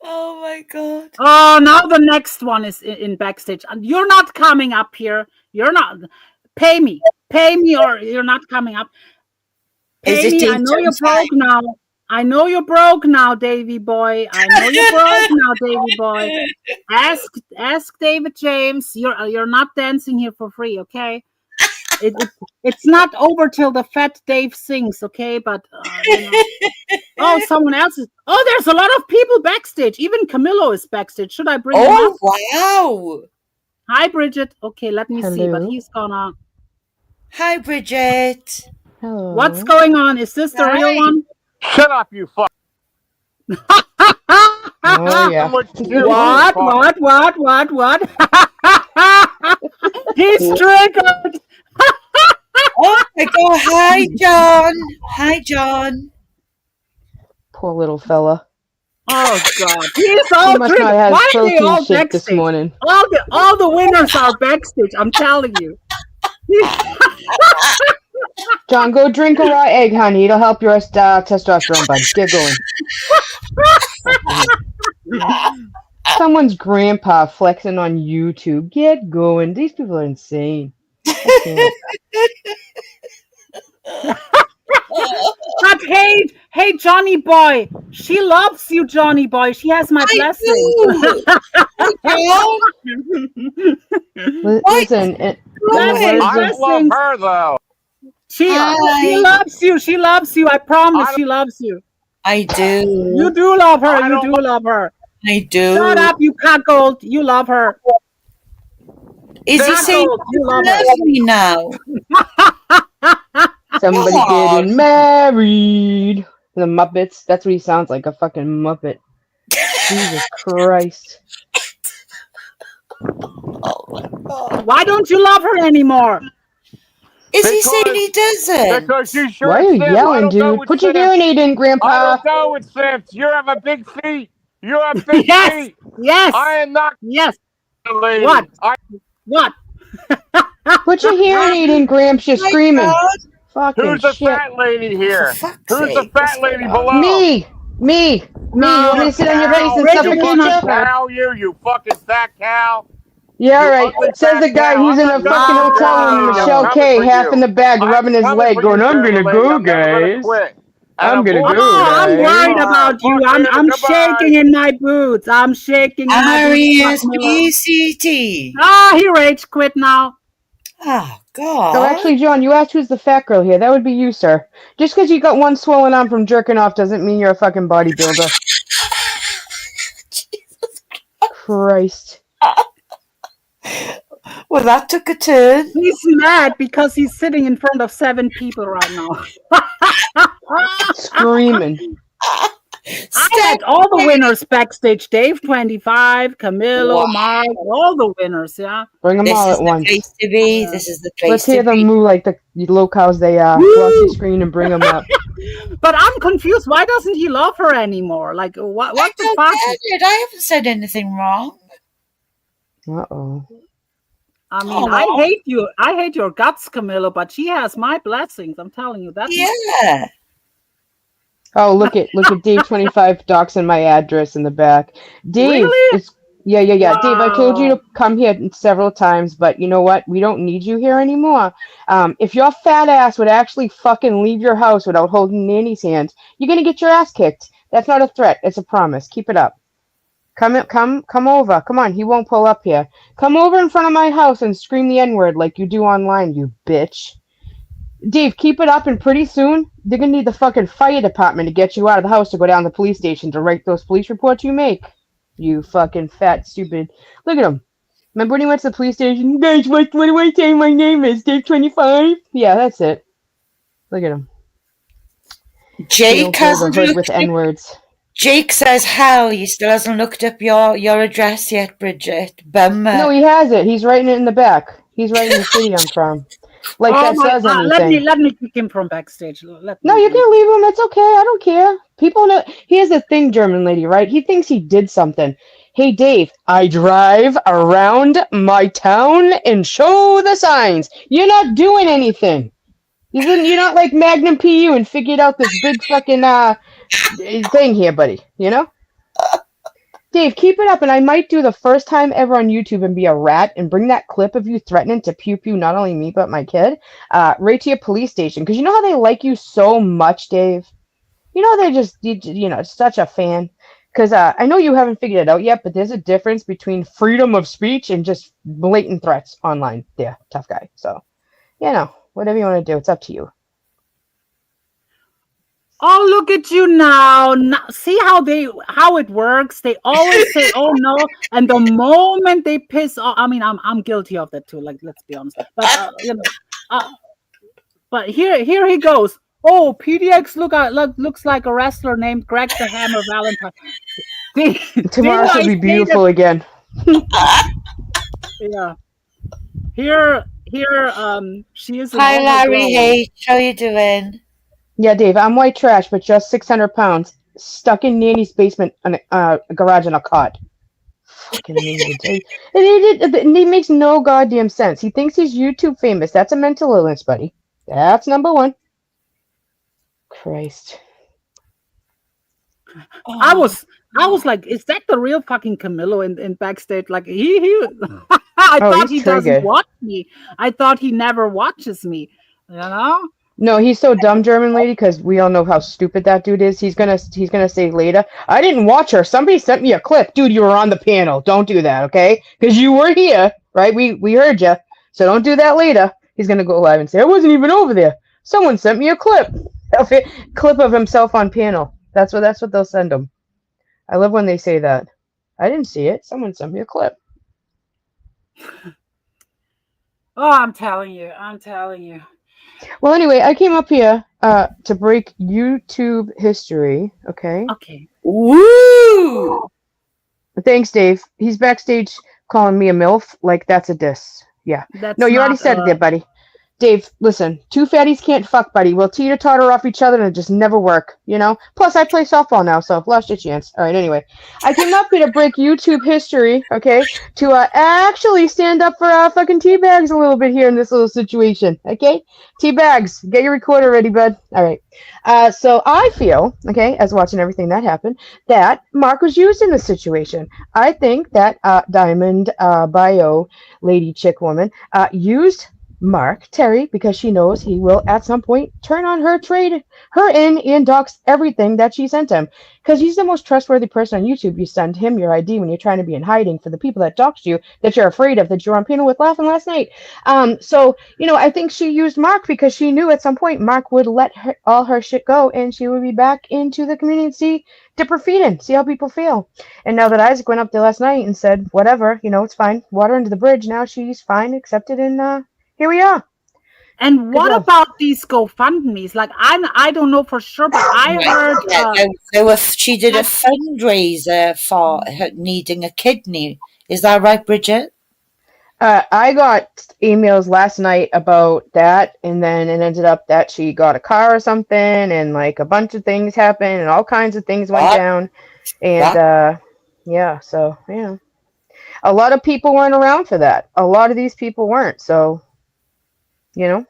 Oh my God. Oh, now the next one is in backstage. And you're not coming up here. You're not. Pay me, or you're not coming up. Is Pay it me. I know you're broke now. I know you're broke now, Davy boy. I know you're broke now, Davy boy. Ask David James. You're not dancing here for free, okay? It's not over till the fat Dave sings, okay? But Oh, someone else is. Oh, there's a lot of people backstage. Even Camillo is backstage. Should I bring him up? wow. Hi, Bridget. Okay, let me see. But Hello. he's gonna. Hi, Bridget. Hello. What's going on? Is this the real one? Shut up, you fuck. Oh yeah. What? He's triggered. Oh my God. Hi, John. Hi, John. Poor little fella. Oh God, he's all He must triggered. not have Why are they protein all shake this backstage? morning. All the winners are backstage. I'm telling you. John, go drink a raw egg, honey. It'll help your testosterone, bud. Get going. Someone's grandpa flexing on YouTube. Get going. These people are insane. I can't. But hey, Johnny boy, she loves you, Johnny boy. She has my blessing. Listen, in the words I of love her though. She loves you. She loves you. I promise she loves you. I do. You do love her. You do love her. I do. Shut up, you cuckold. You love her. Is he saying you love me now? somebody getting married. The Muppets. That's what he sounds like, a fucking Muppet. Jesus Christ. Why don't you love her anymore? Is he saying he doesn't? Because you sure Why are you simp. I yelling, don't go dude? with Put your simps. hearing aid in, Grandpa. I don't go with simps. You have a big feet. You have big feet. Yes. I am not. Yes. Lady. What? What? Put your hearing aid in, Gramps. You're screaming. Fucking Who's the shit. fat lady here? Who's the fat lady below? Me. You want me to sit on your face and You suffocate fucking you? cow, you fucking fat cow. Yeah, You right. ugly Says fat the guy cow. who's I'm in a not fucking coming for hotel you, room with lady. Michelle I'm coming K, for half you. in the bag, I'm rubbing his coming leg, for going, you, I'm gonna German go, lady. I'm never gonna guys. quit. I'm gonna go, Oh, I'm worried guys. about you. Fuck you, I'm goodbye. shaking in my boots. I'm shaking in my boots. R-E-S-P-C-T. He rage quit now. Oh, So God. actually, John, you asked who's the fat girl here. That would be you, sir. Just because you got one swollen arm from jerking off doesn't mean you're a fucking bodybuilder. Christ. Well, that took a turn. He's mad because he's sitting in front of 7 people right now. Screaming. I had all the winners backstage. Dave 25, Camilo, Mark, all the winners, yeah. Bring them This all is at once. the place to be. This is the place Let's to hear them be. moo like the low cows they are. Block your screen and bring them up. But I'm confused. Why doesn't he love her anymore? Like, what I the don't fuck? get it. I haven't said anything wrong. Uh-oh. I mean, I hate you. I hate your guts, Camilo, but she has my blessings. I'm telling you that. Yeah. Oh, look at Dave 25 doxing my address in the back. Dave, Really? yeah. Dave, I told you to come here several times, but you know what? We don't need you here anymore. If your fat ass would actually fucking leave your house without holding Nanny's hand, you're gonna get your ass kicked. That's not a threat. It's a promise. Keep it up. Come over. Come on, he won't pull up here. Come over in front of my house and scream the N-word like you do online, you bitch. Dave, keep it up, and pretty soon they're gonna need the fucking fire department to get you out of the house to go down to the police station to write those police reports you make. You fucking fat stupid. Look at him. Remember when he went to the police station? Guys, what do I say my name is? Dave 25? Yeah, that's it. Look at him. Jake hasn't hood looked with up. N-words. Jake says, "Hell, he still hasn't looked up your address yet, Bridget." Bummer. No, he has it. He's writing it in the back. He's writing the city I'm from. Like that says anything. Let me kick him from backstage. No, you can leave him. It's okay. I don't care. People know. Here's the thing, German lady, right? He thinks he did something. Hey, Dave, I drive around my town and show the signs. You're not doing anything. You're not like Magnum PU and figured out this big fucking thing here, buddy. You know? Dave, keep it up, and I might do the first time ever on YouTube and be a rat and bring that clip of you threatening to pew pew not only me but my kid, right to your police station. Because you know how they like you so much, Dave. You know they just such a fan. Because I know you haven't figured it out yet, but there's a difference between freedom of speech and just blatant threats online. Yeah, tough guy. So, whatever you want to do, it's up to you. Oh, look at you now. See how it works? They always say, "Oh no," and the moment they piss off, I mean, I'm guilty of that too. Like, let's be honest. But but here he goes. Oh, PDX looks like a wrestler named Greg the Hammer Valentine. Tomorrow Didn't she'll I be say beautiful that? again. Yeah. Here, she is in Hi, all her Larry glory. H. How you doing? Yeah, Dave, I'm white trash, but just 600 pounds, stuck in Nanny's basement, on a garage on a cot. Fucking loser. It makes no goddamn sense. He thinks he's YouTube famous. That's a mental illness, buddy. That's number one. Christ. I was like, is that the real fucking Camilo in backstage? Like he I thought He's he doesn't triggered. watch me. I thought he never watches me. You know? No, he's so dumb, German lady, because we all know how stupid that dude is. He's gonna say later, I didn't watch her. Somebody sent me a clip. Dude, you were on the panel. Don't do that, okay? Because you were here, right? We heard you. So don't do that later. He's gonna go live and say, I wasn't even over there. Someone sent me a clip. Clip of himself on panel. That's what they'll send him. I love when they say that. I didn't see it. Someone sent me a clip. Oh, I'm telling you. Well, anyway, I came up here to break YouTube history. Okay. Okay. Woo! Thanks, Dave. He's backstage calling me a MILF. Like, that's a diss. Yeah. That's No, you already not said it there, buddy. Dave, listen. Two fatties can't fuck, buddy. We'll teeter-totter off each other and it just never work, you know? Plus, I play softball now, so lost your chance. All right, anyway. I came up here to break YouTube history, okay? To actually stand up for fucking teabags a little bit here in this little situation, okay? Teabags, get your recorder ready, bud. All right. So I feel, okay, as watching everything that happened, that Mark was used in this situation. I think that Diamond Bio lady chick woman used Mark Terry because she knows he will at some point turn on her, trade her in, and dox everything that she sent him. Because he's the most trustworthy person on YouTube. You send him your ID when you're trying to be in hiding for the people that doxed you, that you're afraid of, that you're on panel with laughing last night. So, I think she used Mark because she knew at some point Mark would let all her shit go and she would be back into the community dip her feet in, see how people feel. And now that Isaac went up there last night and said, whatever, it's fine, water under the bridge, now she's fine, accepted, and here we are. And what about these GoFundMe's? Like, I don't know for sure, but I heard she did a fundraiser for her needing a kidney. Is that right, Bridget? I got emails last night about that, and then it ended up that she got a car or something, and like a bunch of things happened, and all kinds of things went down. And so a lot of people weren't around for that. A lot of these people weren't. So, Yeah,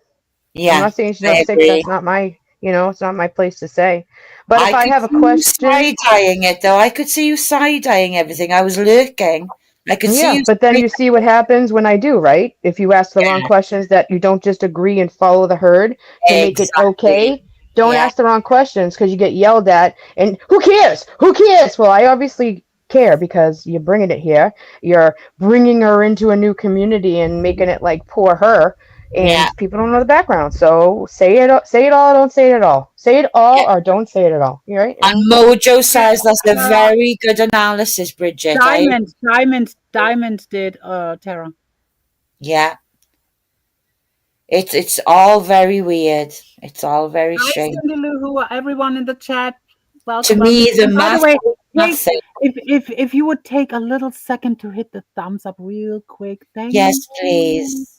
I'm not saying she's not sick. That's not my, it's not my place to say. But if I have a question, side-eyeing it though. I could see you side-eyeing everything. I was lurking. I could see you. But then you see what happens when I do, right? If you ask the wrong questions, that you don't just agree and follow the herd to make it okay. Don't ask the wrong questions because you get yelled at. And who cares? Who cares? Well, I obviously care because you're bringing it here. You're bringing her into a new community and making it like poor her. And people don't know the background. So say it all, don't say it at all. Say it all or don't say it at all. You right? And Mojo says that's a very good analysis, Bridget. Diamond did, Tara. Yeah. It's all very weird. It's all very strange. Everyone in the chat, welcome. To me, the by the way, nothing. If you would take a little second to hit the thumbs up real quick, thank you. Yes, please.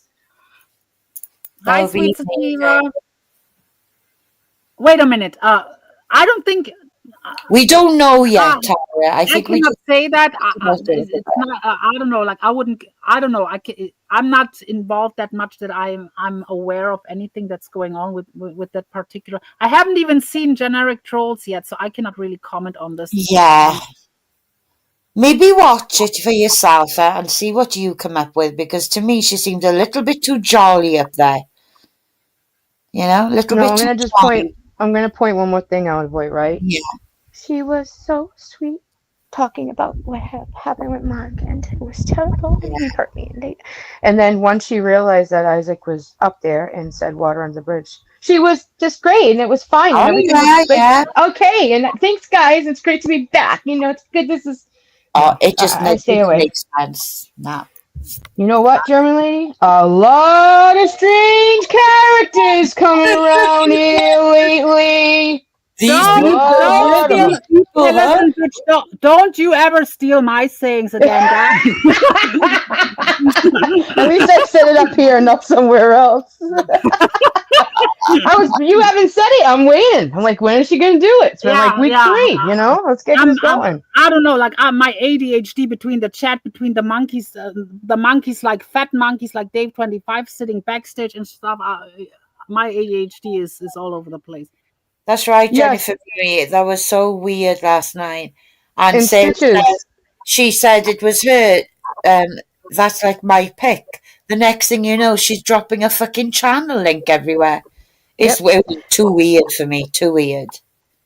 Hi, sweet Sativa. Wait a minute. I don't think we don't know yet, Tara. I think I cannot say that. It's not. I don't know. Like I wouldn't. I don't know. I'm not involved that much that I'm aware of anything that's going on with that particular. I haven't even seen generic trolls yet, so I cannot really comment on this. Yeah. Maybe watch it for yourself and see what you come up with, because to me she seemed a little bit too jolly up there. You know, a little No, bit I'm too gonna just point. jolly. I'm gonna point one more thing out, boy. Right? Yeah. She was so sweet, talking about what happened with Mark, and it was terrible, and he hurt me, and then once she realized that Isaac was up there and said water under the bridge, she was just great, and it was fine, and Oh everything was yeah, good. yeah. Okay, and thanks, guys. It's great to be back. You know, it's good. This is Oh, no. it just I stay didn't away. make sense. No. You know what, German lady? A lot of strange characters coming around here lately. These A people, Don't huh? lot of steal. These them. Hey, people, huh? listen, bitch, don't you ever steal my sayings again, guys. At least I set it up here, not somewhere else. You haven't said it. I'm waiting. I'm like, when is she gonna do it? It's been like Yeah, week yeah. 3. You know, let's get this going. I don't know. Like my ADHD between the chat between the monkeys like fat monkeys like Dave 25 sitting backstage and stuff. My ADHD is all over the place. That's right, Yes, Jennifer Marie. That was so weird last night. And and Sarah said, Stitches. she said it was her. That's like my pick. The next thing you know, she's dropping a fucking channel link everywhere. It Yep. was too weird for me. Too weird.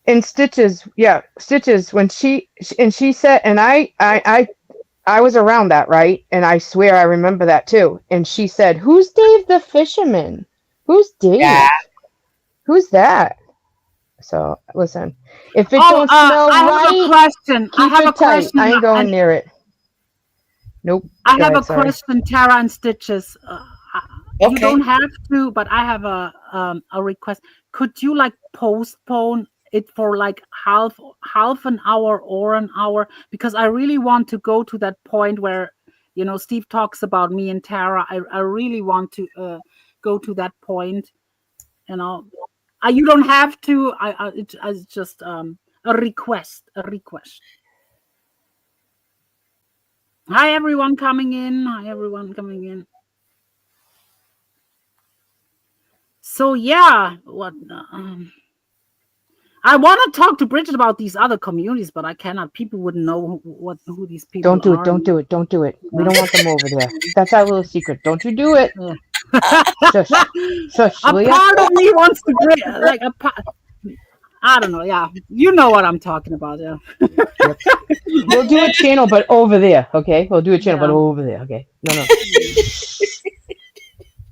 And Stitches. Yeah, Stitches. When she said, and I was around that, right? And I swear I remember that too. And she said, "Who's Dave the fisherman? Who's Yeah. Dave? Who's that?" So listen, if it Oh, don't smell I have a right, question. I keep have a it tight. I question, ain't and going near it. Nope. I Go have a ahead. Sorry. question, Tara and Stitches. You Okay. don't have to, but I have a request. Could you like postpone it for like half an hour or an hour? Because I really want to go to that point where Steve talks about me and Tara. I really want to go to that point. You know, you don't have to. It's just a request. A request. Hi everyone coming in. Hi everyone coming in. So yeah, what I want to talk to Bridget about these other communities, but I cannot. People wouldn't know who these people Don't do it. are. Don't do it. Don't do it. We don't want them over there. That's our little secret. Don't you do it. Yeah. Shush. Shush, A will ya? part of me wants to bring like a part. I don't know. Yeah, you know what I'm talking about. Yeah. Yep. We'll do a channel, but over there. Okay. We'll do a channel, but Yeah. over there. Okay. No.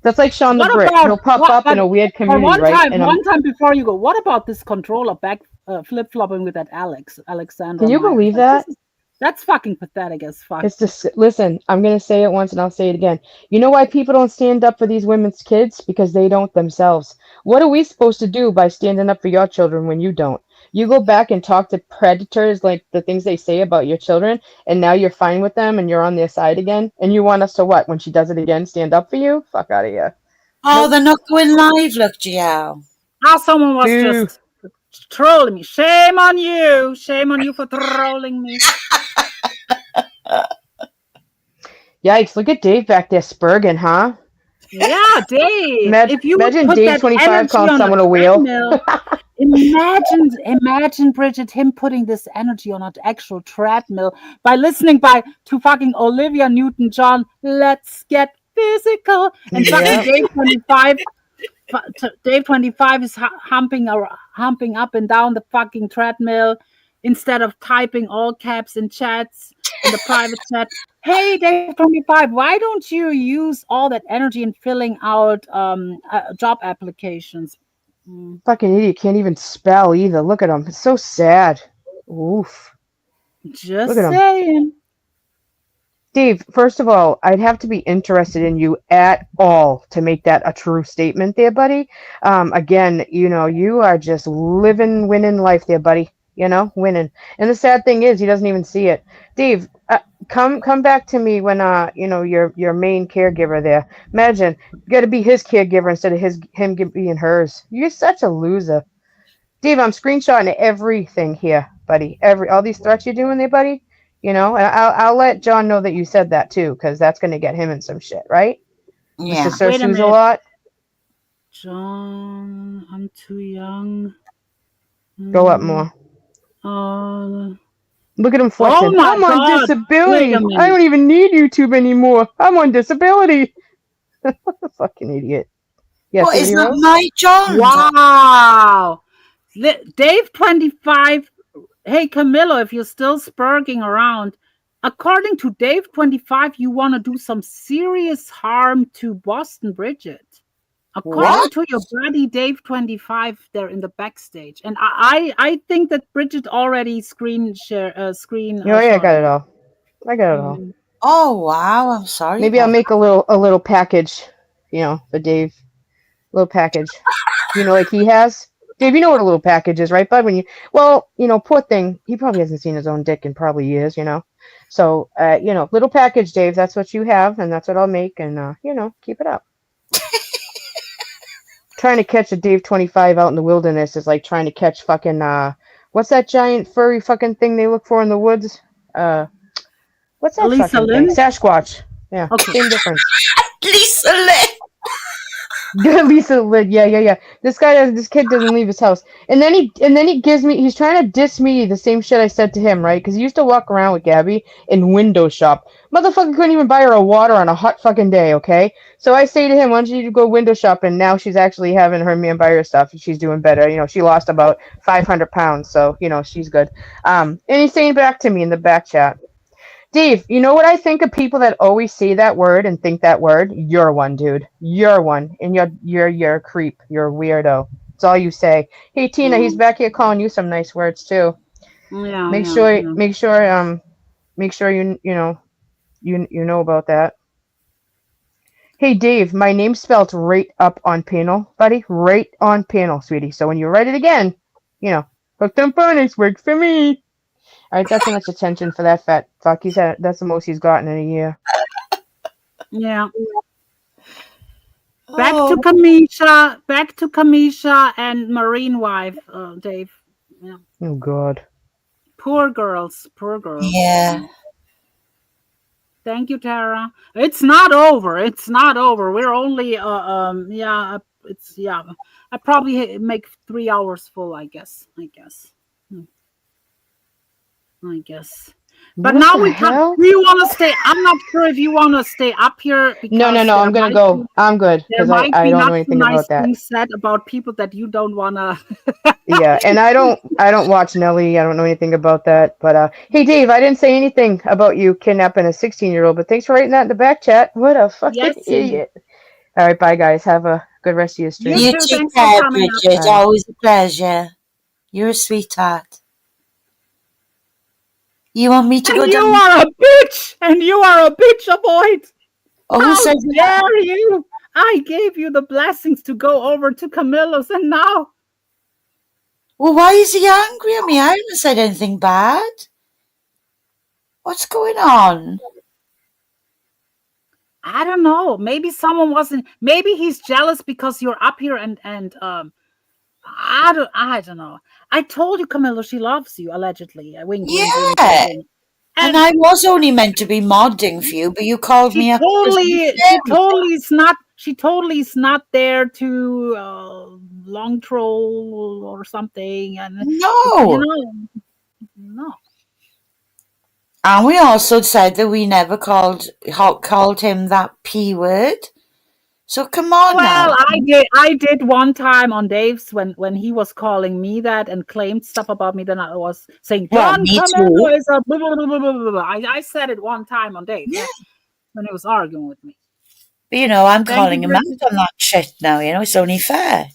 That's like Sean the What Brick. about He'll pop what? up in But a weird for community, right? And one time before you go, what about this controller back flip flopping with that Alexandra can you Myers? believe Like that? that's fucking pathetic as fuck. It's just listen. I'm gonna say it once and I'll say it again. You know why people don't stand up for these women's kids? Because they don't themselves. What are we supposed to do by standing up for your children when you don't? You go back and talk to predators like the things they say about your children, and now you're fine with them and you're on their side again. And you want us to what? When she does it again, stand up for you? Fuck out of here. Oh, Nope. they're not going live. Look, GL. Someone was Boo. just trolling me. Shame on you. Shame on you for trolling me. Yikes! Look at Dave back there, spurging, huh? Yeah, Dave. Imagine, If you would imagine put Dave that 25 energy calling on a someone a wheel. treadmill, imagine Bridget him putting this energy on an actual treadmill by listening to fucking Olivia Newton-John. Let's get physical, and fucking Yeah. Dave 25 is humping up and down the fucking treadmill instead of typing all caps in chats in the private chat. Hey, Dave 25, why don't you use all that energy in filling out job applications? Fucking idiot can't even spell either. Look at him. It's so sad. Oof. Look Just at him. saying. Dave, first of all, I'd have to be interested in you at all to make that a true statement there, buddy. Again, you are just living, winning life there, buddy. Winning. And the sad thing is, he doesn't even see it. Dave, come back to me when your main caregiver there. Imagine you got to be his caregiver instead of him being hers. You're such a loser. Dave, I'm screenshotting everything here, buddy. All these threats you're doing there, buddy. And I'll let John know that you said that too, because that's going to get him in some shit, right? Yeah. Mr. Sir Wait a Sues a minute. lot. John, I'm too young. Go up more. Look at him Oh flexing. my I'm on God! Wait disability. a I minute. don't even need YouTube anymore. I'm on disability. Fucking idiot. Yeah, What, see what is he that wrote? my John? Wow. Dave 25. Hey Camillo, if you're still spurging around, according to Dave 25, you want to do some serious harm to Boston Bridget. According What? to your buddy Dave 25 there in the backstage. And I think that Bridget already screen Oh yeah, I got it all. I got it all. Oh wow, I'm sorry Maybe I'll about make a little package, for Dave. Little package. Like he has. Dave, you know what a little package is, right, bud? Poor thing. He probably hasn't seen his own dick in probably years, So, little package, Dave. That's what you have, and that's what I'll make, and keep it up. Trying to catch a Dave 25 out in the wilderness is like trying to catch fucking what's that giant furry fucking thing they look for in the woods? What's that Lisa fucking thing? Lynn? Sasquatch. Yeah, Okay. same difference. Lisa Lynn. Lisa Lynn. Yeah. This kid doesn't leave his house, and then he gives me. He's trying to diss me the same shit I said to him, right? Because he used to walk around with Gabby and window shop. Motherfucker couldn't even buy her a water on a hot fucking day. Okay, so I say to him, "Why don't you go window shopping?" Now she's actually having her man buy her stuff, and she's doing better. She lost about 500 pounds, so she's good. And he's saying back to me in the back chat. Dave, you know what I think of people that always say that word and think that word? You're one, dude. You're one. And you're a creep. You're a weirdo. That's all you say. Hey Tina, he's back here calling you some nice words too. Yeah. Make sure you know about that. Hey Dave, my name's spelled right up on panel, buddy. Right on panel, sweetie. So when you write it again, hooked on phonics works for me. All right, that's enough attention for that fat fuck. That's the most he's gotten in a year. Yeah. Back to Kamisha and Marine wife, Dave. Yeah. Oh God. Poor girls. Yeah. Thank you, Tara. It's not over. We're only I probably make 3 hours full, I guess. But What now the hell? do you want to stay? I'm not sure if you want to stay up here No. because I'm gonna go. I'm good there because might I be don't not know so anything nice about that. things said about people that you don't wanna. Yeah, and I don't watch Nelly. I don't know anything about that. But hey, Dave, I didn't say anything about you kidnapping a 16-year-old. But thanks for writing that in the back chat. What a fucking Yes, idiot! All right, bye guys. Have a good rest of your stream. You You too. take Thanks for care, coming up. Bridget. Bye. Always a pleasure. You're a sweetheart. You want me to And go you down? are a bitch. Avoid. Oh, who How says that? dare you? I gave you the blessings to go over to Camillo's, and now. Well, why is he angry at me? I haven't said anything bad. What's going on? I don't know. Maybe someone wasn't. Maybe he's jealous because you're up here and I don't know. I told you, Camillo, she loves you allegedly. Wink, wink, wink, wink, Yeah. wink. And I was only meant to be modding for you, but you called me She up. totally is not there to long troll or something. And No. no. And we also said that we never called him that P word. So come on now. Well, I did one time on Dave's when he was calling me that and claimed stuff about me. Then I was saying Well, John me Camillo too. is a blah, blah, blah, blah, blah, blah. I said it one time on Dave when he was arguing with me. But I'm Thank you, calling him out Bridget. on that shit now. It's only fair.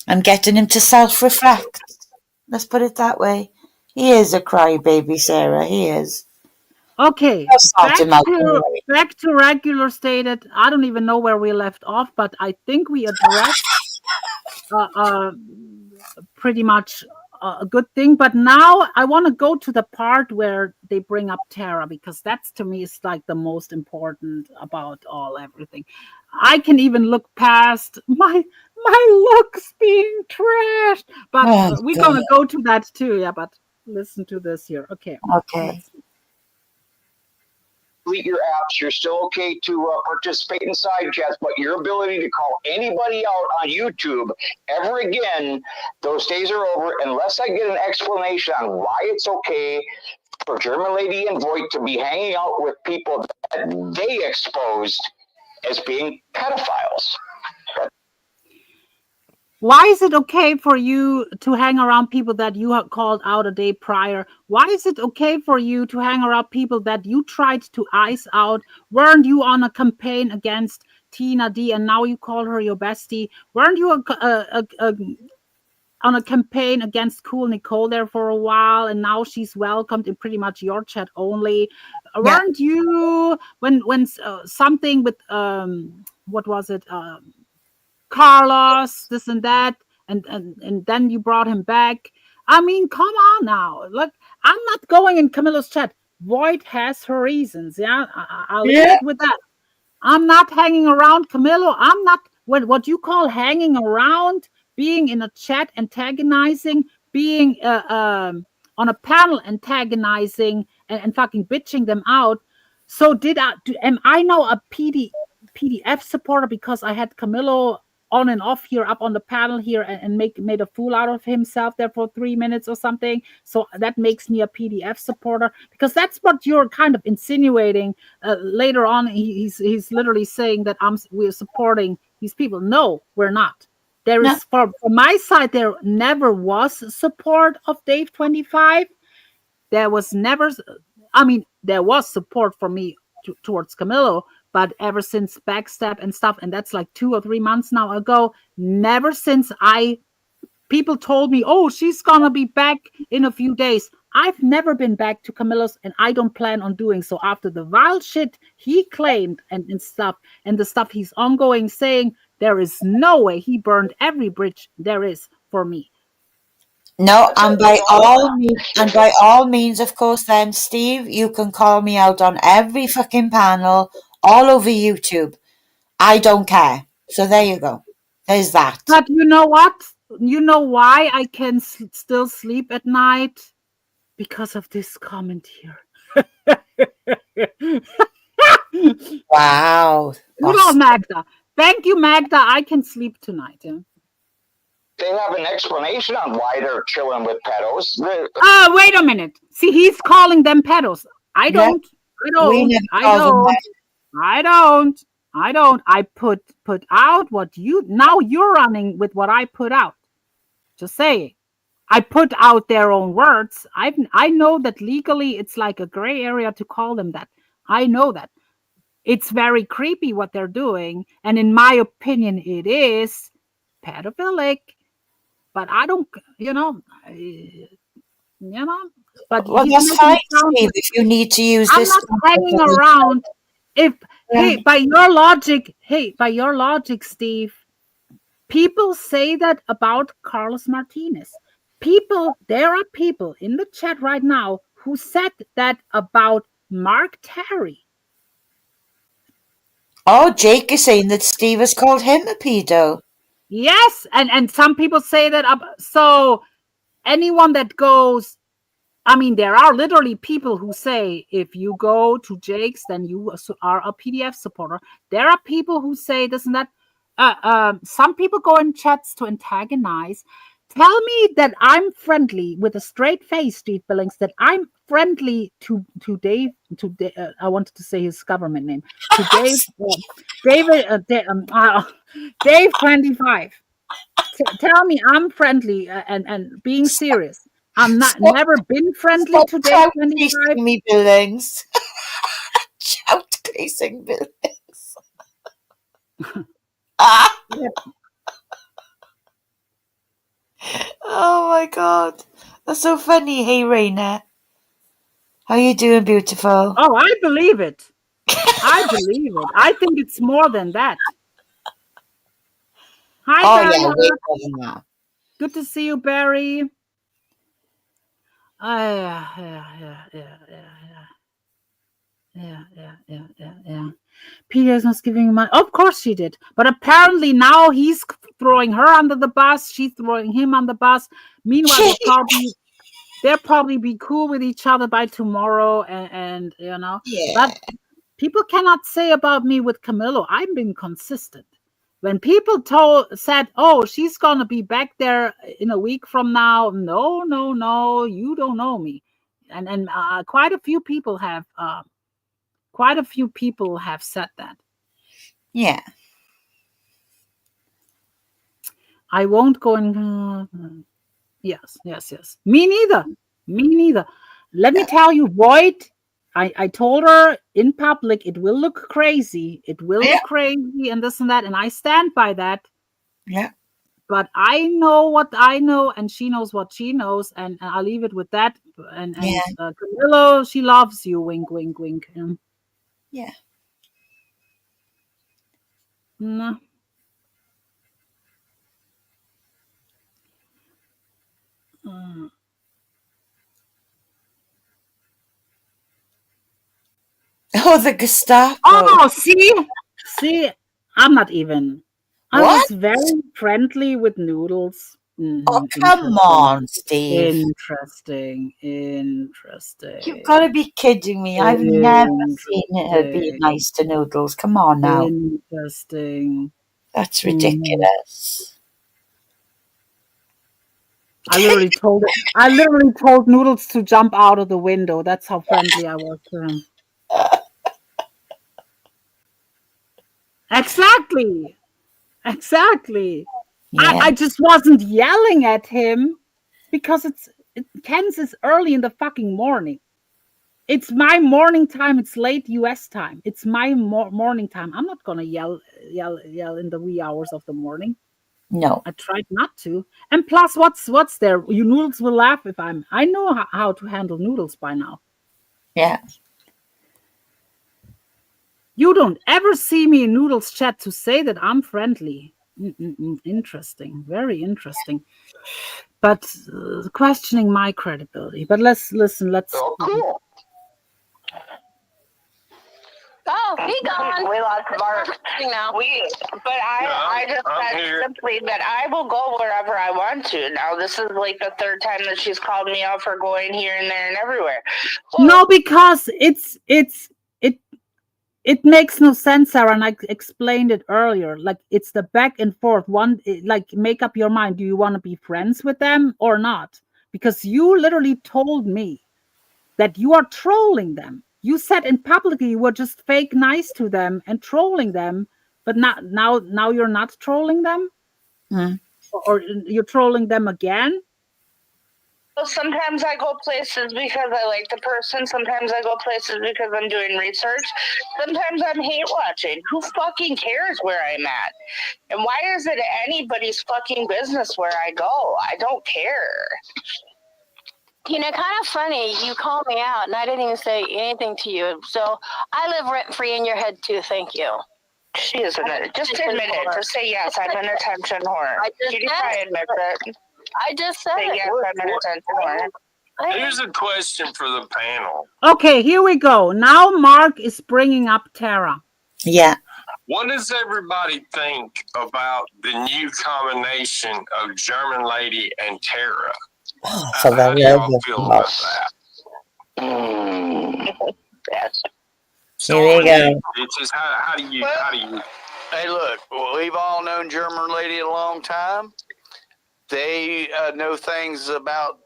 I'm getting him to self-reflect. Let's put it that way. He is a crybaby, Sarah. He is. Okay, I'll sort him out anyway. back to regular stated. I don't even know where we left off, but I think we addressed pretty much a good thing. But now I want to go to the part where they bring up Tara, because that's, to me, is like the most important about everything. I can even look past my looks being trashed, but we're gonna go to that too. Yeah, but listen to this here. Okay. Okay. delete your apps. You're still okay to participate in side chats, but your ability to call anybody out on YouTube ever again, those days are over unless I get an explanation on why it's okay for German Lady and Voight to be hanging out with people that they exposed as being pedophiles. Why is it okay for you to hang around people that you have called out a day prior? Why is it okay for you to hang around people that you tried to ice out? Weren't you on a campaign against Tina D and now you call her your bestie? Weren't you on a campaign against Cool Nicole there for a while and now she's welcomed in pretty much your chat only? Yeah. Weren't you when something with what was it? Carlos, this and that, and then you brought him back. I mean, come on now. Look, I'm not going in Camilla's chat. Void has her reasons. Yeah, I'll leave Yeah. it with that. I'm not hanging around Camilo. I'm not what you call hanging around, being in a chat antagonizing, being on a panel antagonizing and fucking bitching them out. So am I now a PDF supporter because I had Camilo on and off here up on the panel here and made a fool out of himself there for 3 minutes or something? So that makes me a PDF supporter because that's what you're kind of insinuating. Later on, he's literally saying that we're supporting these people. No, we're not. There No. is from my side, there never was support of Dave 25. There was never, I mean, there was support for me towards Camilo, but ever since backstab and stuff, and that's like 2 or 3 months now ago, never since people told me, oh, she's gonna be back in a few days. I've never been back to Camilo's, and I don't plan on doing so after the vile shit he claimed and stuff, and the stuff he's ongoing saying. There is no way he burned every bridge there is for me. No, and by all means, of course, then, Steve, you can call me out on every fucking panel all over YouTube. I don't care. So there you go. There's that. But you know what? You know why I can still sleep at night? Because of this comment here. Wow. Good old Magda. Thank you, Magda. I can sleep tonight. Yeah. They have an explanation on why they're chilling with pedos. Wait a minute. See, he's calling them pedos. I don't. I put out what now you're running with what I put out. Just saying. I put out their own words. I know that legally it's like a gray area to call them that. I know that. It's very creepy what they're doing. And in my opinion, it is pedophilic. But I don't, but well, that's fine, Steve, if you need to use I'm this. not hanging around. By your logic, Steve, people say that about Carlos Martinez. There are people in the chat right now who said that about Mark Terry. Oh, Jake is saying that Steve has called him a pedo. Yes, and some people say that. So anyone that goes, I mean, there are literally people who say if you go to Jake's, then you are a PDF supporter. There are people who say this and that. Some people go in chats to antagonize. Tell me that I'm friendly with a straight face, Steve Billings. That I'm friendly to Dave. I wanted to say his government name. To Dave. Dave 25. Tell me I'm friendly and being serious. I'm never been friendly to Dave 25. Me, Billings. Outcasing Billings. Oh my god. That's so funny. Hey, Raina. How you doing, beautiful? Oh, I believe it. I believe it. I think it's more than that. Hi, Barry. Yeah, way more than that. Good to see you, Barry. Yeah. Peter's not giving money. Of course she did. But apparently now he's throwing her under the bus. She's throwing him on the bus. Meanwhile, they'll probably be cool with each other by tomorrow. And yeah. But People cannot say about me with Camillo, I've been consistent. When people said, "Oh, she's gonna be back there in a week from now," no, you don't know me, and quite a few people have said that. Yeah. I won't go and yes. Me neither. Let me tell you, Void. I told her in public it will look crazy. It will look crazy and this and that, and I stand by that. Yeah. But I know what I know, and she knows what she knows, and I'll leave it with that. And Camillo, she loves you. Wink, wink, wink. Yeah. No. Oh, the Gestapo. Oh, see, I'm not even. I What? was very friendly with Noodles. Oh, come on, Steve. Interesting. You've got to be kidding me. I've never seen her be nice to Noodles. Come on now. Interesting. That's ridiculous. I literally told Noodles to jump out of the window. That's how friendly I was to him. Exactly. Yeah. I just wasn't yelling at him because Ken's is early in the fucking morning. It's my morning time. It's late US time. It's my morning time. I'm not gonna yell in the wee hours of the morning. No. I tried not to. And plus, what's there? You Noodles will laugh if I know how to handle Noodles by now. Yeah. You don't ever see me in Noodles chat to say that I'm friendly. Interesting. Very interesting. But questioning my credibility. But let's listen. Oh, cool. Oh, he gone. We lost Mark. Now. I just said simply that I will go wherever I want to. Now, this is like the third time that she's called me out for going here and there and everywhere. Well, no, because it makes no sense, Sarah, and I explained it earlier. Like, it's the back and forth. Like, make up your mind. Do you want to be friends with them or not? Because you literally told me that you are trolling them. You said in public you were just fake nice to them and trolling them, but now you're not trolling them? Or you're trolling them again? sometimes I go places because I like the person. Sometimes I go places because I'm doing research. Sometimes I'm hate watching. Who fucking cares where I'm at? And why is it anybody's fucking business where I go? I don't care. You know, kind of funny. You called me out, and I didn't even say anything to you. So I live rent free in your head too. Thank you. She is just admit it. Just say yes. I'm an attention whore. Can you try and admit it? I just said it. Yes, I'm an attention whore. Here's a question for the panel. Okay, here we go. Now Mark is bringing up Tara. Yeah. What does everybody think about the new combination of German Lady and Tara? So How do y'all feel about that? Yes. Here we go. It's just how do you? Hey, look, we've all known German Lady a long time. They know things about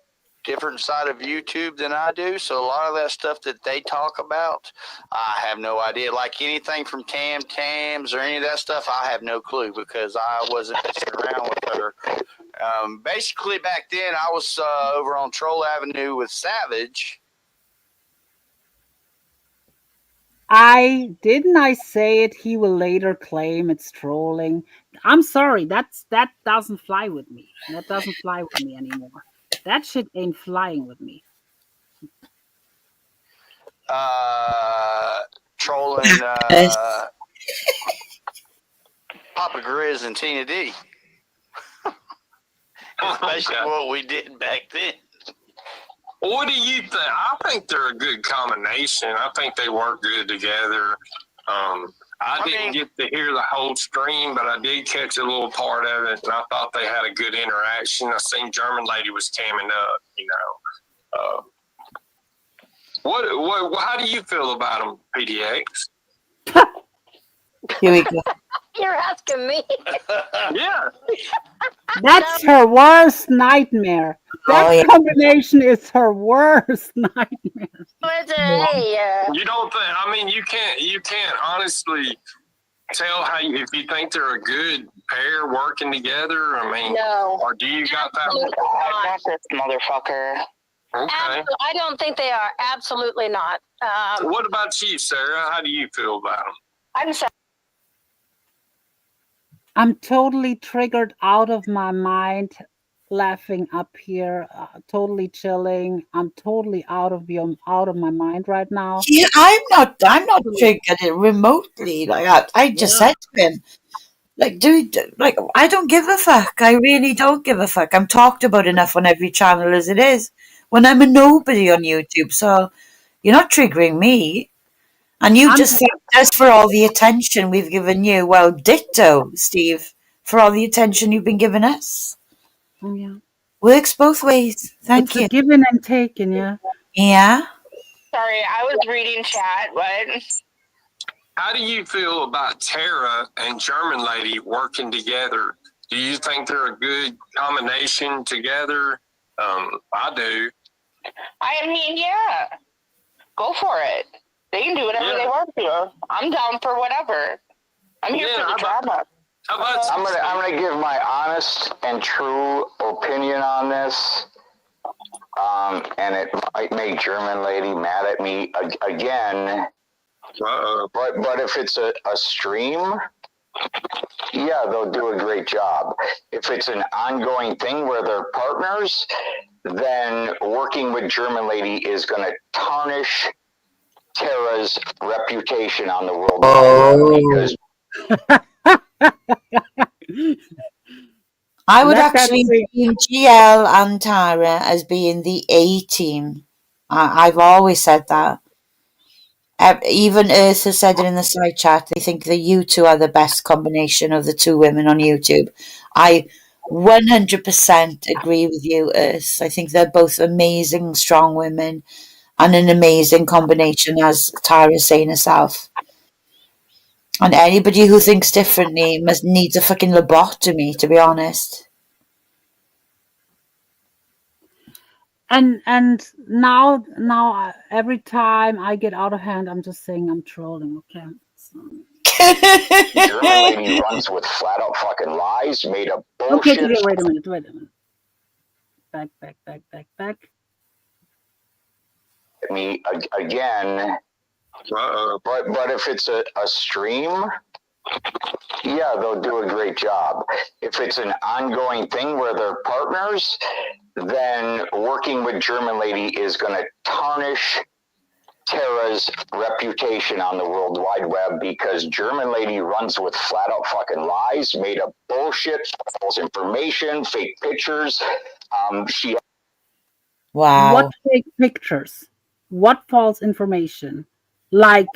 different side of YouTube than I do, so a lot of that stuff that they talk about, I have no idea. Like anything from Tams or any of that stuff, I have no clue because I wasn't messing around with her. Basically, back then, I was over on Troll Avenue with Savage. I say it, he will later claim it's trolling. I'm sorry, that doesn't fly with me. That doesn't fly with me anymore. That shit ain't flying with me. Trolling Papa Grizz and Tina D. Especially what we did back then. What do you think? I think they're a good combination. I think they work good together. I didn't get to hear the whole stream, but I did catch a little part of it, and I thought they had a good interaction. I seen German Lady was camming up, you know. What? How do you feel about them, PDX? Here we go. You're asking me. Yeah. That's her worst nightmare. That Oh, yeah. combination is her worst nightmare. You don't think? I mean, you can't honestly tell if you think they're a good pair working together. I mean, No. or do you got that? Not this motherfucker. Okay. I don't think they are. Absolutely not. What about you, Sarah? How do you feel about them? I'm sorry. I'm totally triggered out of my mind, laughing up here, totally chilling. I'm totally out of my mind right now. Yeah, I'm not triggered remotely. Like I just said to him, like, dude, like, I don't give a fuck. I really don't give a fuck. I'm talked about enough on every channel as it is when I'm a nobody on YouTube. So you're not triggering me. And you just thanked us for all the attention we've given you. Well, ditto, Steve, for all the attention you've been giving us. Oh, yeah. Works both ways. Thank you. It's a giving and taking, yeah. Yeah. Sorry, I was reading chat. What? How do you feel about Tara and German Lady working together? Do you think they're a good combination together? I do. I mean, yeah. Go for it. They can do whatever they want to. I'm down for whatever. I'm here for the drama. I'm gonna give my honest and true opinion on this. And it might make German Lady mad at me again. But if it's a stream, yeah, they'll do a great job. If it's an ongoing thing where they're partners, then working with German Lady is going to tarnish Tara's reputation on the World Wide Web because I would actually deem GL and Tara as being the A team. I've always said that. Even Earth has said it in the side chat. They think that you two are the best combination of the two women on YouTube. I 100% agree with you, Earth. I think they're both amazing, strong women and an amazing combination, as Tara's saying herself. And anybody who thinks differently needs a fucking lobotomy, to be honest. And now every time I get out of hand, I'm just saying I'm trolling. Okay. So. German Lady runs with flat out fucking lies, made up bullshit. Okay, wait a minute. Back. Me again. But if it's a stream, yeah, they'll do a great job. If it's an ongoing thing where they're partners, then working with German Lady is going to tarnish Tara's reputation on the World Wide Web because German Lady runs with flat out fucking lies, made up bullshit, false information, fake pictures. Wow. What fake pictures? What false information? Like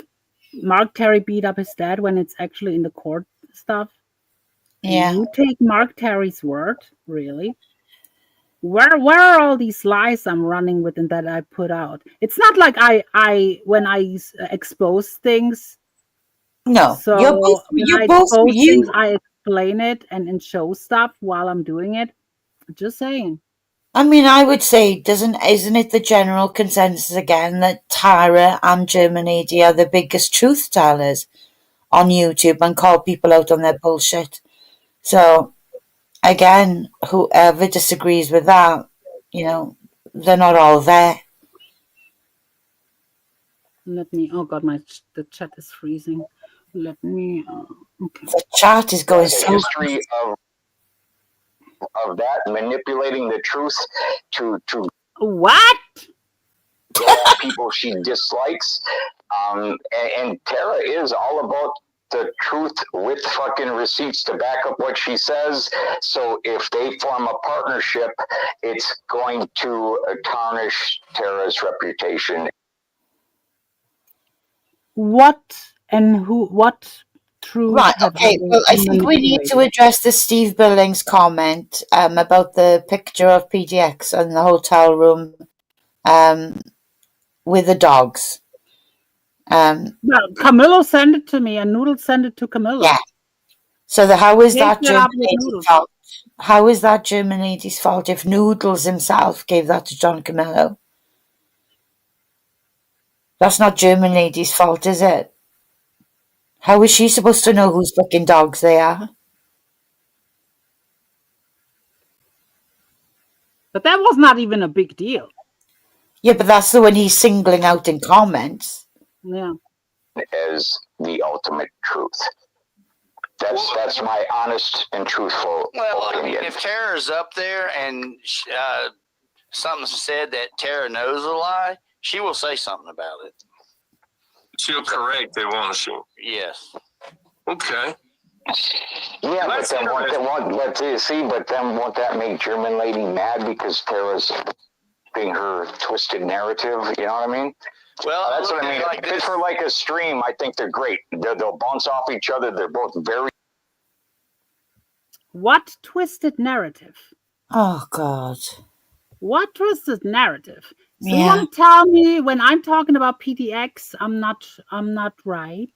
Mark Terry beat up his dad when it's actually in the court stuff? Yeah. You take Mark Terry's word? Really? Where are all these lies I'm running with and that I put out? It's not like I when I expose things. No, So you're when I both expose you. things, I explain it and show stuff while I'm doing it. Just saying. I mean, I would say, isn't it the general consensus again that Tara and German Lady are the biggest truth tellers on YouTube and call people out on their bullshit? So, again, whoever disagrees with that, they're not all there. Let me. Oh God, the chat is freezing. Let me. Okay. The chat is going so. History of that manipulating the truth to what? people she dislikes, and Tara is all about the truth with fucking receipts to back up what she says. So if they form a partnership, it's going to tarnish Tara's reputation. What truth? Right, okay. Well, I think we need to address the Steve Billings comment about the picture of PGX in the hotel room with the dogs. Well, Camillo sent it to me, and Noodle sent it to Camillo. Yeah. So how is They that set German up with lady's Noodles. fault? How is that German lady's fault if Noodles himself gave that to John Camillo? That's not German lady's fault, is it? How is she supposed to know whose fucking dogs they are? But that was not even a big deal. Yeah, but that's the one he's singling out in comments. Yeah. As the ultimate truth. That's my honest and truthful opinion. If Tara's up there and something said that Tara knows a lie, she will say something about it. She'll correct it, won't she? Yes. Okay. Yeah, but then won't that make German lady mad because Tara's being her twisted narrative? You know what I mean? Well, that's what I mean. Like if for like a stream, I think they're great. They'll bounce off each other. They're both very. What twisted narrative? Oh God. What twisted narrative? So you Yeah. want to tell me when I'm talking about PTX, I'm not right?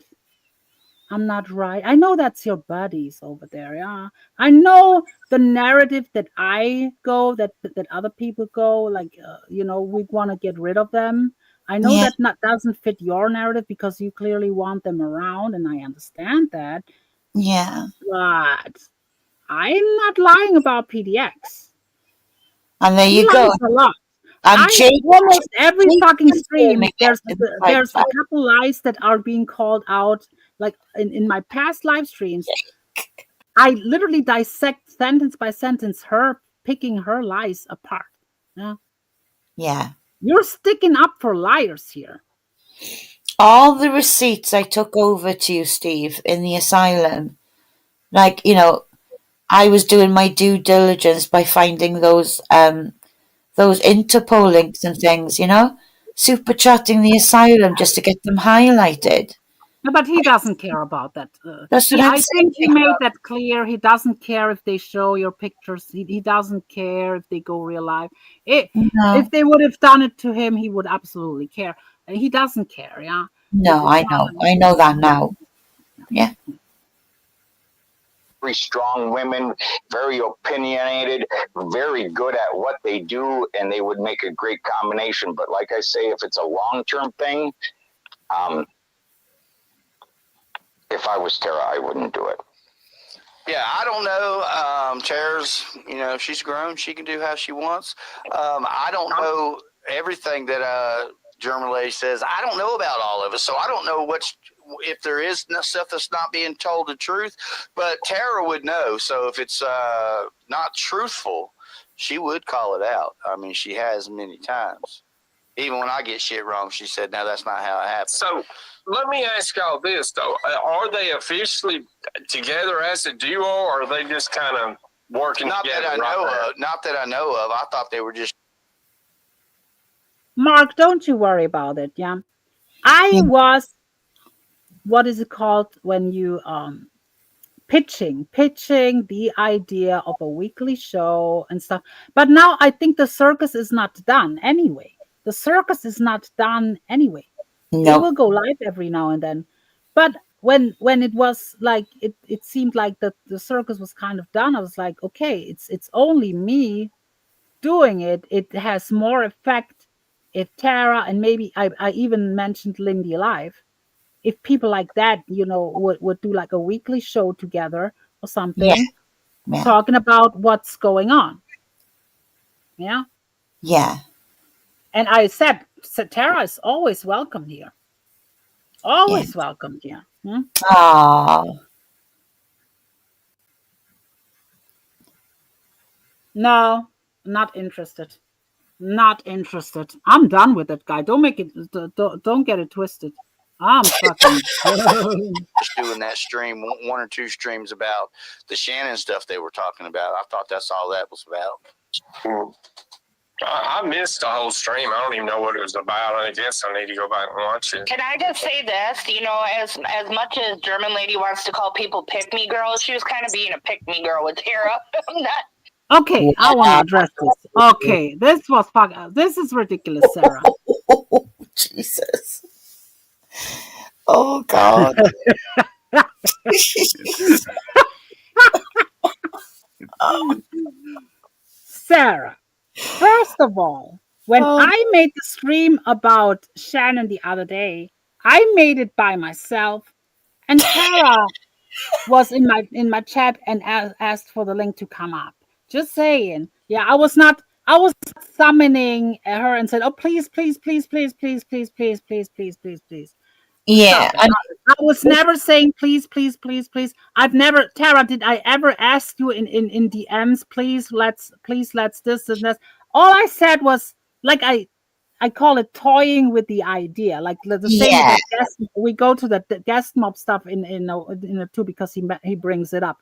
I'm not right. I know that's your buddies over there. Yeah. I know the narrative that I go, that other people go, like, we want to get rid of them. I know Yeah. that doesn't fit your narrative because you clearly want them around, and I understand that. Yeah. But I'm not lying about PDX. And there you He go. lies a lot. And Jake, almost every Jake fucking is stream, doing there's it. there's a couple lies that are being called out. Like in my past live streams, I literally dissect sentence by sentence her picking her lies apart. Yeah. Yeah. You're sticking up for liars here. All the receipts I took over to you, Steve, in the asylum, like, I was doing my due diligence by finding those Interpol links and things, super chatting the asylum just to get them highlighted. No, but he doesn't care about that. That's what I'm I think he saying. made that clear. He doesn't care if they show your pictures. He doesn't care if they go real life. No. If they would have done it to him, he would absolutely care. He doesn't care, yeah? No, I know. I know that now. Yeah. Very strong women, very opinionated, very good at what they do, and they would make a great combination. But like I say, if it's a long-term thing, if I was Tara, I wouldn't do it. Yeah, I don't know. Tara's, she's grown. She can do how she wants. I don't know everything that German lady says. I don't know about all of it, so I don't know if there is stuff that's not being told the truth. But Tara would know. So if it's not truthful, she would call it out. I mean, she has many times. Even when I get shit wrong, she said, "No, that's not how it happened." So let me ask y'all this though: are they officially together as a duo, or are they just kind of working together? Not that I know of. I thought they were just. Mark, don't you worry about it. Yeah, I was. What is it called when you pitching the idea of a weekly show and stuff? But now I think the circus is not done anyway. The circus is not done anyway. No. They will go live every now and then. But when it was like it seemed like the circus was kind of done, I was like, okay, it's only me doing it. It has more effect if Tara, and maybe I even mentioned Lindy Live, if people like that, would do like a weekly show together or something, Yeah. talking about what's going on. Yeah. Yeah. And I said Tara is always welcome here. Always welcome here. Oh. No, not interested. Not interested. I'm done with that guy. Don't make it. Don't get it twisted. I'm fucking just doing that stream, one or two streams about the Shannon stuff they were talking about. I thought that's all that was about. I missed the whole stream. I don't even know what it was about. I guess I need to go back and watch it. Can I just say this? As much as German lady wants to call people pick me girls, she was kind of being a pick me girl with Tara. I'm not. Okay, I want to address this. Okay, this is ridiculous, Sarah. Jesus. Oh God. Sarah, first of all, when Oh, I made the stream about Shannon the other day, I made it by myself, and Tara was in my chat and asked for the link to come up. Just saying. Yeah, I was summoning her and said, "Oh, please, please, please, please, please, please, please, please, please, please, please." yeah. Stop it. And I was never saying please, please, please, please. I've never, Tara, did I ever ask you in DMs, please let's this and this? All I said was like I call it toying with the idea, like the same with yeah, that guest. We go to the guest mob stuff in too because he brings it up.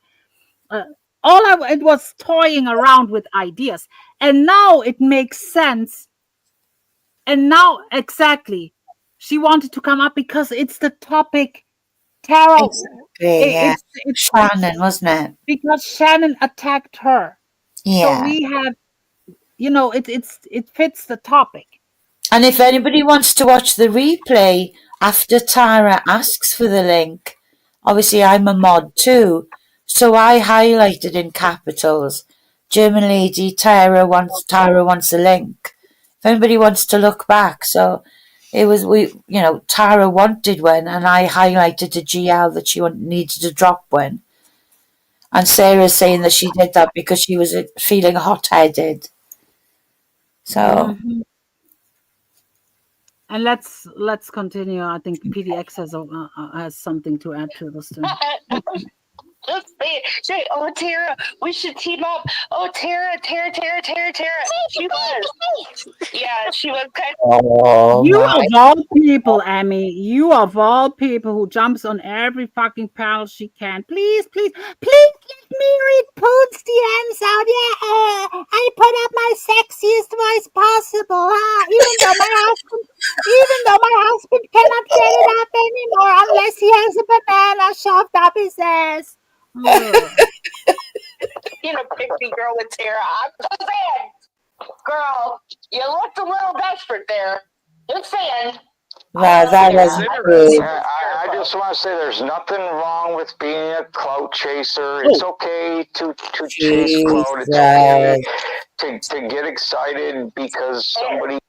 Uh, it was toying around with ideas, and now it makes sense. And now exactly, she wanted to come up because it's the topic. Tara, exactly. Yeah. Shannon, wasn't it? because Shannon attacked her. So Yeah. we have, it fits the topic. And if anybody wants to watch the replay after Tara asks for the link, obviously I'm a mod too, so I highlighted in capitals, German lady Tara wants a link. If anybody wants to look back, so it was Tara wanted one, and I highlighted to GL that she needed to drop one, and Sarah's saying that she did that because she was feeling hot-headed. So. Mhm. And let's continue. I think PDX has something to add to this too. Just say, oh, Tara, we should team up. Oh, Tara. She was. Yeah, she was kind of. Oh You my. of all people, Emmy, you of all people who jumps on every fucking panel she can. Please, please, please let me read Poon's DMs out. Yeah, I put up my sexiest voice possible. Even though my husband cannot get it up anymore unless he has a banana shoved up his ass. Pixie girl with Tara. I'm just saying, girl, you looked a little desperate there. Just saying. Wow, that was good. I just want to say there's nothing wrong with being a clout chaser. It's okay to chase clout. It's okay to get excited because somebody.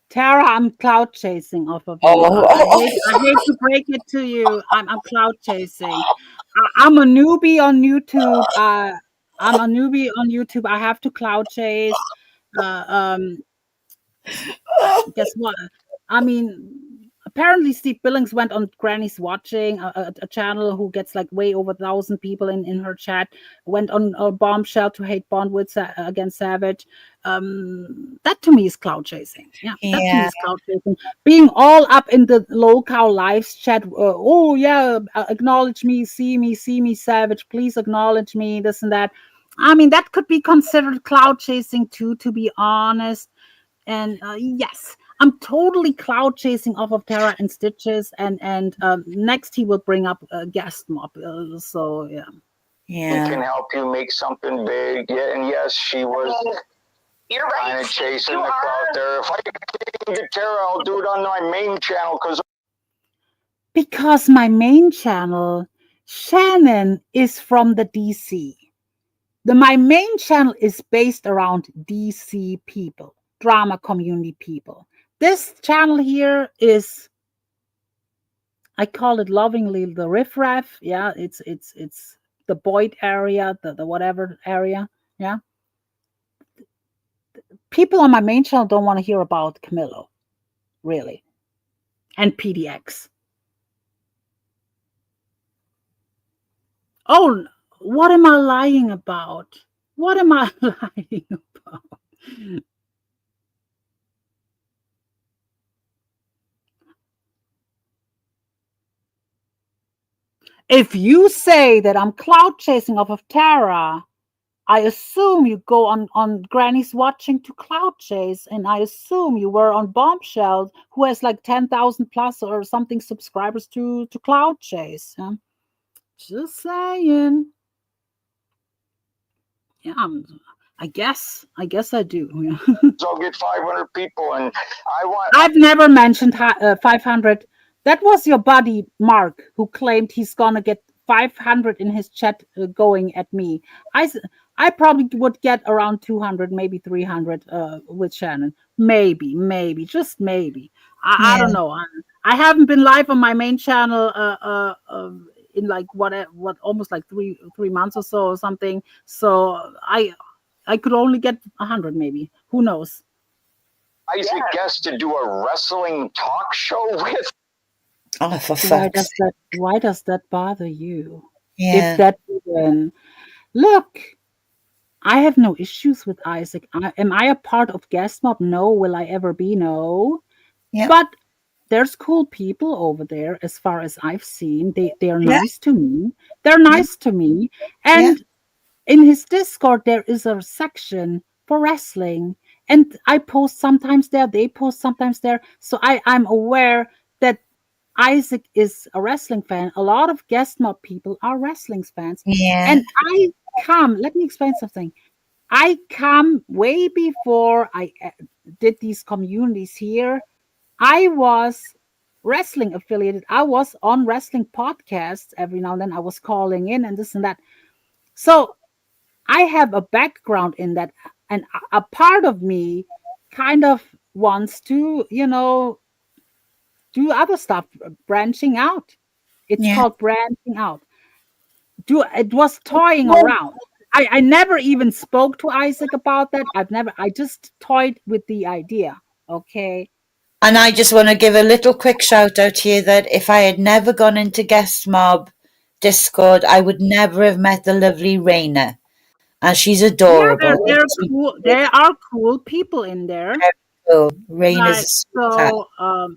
Tara, I'm cloud chasing off of you. Oh. I hate to break it to you. I'm cloud chasing. I'm a newbie on YouTube. I have to cloud chase. Guess what? I mean, apparently Steve Billings went on Granny's Watching, a channel who gets like way over 1,000 people in her chat. Went on a Bombshell to hate Bond with against Savage. That to me is cloud chasing. Yeah, that to me is cloud chasing. Being all up in the local lives chat. Oh yeah, acknowledge me, see me, Savage. Please acknowledge me. This and that. I mean, that could be considered cloud chasing too, to be honest. And yes, I'm totally cloud chasing off of Terra and Stitches, and next he will bring up a guest mob. So yeah, can help you make something big. Yeah, and yes, she was. You're right. Kind of chasing the clout there. If I can get Terra, I'll do it on my main channel because my main channel, Shannon, is from the DC. My main channel is based around DC people, drama community people. This channel here is, I call it lovingly the riffraff. Yeah, it's the Boyd area, the whatever area. Yeah. People on my main channel don't want to hear about Camillo, really. And PDX. Oh, what am I lying about? What am I lying about? If you say that I'm cloud chasing off of Tara, I assume you go on Granny's Watching to cloud chase, and I assume you were on Bombshell, who has like 10,000 plus or something subscribers to cloud chase. Yeah? Just saying. Yeah, I guess I do. Yeah. I'll get 500 people, and I've never mentioned 500 That was your buddy Mark who claimed he's gonna get 500 in his chat going at me. I probably would get around 200, maybe 300 with Shannon. Maybe, just maybe. I Yeah. don't know. I haven't been live on my main channel in like what almost like three months or so or something. So I could only get 100 maybe. Who knows? Isaac gets to do a wrestling talk show with. Oh, for Why fuck's sake. does that bother you? If Yeah. that even look, I have no issues with Isaac. Am I a part of Guest Mob? No. Will I ever be? No. Yeah. But there's cool people over there, as far as I've seen. They're Yeah. nice to me. They're Yeah. nice to me. Yeah. And in his Discord, there is a section for wrestling. And I post sometimes there, they post sometimes there. So I'm aware that Isaac is a wrestling fan. A lot of guest mob people are wrestling fans. Yeah. And let me explain something. I come way before I did these communities here. I was wrestling affiliated. I was on wrestling podcasts every now and then. I was calling in and this and that. So I have a background in that. And a part of me kind of wants to, do other stuff, branching out. It's Yeah. called branching out. It was toying Well, around. I never even spoke to Isaac about that. I just toyed with the idea. Okay. and I just want to give a little quick shout out here that if I had never gone into Guest Mob Discord, I would never have met the lovely Raina. And she's Yeah, adorable. they're cool. There are cool people in there. Cool. Raina's a Like sweetheart.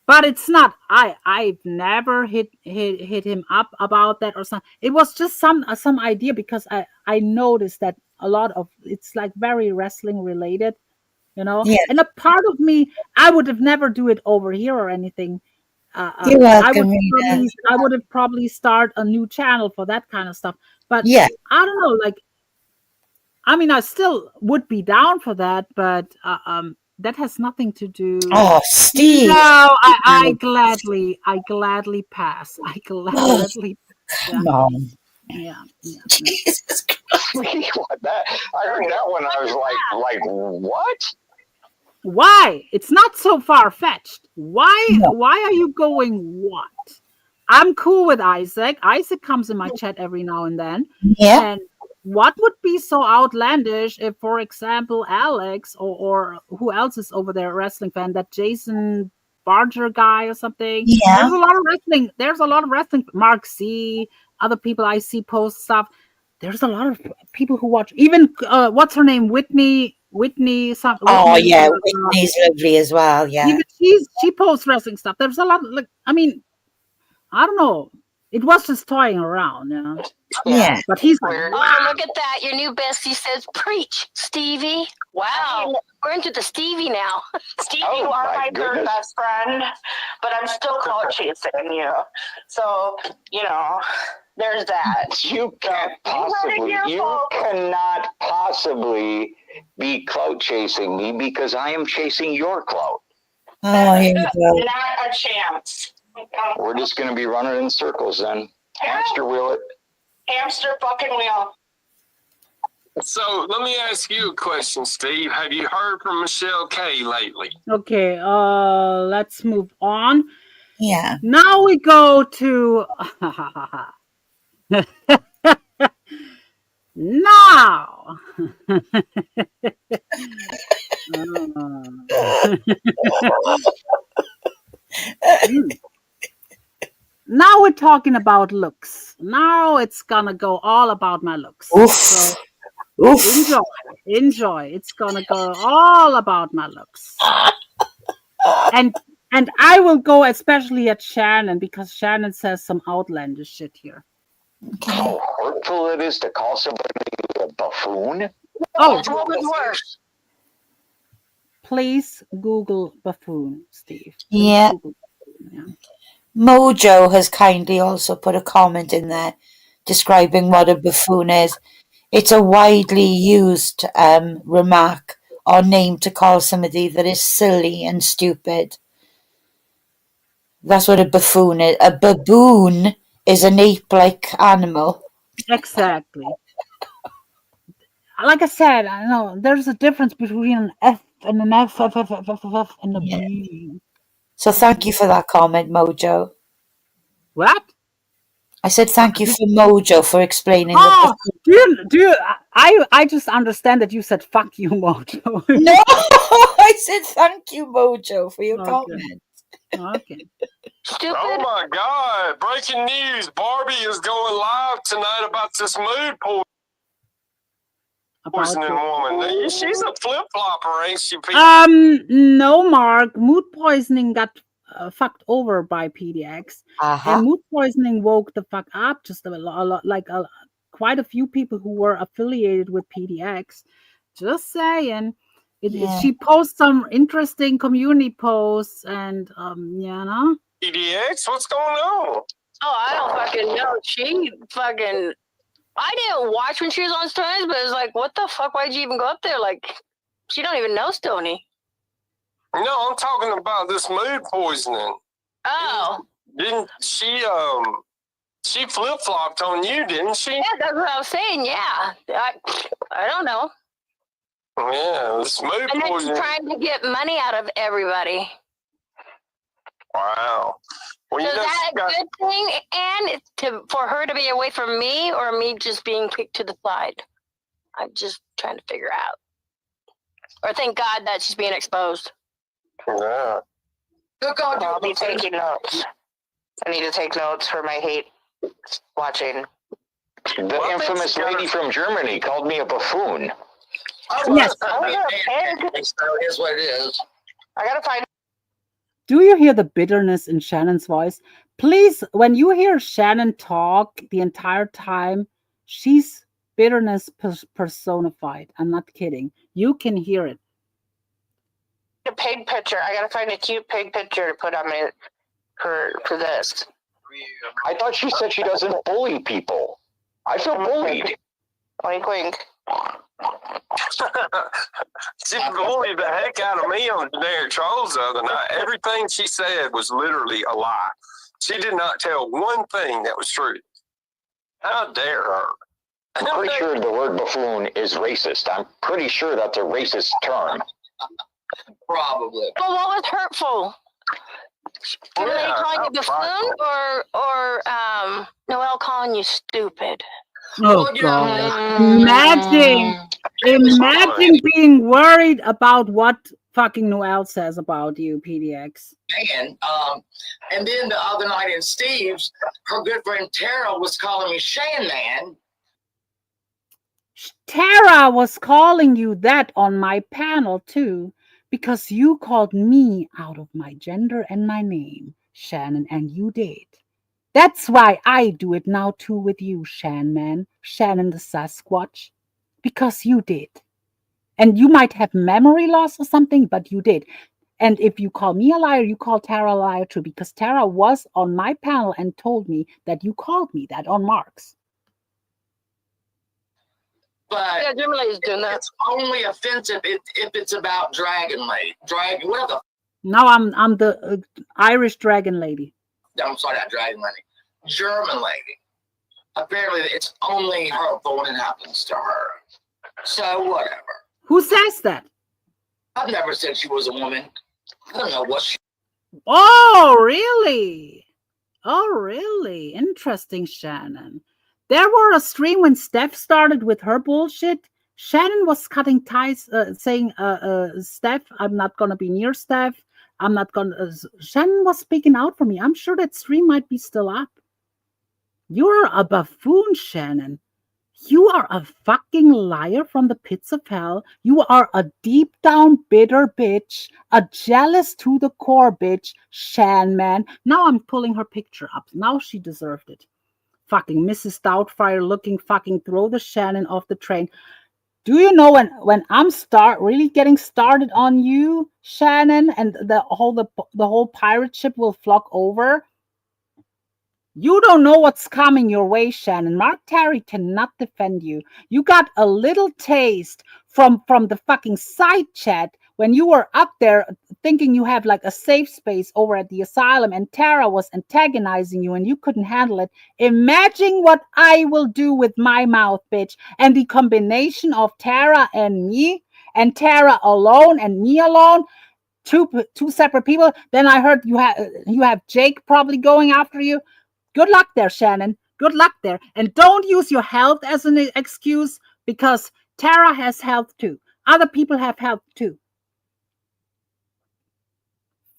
but it's not. I've never hit him up about that or something. It was just some idea because I noticed that a lot of it's like very wrestling related, Yeah. And a part of me, I would have never do it over here or anything. You're welcome, Raina. I would have probably start a new channel for that kind of stuff. But Yeah. I don't know, like I mean, I still would be down for that, but that has nothing to do. Oh, Steve. No, I gladly pass. I Oh, gladly, yeah, come on. yeah, yeah. Jesus Christ. What that? I heard that one. I was like, what? Why? It's not so far fetched. Why? No. Why are you going what? I'm cool with Isaac. Isaac comes in my chat every now and then. Yeah. And what would be so outlandish if, for example, Alex or who else is over there, a wrestling fan, that Jason Barger guy or something? Yeah. There's a lot of wrestling. There's a lot of wrestling. Mark C, other people I see post stuff. There's a lot of people who watch. Even what's her name? Whitney. Oh, yeah. Whitney's lovely as well. Yeah. Even she posts wrestling stuff. There's a lot. Like I mean, I don't know. It was just toying around, Yeah. But he's like, Oh, look at that. Your new bestie says, preach, Stevie. Wow. We're into the Stevie now. Stevie, Oh, you are my my third goodness. best friend, but I'm still clout chasing you. So, there's that. You can't You heard it possibly. here, You folks. cannot possibly be clout chasing me because I am chasing your clout. Oh, here we go. Not a chance. We're just going to be running in circles then. Hamster wheel it. Hamster fucking wheel. So let me ask you a question, Steve. Have you heard from Michelle K lately? okay, let's move on. Yeah. Now we go to now. Now we're talking about looks. Now it's gonna go all about my looks. Oof. So Oof. enjoy. It's gonna go all about my looks. And I will go especially at Shannon because Shannon says some outlandish shit here. How hurtful it is to call somebody a buffoon. Oh, What was worse? please Google buffoon, Steve. Please Yeah. Google buffoon, yeah. Mojo has kindly also put a comment in there describing what a buffoon is. It's a widely used remark or name to call somebody that is silly and stupid. That's what a buffoon is. A baboon is an ape-like animal. Exactly. Like I said, I know there's a difference between an F and an F, and a Yeah. B. So thank you for that comment, Mojo. What? I said thank you for Mojo for explaining the Oh, buffoon. I just understand that you said fuck you, Mojo. No, I said thank you, Mojo, for your Okay. comment. Okay. Stupid. Oh my God! Breaking news: Barbie is going live tonight about this mood poisoning woman. She's a flip flopper, ain't she? No, Mark. Mood poisoning got fucked over by PDX, and mood poisoning woke the fuck up. Just a lot, like quite a few people who were affiliated with PDX. Just saying. She posts some interesting community posts, and PDX, what's going on? Oh, I don't fucking know. She fucking. I didn't watch when she was on Stones, but it's like, what the fuck? Why'd you even go up there? Like, she don't even know Stoney. No, I'm talking about this mood poisoning. Oh. Didn't she? She flip flopped on you, didn't she? Yeah, that's what I was saying. Yeah, I don't know. Yeah, this mood And then she's poisoning. trying to get money out of everybody. Wow. Well, So is that a good thing, and for her to be away from me, or me just being kicked to the side? I'm just trying to figure out. Or thank God that she's being exposed. Yeah. I'll be taking notes. I need to take notes for my hate watching. The infamous lady from Germany called me a buffoon. Yes. Here's what it is. I gotta find. Do you hear the bitterness in Shannon's voice? Please, when you hear Shannon talk the entire time, she's bitterness personified. I'm not kidding. You can hear it. A pig picture. I gotta find a cute pig picture to put on my for this. I thought she said she doesn't bully people. I feel bullied. Wink, wink. She bullied the heck out of me on Generic Trolls the other night. Everything she said was literally a lie. She did not tell one thing that was true. How dare her? I'm pretty sure the word buffoon is racist. I'm pretty sure that's a racist term. Probably. But what was hurtful? Were they calling you buffoon, or Noelle calling you stupid? Oh God! Imagine being worried about what fucking Noelle says about you, PDX. And then the other night in Steve's, her good friend Tara was calling me Shan Man. Tara was calling you that on my panel too, because you called me out of my gender and my name, Shannon, and you did. That's why I do it now too with you, Shannon the Sasquatch, because you did. And you might have memory loss or something, but you did. And if you call me a liar, you call Tara a liar too, because Tara was on my panel and told me that you called me that on Mark's. But yeah, is doing that. It's only offensive if it's about Dragon Lady. Dragon, what the? No, I'm the Irish Dragon Lady. I'm sorry, not Dragon Lady. German Lady. Apparently, it's only hurtful when it happens to her. So whatever. Who says that? I've never said she was a woman. I don't know what she. Oh, really? Oh, really? Interesting, Shannon. There were a stream when Steph started with her bullshit. Shannon was cutting ties, saying, Steph, I'm not going to be near Steph. I'm not going to... Shannon was speaking out for me. I'm sure that stream might be still up. You're a buffoon, Shannon. You are a fucking liar from the pits of hell. You are a deep down bitter bitch, a jealous to the core bitch, Shan man. Now I'm pulling her picture up. Now she deserved it. Fucking Mrs. Doubtfire looking fucking throw the Shannon off the train. Do you know when I'm really getting started on you, Shannon, and the whole pirate ship will flock over? You don't know what's coming your way, Shannon. Mark Terry cannot defend you. You got a little taste from the fucking side chat when you were up there thinking you have like a safe space over at the asylum and Tara was antagonizing you and you couldn't handle it, imagine what I will do with my mouth, bitch. And the combination of Tara and me, and Tara alone and me alone, two separate people. Then I heard you have Jake probably going after you. Good luck there, Shannon. Good luck there. And don't use your health as an excuse, because Tara has health too. Other people have health too.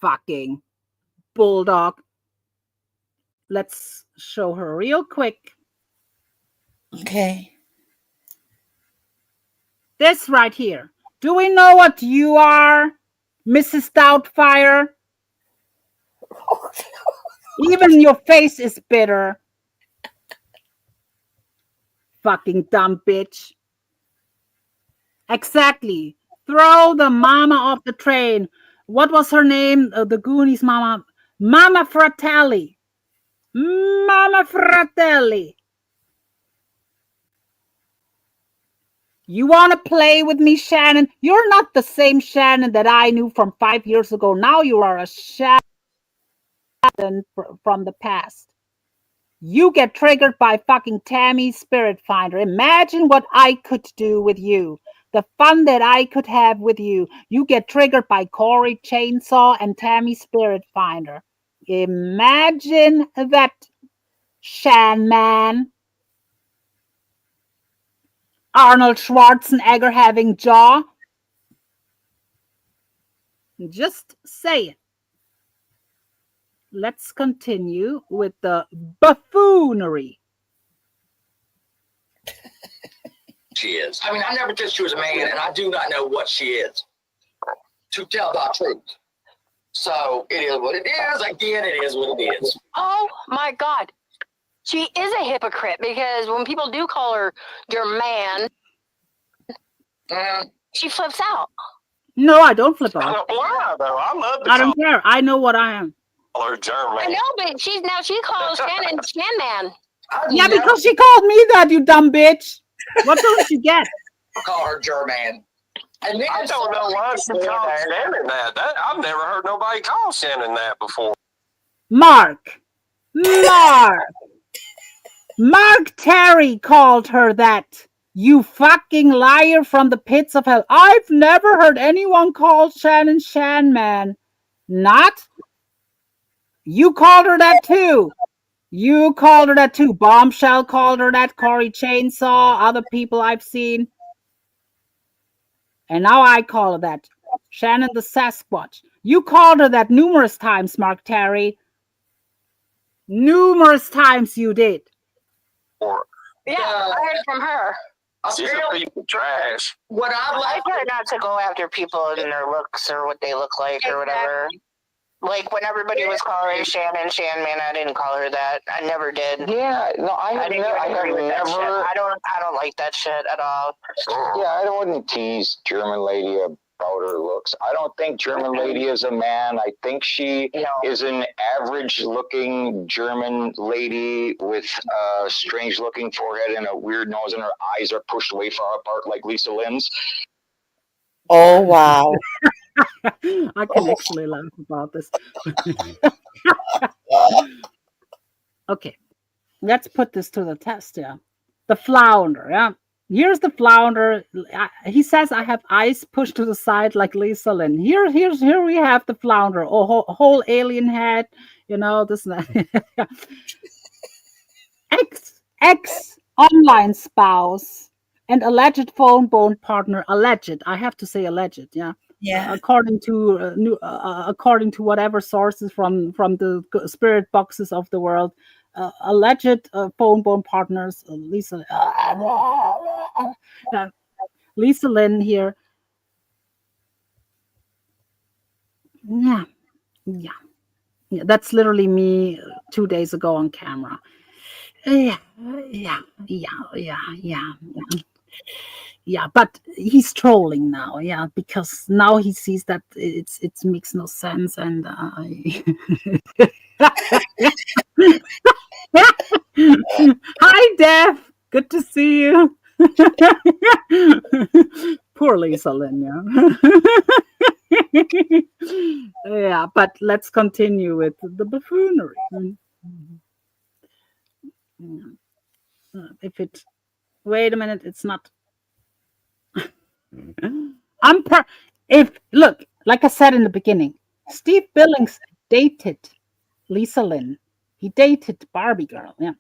Fucking bulldog. Let's show her real quick. Okay. This right here. Do we know what you are, Mrs. Doubtfire? Even your face is bitter. Fucking dumb bitch. Exactly. Throw the mama off the train. What was her name? The Goonies mama. Mama Fratelli. Mama Fratelli. You want to play with me, Shannon? You're not the same Shannon that I knew from 5 years ago. Now you are a Shannon from the past. You get triggered by fucking Tammy Spirit Finder. Imagine what I could do with you. The fun that I could have with you. You get triggered by Corey Chainsaw and Tammy Spirit Finder. Imagine that, Shan Man. Arnold Schwarzenegger having jaw. Just say it. Let's continue with the buffoonery. She is. I mean, I never kissed you as a man, and I do not know what she is, to tell the truth. So it is what it is. Again, it is what it is. Oh my God. She is a hypocrite, because when people do call her your man, she flips out. No, I don't flip out. Why though? I love the I don't care. I know what I am. color German. I know, but she calls Shannon Shan Man. Yeah, because she called me that, you dumb bitch. What don't you get? Call her German. And I don't know why she called Shannon that. I've never heard nobody call Shannon that before. Mark Terry called her that. You fucking liar from the pits of hell. I've never heard anyone call Shannon Shan Man. Not? You called her that too. You called her that too. Bombshell called her that. Corey Chainsaw, other people I've seen. And now I call her that. Shannon the Sasquatch. You called her that numerous times, Mark Terry. Numerous times you did. Yeah, I heard from her. She's a piece of trash. What I try not to go after people and their looks or what they look like or whatever. Like when everybody was calling her Shannon Shan Man, I didn't call her that. I never did. Yeah, no, I have didn't agree with that shit. I don't like that shit at all. Yeah, I wouldn't tease German lady about her looks. I don't think German lady is a man. I think she is an average-looking German lady with a strange-looking forehead and a weird nose, and her eyes are pushed way far apart like Lisa Lynn's. Oh, wow. I can actually laugh about this. Okay, let's put this to the test. Yeah, the flounder. Yeah, here's the flounder. He says I have eyes pushed to the side like Lisa Lynn. Here we have the flounder. A whole alien head. You know this and that. Ex online spouse and alleged phone bone partner. Alleged. I have to say alleged. Yeah. Yeah. According to whatever sources from the spirit boxes of the world, alleged phone bone partners, Lisa Lynn here. Yeah, that's literally me 2 days ago on camera. Yeah. Yeah, but he's trolling now. Yeah, because now he sees that it makes no sense. And hi, Def. Good to see you. Poor Lisa Lynn. Yeah. Yeah, but let's continue with the buffoonery. If it, wait a minute, it's not. I'm per. If look, like I said in the beginning, Steve Billings dated Lisa Lynn. He dated Barbie girl. Yeah.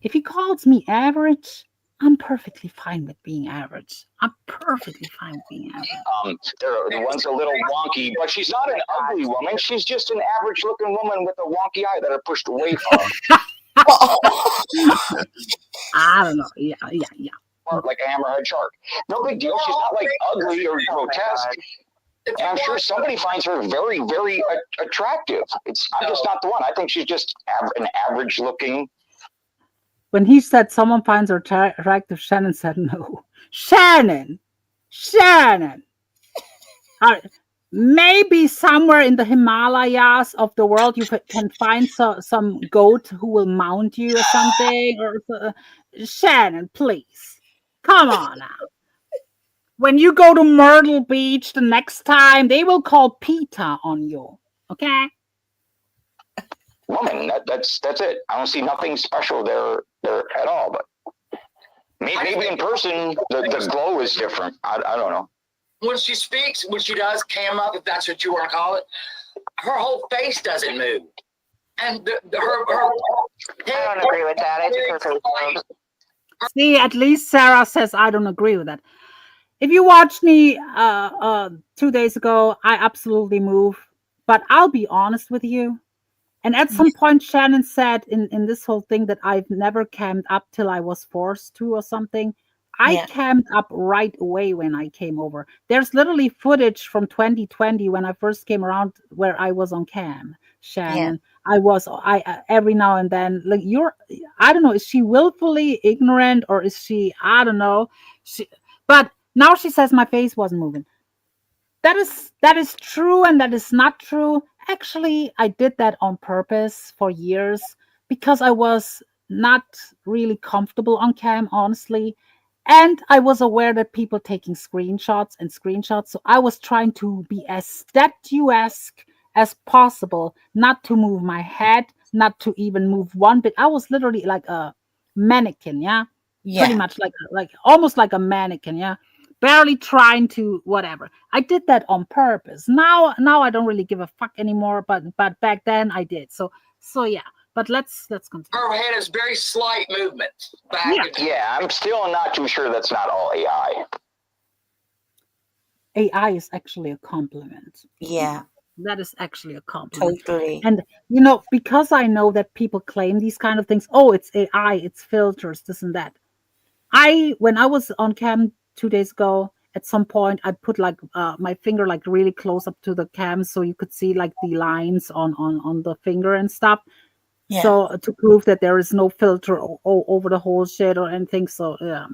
If he calls me average, I'm perfectly fine with being average. I'm perfectly fine with being average. The one's a little wonky, but she's not an ugly woman. She's just an average-looking woman with a wonky eye that are pushed away far. I don't know. Yeah. Like a hammerhead shark. No big deal. She's not like ugly or grotesque. And I'm sure somebody finds her very, very attractive. I'm just not the one. I think she's just an average-looking. When he said someone finds her attractive, Shannon said no. Shannon. Maybe somewhere in the Himalayas of the world you can find some goat who will mount you or something. Or Shannon, please. Come on now. When you go to Myrtle Beach the next time, they will call PETA on you. Okay? Woman, that's it. I don't see nothing special there at all. But maybe in person the glow is different. I don't know. When she speaks, when she does cam up, if that's what you want to call it, her whole face doesn't move, and her. I don't agree with that. I think her face moves. See, at least Sarah says I don't agree with that. If you watched me 2 days ago, I absolutely move. But I'll be honest with you. And at some point, Shannon said in this whole thing that I've never cammed up till I was forced to or something. I cammed up right away when I came over. There's literally footage from 2020 when I first came around where I was on cam, Shannon. I every now and then, like I don't know, is she willfully ignorant or is she, I don't know. But now she says my face wasn't moving. That is true and that is not true. Actually, I did that on purpose for years because I was not really comfortable on cam, honestly. And I was aware that people taking screenshots. So I was trying to be as statuesque as possible, not to move my head, not to even move one bit. I was literally like a mannequin, yeah? Pretty much like almost like a mannequin, yeah? Barely trying to whatever. I did that on purpose. Now I don't really give a fuck anymore, but back then I did. So yeah. But let's continue. Her head is very slight movement. Yeah, I'm still not too sure that's not all AI. AI is actually a compliment. Yeah. That is actually a compliment. Totally. And because I know that people claim these kind of things, oh, it's AI, it's filters, this and that. When I was on cam 2 days ago, at some point I put like my finger like really close up to the cam so you could see like the lines on the finger and stuff. Yeah. So to prove that there is no filter over the whole shit or anything. So yeah,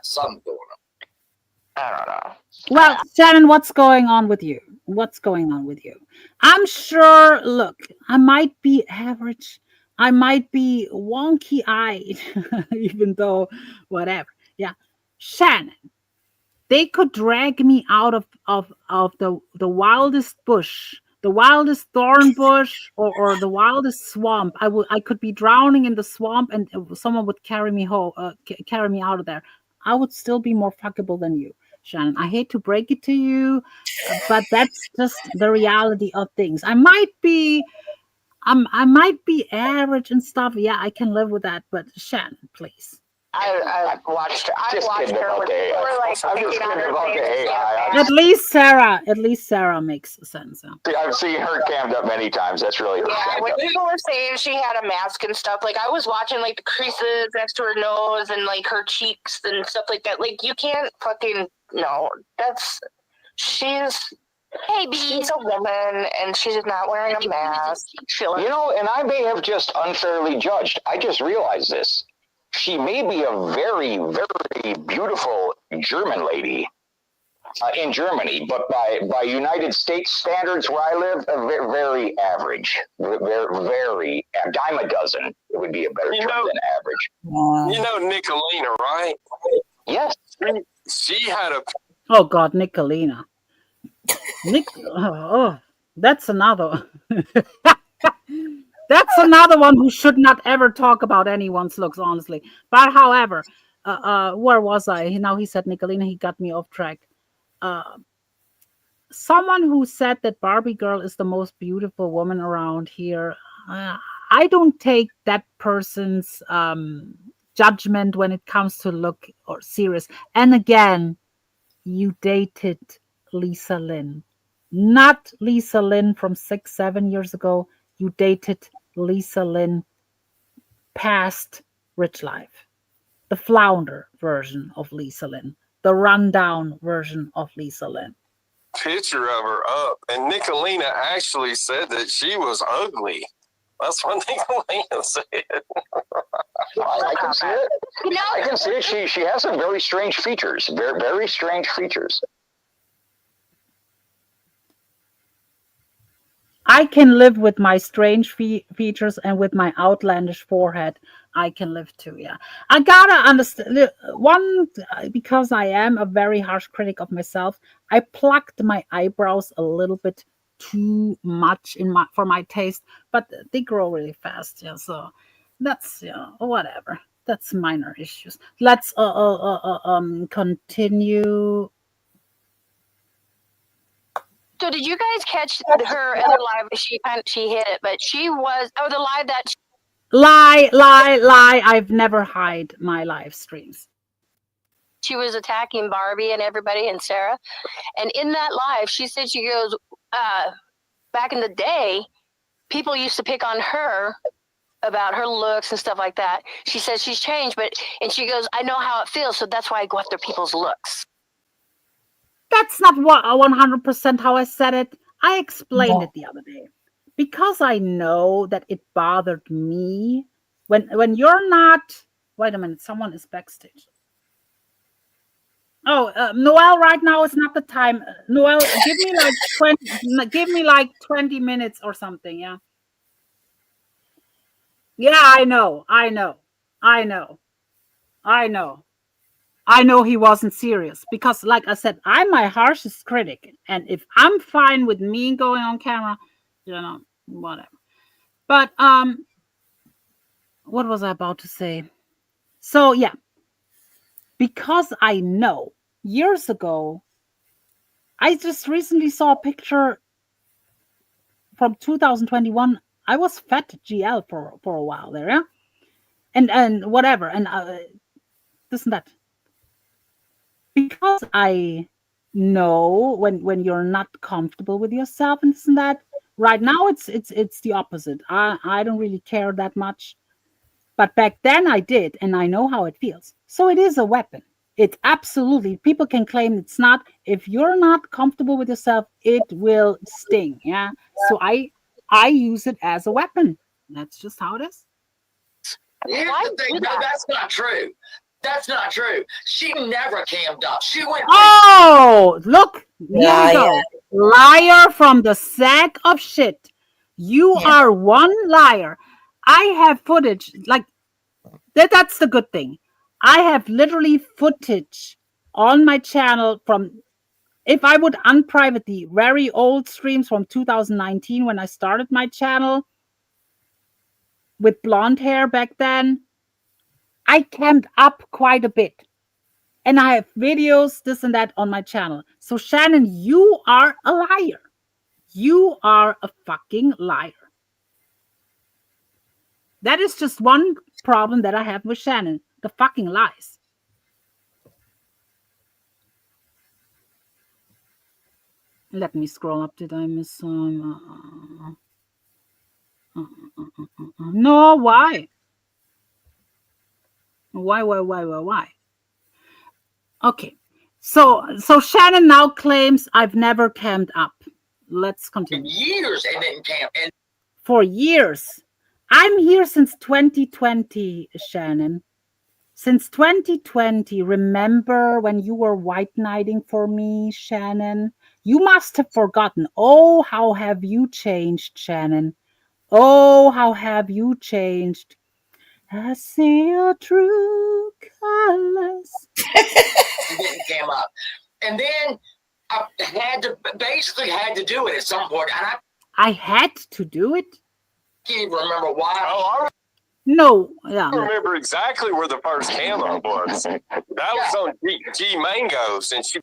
something going on. I don't know. Well, Shannon, what's going on with you? I'm sure, look, I might be average. I might be wonky-eyed, even though whatever. Yeah. Shannon, they could drag me out of the wildest bush, the wildest thorn bush, or the wildest swamp. I could be drowning in the swamp, and someone would carry me carry me out of there. I would still be more fuckable than you, Shannon. I hate to break it to you, but that's just the reality of things. I might be average and stuff. Yeah, I can live with that. But Shannon, please. I watched her with like sticking on her face. At least Sarah makes sense. I've seen her cammed up many times. That's really when people were saying she had a mask and stuff, like I was watching like the creases next to her nose and like her cheeks and stuff like that. Like you can't fucking she's a woman and she's not wearing a mask. And I may have just unfairly judged. I just realized this. She may be a very, very beautiful German lady in Germany, but by United States standards where I live, very average. Very, a dime a dozen. It would be a better term than average. You know Nicolina, right? Yes. She had a... Oh, God, Nicolina. Nick, that's another. That's another one who should not ever talk about anyone's looks, honestly. But however, where was I? Now he said Nicolina. He got me off track. Someone who said that Barbie girl is the most beautiful woman around here. Uh, I don't take that person's judgment when it comes to look or serious. And again, you dated Lisa Lynn, not Lisa Lynn from 6, 7 years ago. You dated Lisa Lynn past Rich Life, the flounder version of Lisa Lynn, the rundown version of Lisa Lynn. Picture of her up, and Nicolina actually said that she was ugly. That's what Nicolina said. I can see it. I can see it. She has some very strange features. Very, very strange features. I can live with my strange features and with my outlandish forehead. I can live too. Yeah, I gotta understand one because I am a very harsh critic of myself. I plucked my eyebrows a little bit too much for my taste, but they grow really fast. Yeah, so that's whatever. That's minor issues. Let's continue. So did you guys catch her other live? She hit it, but she was the live that. Lie. I've never hide my live streams. She was attacking Barbie and everybody and Sarah. And in that live, she said, she goes, back in the day, people used to pick on her about her looks and stuff like that. She says she's changed, and she goes, I know how it feels, so that's why I go after people's looks. That's not what 100% how I said it. I explained it the other day. Because I know that it bothered me when you're not. Wait a minute, someone is backstage. Oh, Noel, right now is not the time. Noel, give me like 20 minutes or something. Yeah. Yeah, I know he wasn't serious because, like I said, I'm my harshest critic, and if I'm fine with me going on camera, whatever. But what was I about to say? So yeah, because I know years ago, I just recently saw a picture from 2021. I was fat GL for a while there, yeah, and whatever, and this and that. Because I know when you're not comfortable with yourself and this and that. Right now, it's the opposite. I don't really care that much, but back then I did, and I know how it feels. So it is a weapon. It's absolutely. People can claim it's not. If you're not comfortable with yourself, it will sting. Yeah. So I use it as a weapon. That's just how it is. Here's the thing. No, that's not true. That's not true. She never cammed up. She went. Oh, look. Here we go. Liar from the sack of shit. You are one liar. I have footage. Like, that's the good thing. I have literally footage on my channel from, if I would unprivate the very old streams from 2019 when I started my channel with blonde hair back then, I camped up quite a bit. And I have videos, this and that on my channel. So Shannon, you are a liar. You are a fucking liar. That is just one problem that I have with Shannon. The fucking lies. Let me scroll up. Did I miss some? No, why? Why? Okay. So Shannon now claims I've never camped up. Let's continue. Years and didn't camp. And for years. I'm here since 2020, Shannon. Since 2020, remember when you were white knighting for me, Shannon? You must have forgotten. Oh, how have you changed, Shannon? Oh, how have you changed? I see your true colors. didn't cam up. And then I basically had to do it at some point, and I had to do it. can't even remember why. Oh, No, yeah. I remember exactly where the first camo was. That was on G Mangoes, and she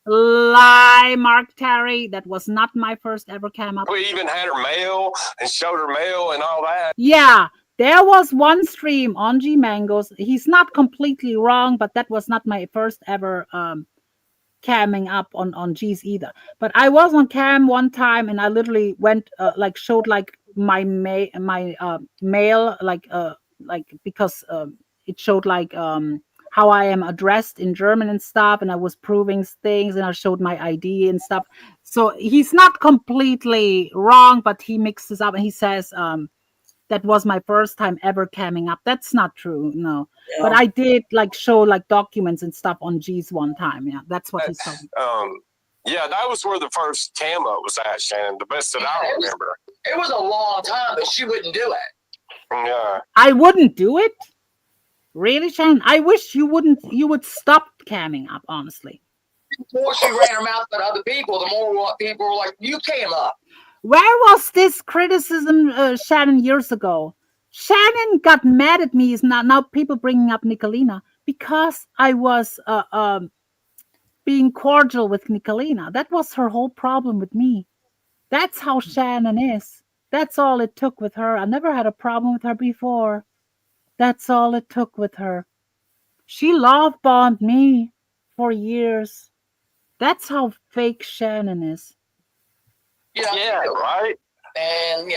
Lie, Mark Terry. That was not my first ever cam up. we even had her mail and showed her mail and all that. Yeah, there was one stream on G Mangoes. He's not completely wrong, but that was not my first ever camming up on G's either. But I was on cam one time, and I literally went showed like my mail like because it showed like how I am addressed in German and stuff, and I was proving things, and I showed my ID and stuff. So he's not completely wrong, but he mixes up and he says that was my first time ever camming up. That's not true, no. Yeah. But I did like show like documents and stuff on G's one time. Yeah, that's what he's talking. Yeah, that was where the first camo was at, Shannon. The best that I remember. It was a long time, but she wouldn't do it. Yeah. I wouldn't do it. Really, Shannon? I wish you wouldn't. You would stop camming up, honestly. The more she ran her mouth at other people, the more people were like, "You came up." Where was this criticism, Shannon, years ago? Shannon got mad at me. Is now people bringing up Nicolina because I was being cordial with Nicolina. That was her whole problem with me. That's how Shannon is. That's all it took with her. I never had a problem with her before. That's all it took with her. She love bombed me for years. That's how fake Shannon is. Yeah, right. And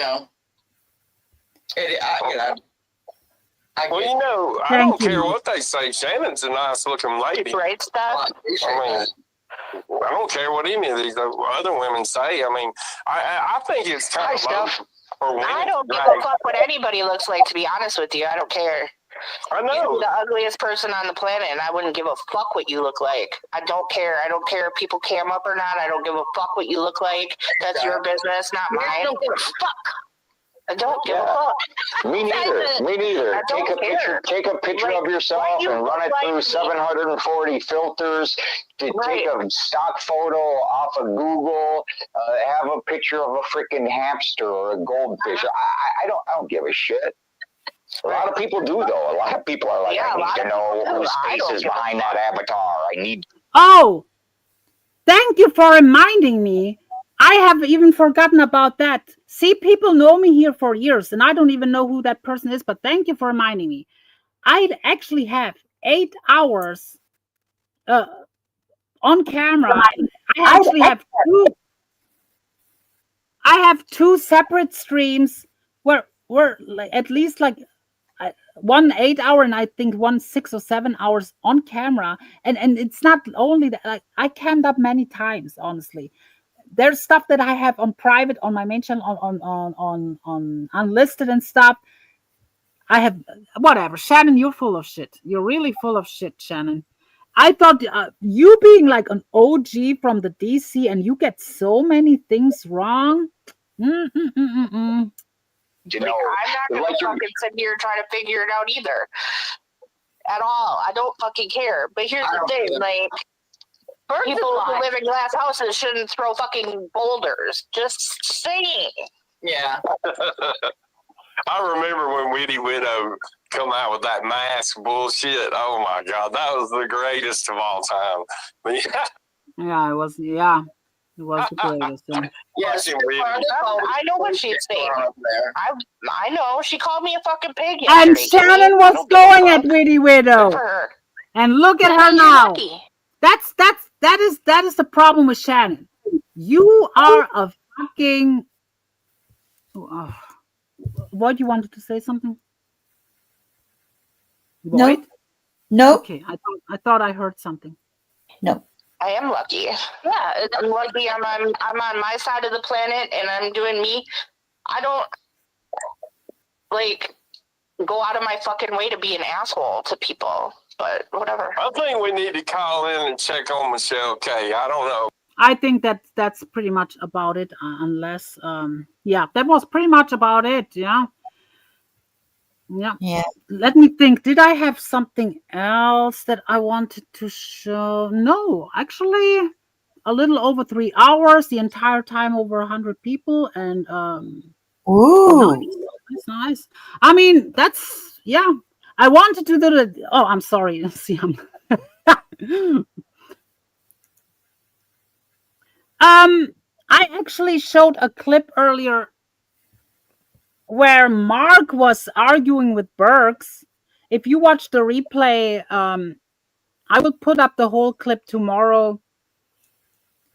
I don't care what they say. Shannon's a nice looking lady. Right, stuff. I don't care what any of these other women say. I mean, I think it's kind of low for women. I don't give a fuck what anybody looks like, to be honest with you. I don't care. I know. You're the ugliest person on the planet, and I wouldn't give a fuck what you look like. I don't care. I don't care if people cam up or not. I don't give a fuck what you look like. That's your business, not mine. I don't give a fuck. I don't give a fuck. Me neither. Me neither. Take a picture of yourself and run it through 740 filters. Take a stock photo off of Google. Have a picture of a freaking hamster or a goldfish. I don't give a shit. A lot of people do, though. A lot of people are like, I need to know whose face is behind that avatar. I need. Oh, thank you for reminding me. I have even forgotten about that. See, people know me here for years, and I don't even know who that person is, but thank you for reminding me. I actually have 8 hours on camera. I actually have two separate streams where like, at least like one 8 hour and I think 1 6 or 7 hours on camera, and it's not only that. Like, I cammed up many times, honestly. There's stuff that I have on private on my main channel on unlisted and stuff. I have whatever. Shannon, you're full of shit. You're really full of shit, Shannon. I thought you being like an OG from the DC and you get so many things wrong. You know, I'm not gonna fucking sit here and try to figure it out either. At all. I don't fucking care. But here's the thing, like, people who live in glass houses shouldn't throw fucking boulders. Just saying. Yeah. I remember when Witty Widow come out with that mask bullshit. Oh my God, that was the greatest of all time. Yeah, it was. Yeah, it was the greatest. Yes, I know what she's saying. I know. She called me a fucking pig yesterday. And Shannon was going at Witty Widow. And look at her now. That is the problem with Shannon. You are a fucking. What, you wanted to say something? No. Boyd? No. Okay, I thought I heard something. No. I am lucky. Yeah, I'm lucky. I'm on my side of the planet, and I'm doing me. I don't like go out of my fucking way to be an asshole to people, but whatever. I think we need to call in and check on Michelle K. I don't know. I think that's pretty much about it, unless yeah, that was pretty much about it. Yeah. Let me think. Did I have something else that I wanted to show? No, actually, a little over 3 hours, the entire time over 100 people, and Ooh. nice, nice. I mean, that's yeah. I wanted to do the. Oh, I'm sorry. See, I actually showed a clip earlier where Mark was arguing with Burks. If you watch the replay, I will put up the whole clip tomorrow.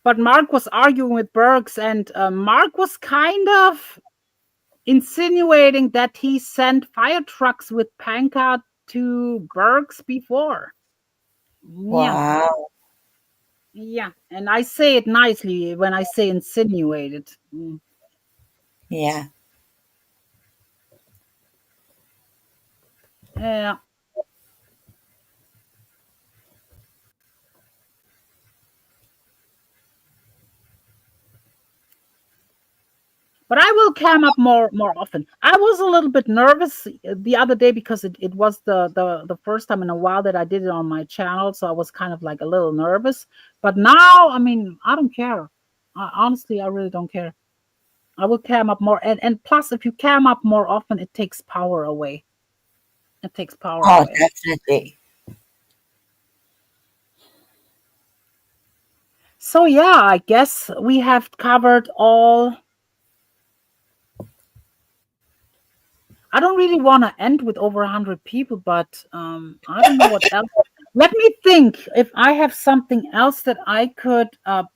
But Mark was arguing with Burks, and Mark was kind of insinuating that he sent fire trucks with Panka to Burks before. Yeah. Wow. Yeah. And I say it nicely when I say insinuated. Yeah. Yeah. But I will cam up more often. I was a little bit nervous the other day because it was the first time in a while that I did it on my channel, so I was kind of like a little nervous. But now, I mean, I don't care. Honestly, I really don't care. I will cam up more, and plus, if you cam up more often, it takes power away. It takes power Oh, away. definitely. So yeah, I guess we have covered all. I don't really want to end with over 100 people, but I don't know what else. Let me think if I have something else that I could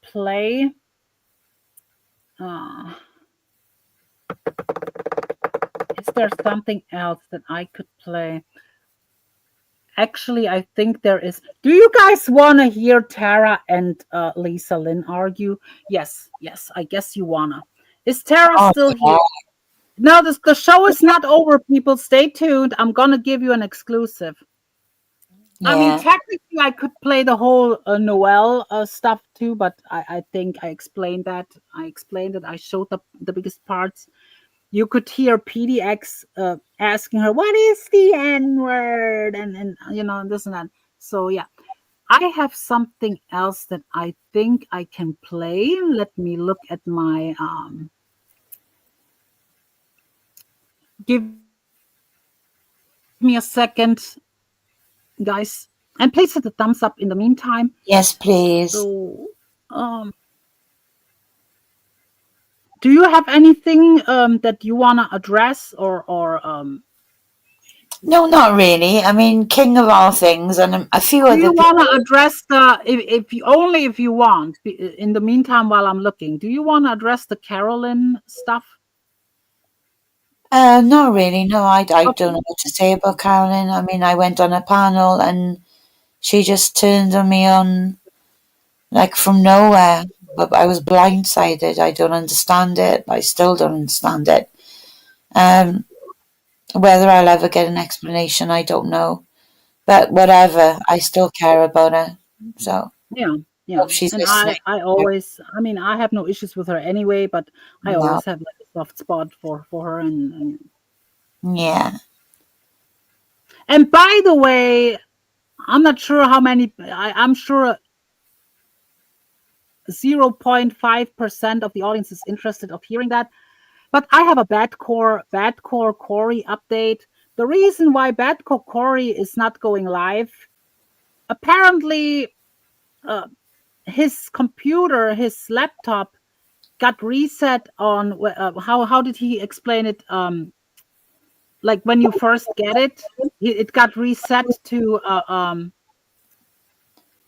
play. Is there something else that I could play? Actually, I think there is. Do you guys want to hear Tara and Lisa Lynn argue? Yes, I guess you wanna. Is Tara Oh, still yeah. here? No, the show is not over, people. Stay tuned. I'm gonna give you an exclusive. I mean, Yeah. technically, I could play the whole Noel stuff too, but I think I explained that. I explained it. I showed the biggest parts. You could hear PDX asking her, "What is the N word?" and you know, this and that. So yeah, I have something else that I think I can play. Let me look at my Give me a second, guys, and please hit the thumbs up in the meantime. Yes, please. So, do you have anything that you wanna address or No, not really. I mean, king of all things, and a few do other you want to people. address the if you only if you want in the meantime while I'm looking, do you want to address the Carolyn stuff? Not really. No, I Okay. don't know what to say about Carolyn. I mean, I went on a panel and she just turned on me on like from nowhere. But I was blindsided. I don't understand it. I still don't understand it. Whether I'll ever get an explanation, I don't know. But whatever, I still care about her. So Yeah, hope she's and listening. I always, I mean, I have no issues with her anyway, but I No. always have like a soft spot for her and Yeah. and by the way, I'm not sure how many. I'm sure 0.5% of the audience is interested of hearing that. But I have a Badcore Corey update. The reason why Badcore Corey is not going live, apparently, his computer, his laptop, got reset on. How did he explain it? Like when you first get it, it got reset to.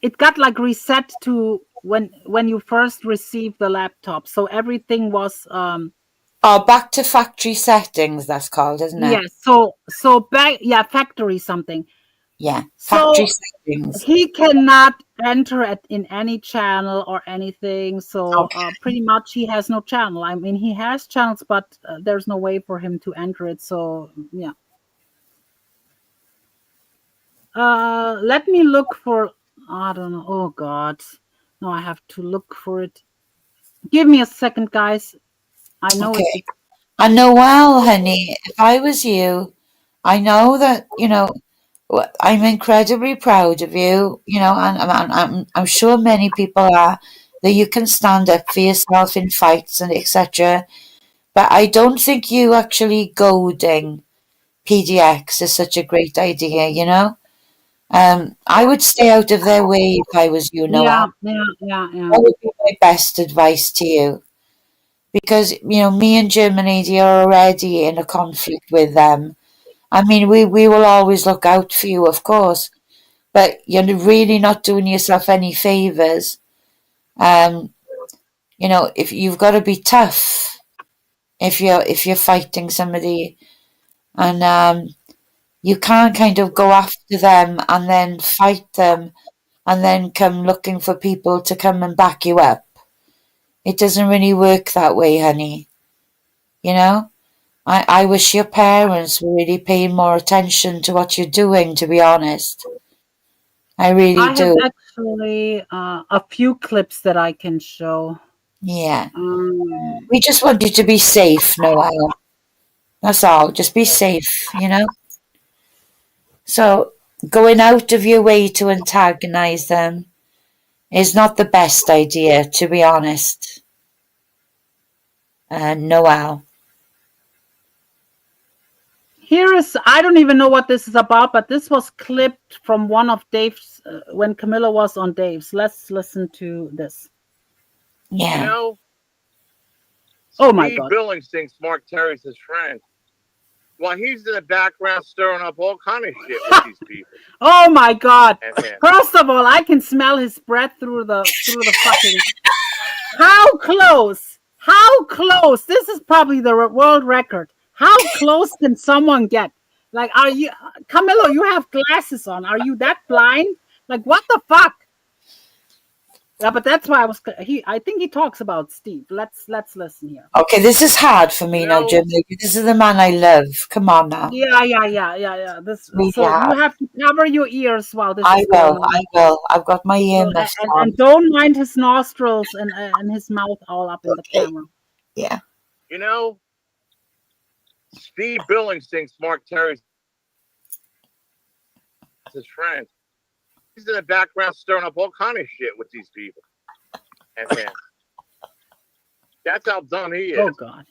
It got like reset to when you first received the laptop. So everything was. Oh, back to factory settings, that's called, isn't it? Yeah, so back, yeah, factory something. Yeah, So factory settings. he cannot enter in any channel or anything. So Okay. pretty much he has no channel. I mean, he has channels, but there's no way for him to enter it. So yeah. Let me look for. I don't know. Oh God, no, I have to look for it. Give me a second, guys. I know Okay. it's. And Noel, honey, if I was you, I know that, I'm incredibly proud of you, and I'm sure many people are, that you can stand up for yourself in fights and etc. But I don't think you actually goading PDX is such a great idea, you know? I would stay out of their way if I was you, Noah. Yeah. That would be my best advice to you. Because, you know, me and Germany are already in a conflict with them. I mean, we will always look out for you, of course, but you're really not doing yourself any favors. You know, if you've got to be tough if you're fighting somebody, and you can't kind of go after them and then fight them and then come looking for people to come and back you up. It doesn't really work that way, honey. You know? I wish your parents were really paying more attention to what you're doing, to be honest. I really I have do. actually a few clips that I can show. Yeah. We just want you to be safe, Noel. That's all. Just be safe, you know? So, going out of your way to antagonize them is not the best idea, to be honest. Noel. Here is, I don't even know what this is about, but this was clipped from one of Dave's, when Camilla was on Dave's. Let's listen to this. Yeah. You know, Oh my Steve God. Billings thinks Mark Terry's his friend. While he's in the background stirring up all kind of shit with these people. Oh my God. And him. First of all, I can smell his breath through the fucking. How close? How close? This is probably the world record. How close can someone get? Like, are you, Camilo? You have glasses on. Are you that blind? Like, what the fuck? Yeah, but that's why I was. I think he talks about Steve. Let's listen here. Okay, this is hard for me now, Jim. This is the man I love. Come on now. Yeah. This. Really So hard. you have to cover your ears while this I is will. going on. I will. I've got my earmuffs on. And don't mind his nostrils and his mouth all up in the camera. Yeah. You know, Steve Billings thinks Mark Terry's his friend. He's in the background stirring up all kind of shit with these people. And him. That's how dumb he is. Oh God.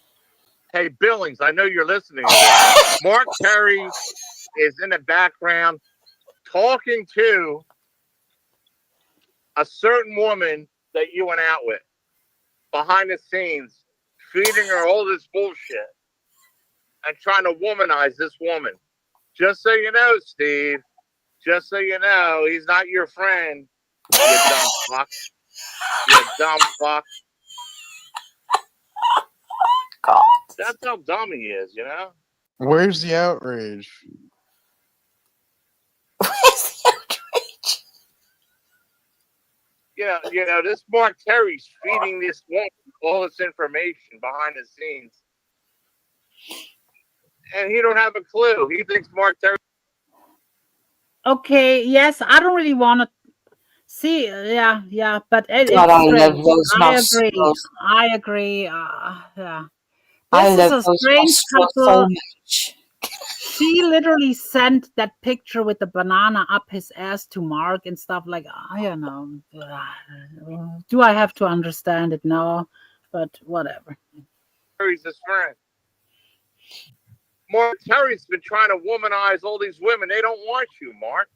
Hey Billings, I know you're listening to this. Mark Terry is in the background talking to a certain woman that you went out with behind the scenes, feeding her all this bullshit and trying to womanize this woman. Just so you know, Steve, just so you know, he's not your friend, you dumb fuck. You dumb fuck. God. That's how dumb he is, you know? Where's the outrage? You know, this Mark Terry's feeding this woman all this information behind the scenes. And he don't have a clue. He thinks Mark Terry. Okay, yes, I don't really want to see. Yeah, but it's God, I love strange. those I nostrils. agree. Yeah. I This is love a those strange nostrils so couple. much. She literally sent that picture with the banana up his ass to Mark and stuff like, I don't know. Do I have to understand it? No, but whatever. Terry's his friend. Mark Terry's been trying to womanize all these women. They don't want you, Mark.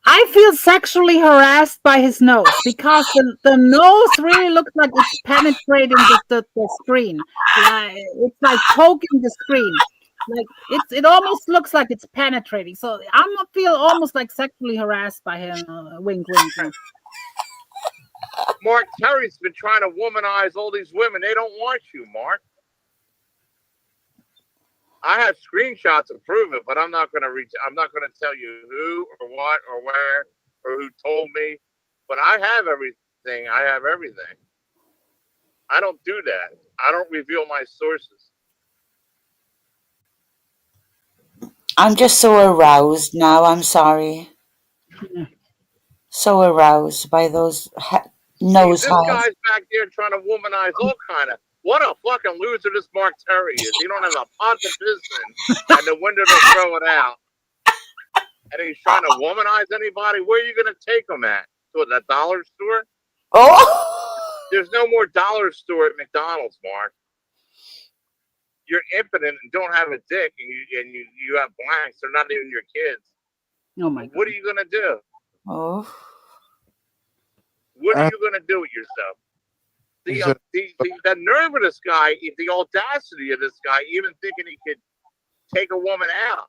I feel sexually harassed by his nose because the nose really looks like it's penetrating the screen. Like it's like poking the screen. Like it almost looks like it's penetrating. So I'm feel almost like sexually harassed by him. Wink, wink. Yeah. Mark Terry's been trying to womanize all these women. They don't want you, Mark. I have screenshots to prove it, but I'm not going to tell you who or what or where or who told me. But I have everything. I have everything. I don't do that. I don't reveal my sources. I'm just so aroused now. I'm sorry. So aroused by those nose This hairs. guy's back there trying to womanize all kind of. What a fucking loser this Mark Terry is. He don't have a pot to piss in and the window to throw it out. And he's trying to womanize anybody. Where are you going to take him at? To the dollar store? Oh! There's no more dollar store at McDonald's, Mark. You're impotent and don't have a dick, and you have blanks. They're not even your kids. Oh my God. What are you gonna do? Oh. What are you gonna do with yourself? The nerve of this guy, the audacity of this guy, even thinking he could take a woman out.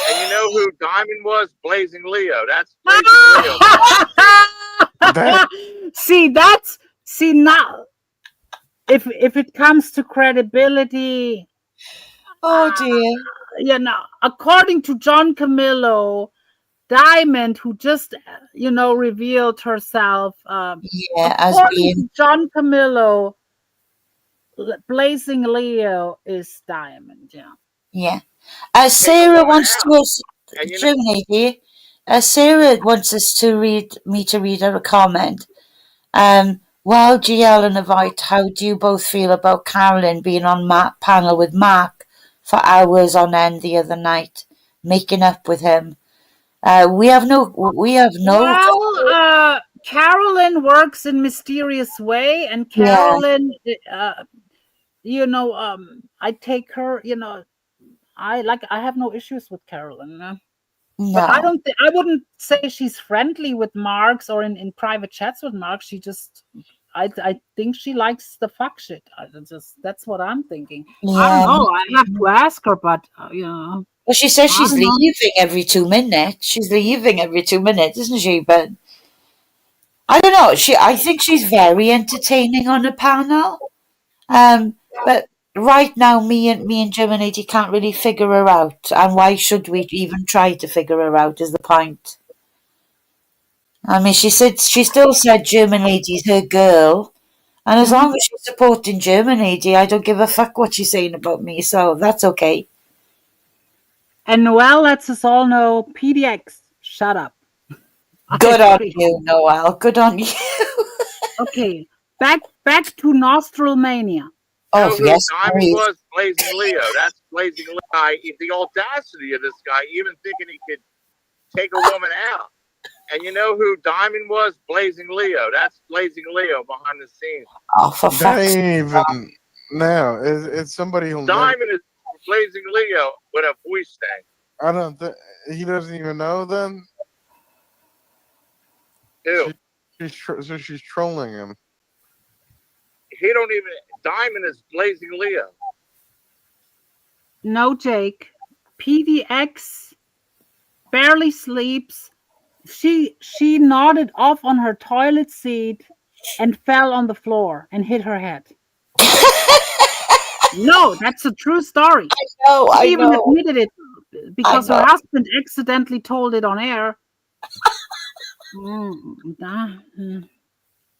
And you know who Diamond was? Blazing Leo. That's Blazing Leo. See now, if it comes to credibility, oh dear, according to John Camillo, Diamond, who just revealed herself, as according being to John Camillo, Blazing Leo is Diamond. yeah. Sarah wants to Germany. Sarah wants us to read her a comment. While GL and Avoid, how do you both feel about Carolyn being on panel with Mark for hours on end the other night, making up with him? We have no. Well, Carolyn works in mysterious way, and Carolyn, I take her. I have no issues with Carolyn. But I wouldn't say she's friendly with Marks or in private chats with Marks. She just, I think she likes the fuck shit. That's what I'm thinking. I don't know. I have to ask her, but Well, she says she's leaving every 2 minutes. She's leaving every 2 minutes, isn't she? But I don't know. I think she's very entertaining on a panel. But right now, me and Jim and Eddie can't really figure her out. And why should we even try to figure her out? Is the point? I mean, she still said German lady's her girl, and as long as she's supporting German lady, I don't give a fuck what she's saying about me. So that's okay. And Noelle lets us all know, PDX, shut up. Good on you, Noelle. Good on you. Okay, back to Nostril Mania. Oh, yes, Diamond was Blazing Leo. That's Blazing Leo. The audacity of this guy, even thinking he could take a woman out. And you know who Diamond was? Blazing Leo. That's Blazing Leo behind the scenes. Oh, for that ain't even now. It's somebody who Diamond is Blazing Leo with a voice thing. I don't think he doesn't even know. Then Who? So she's trolling him. He don't even. Diamond is Blazing Leo. No, Jake. PDX barely sleeps. She nodded off on her toilet seat and fell on the floor and hit her head. No, that's a true story. I she even know. admitted it because her husband accidentally told it on air.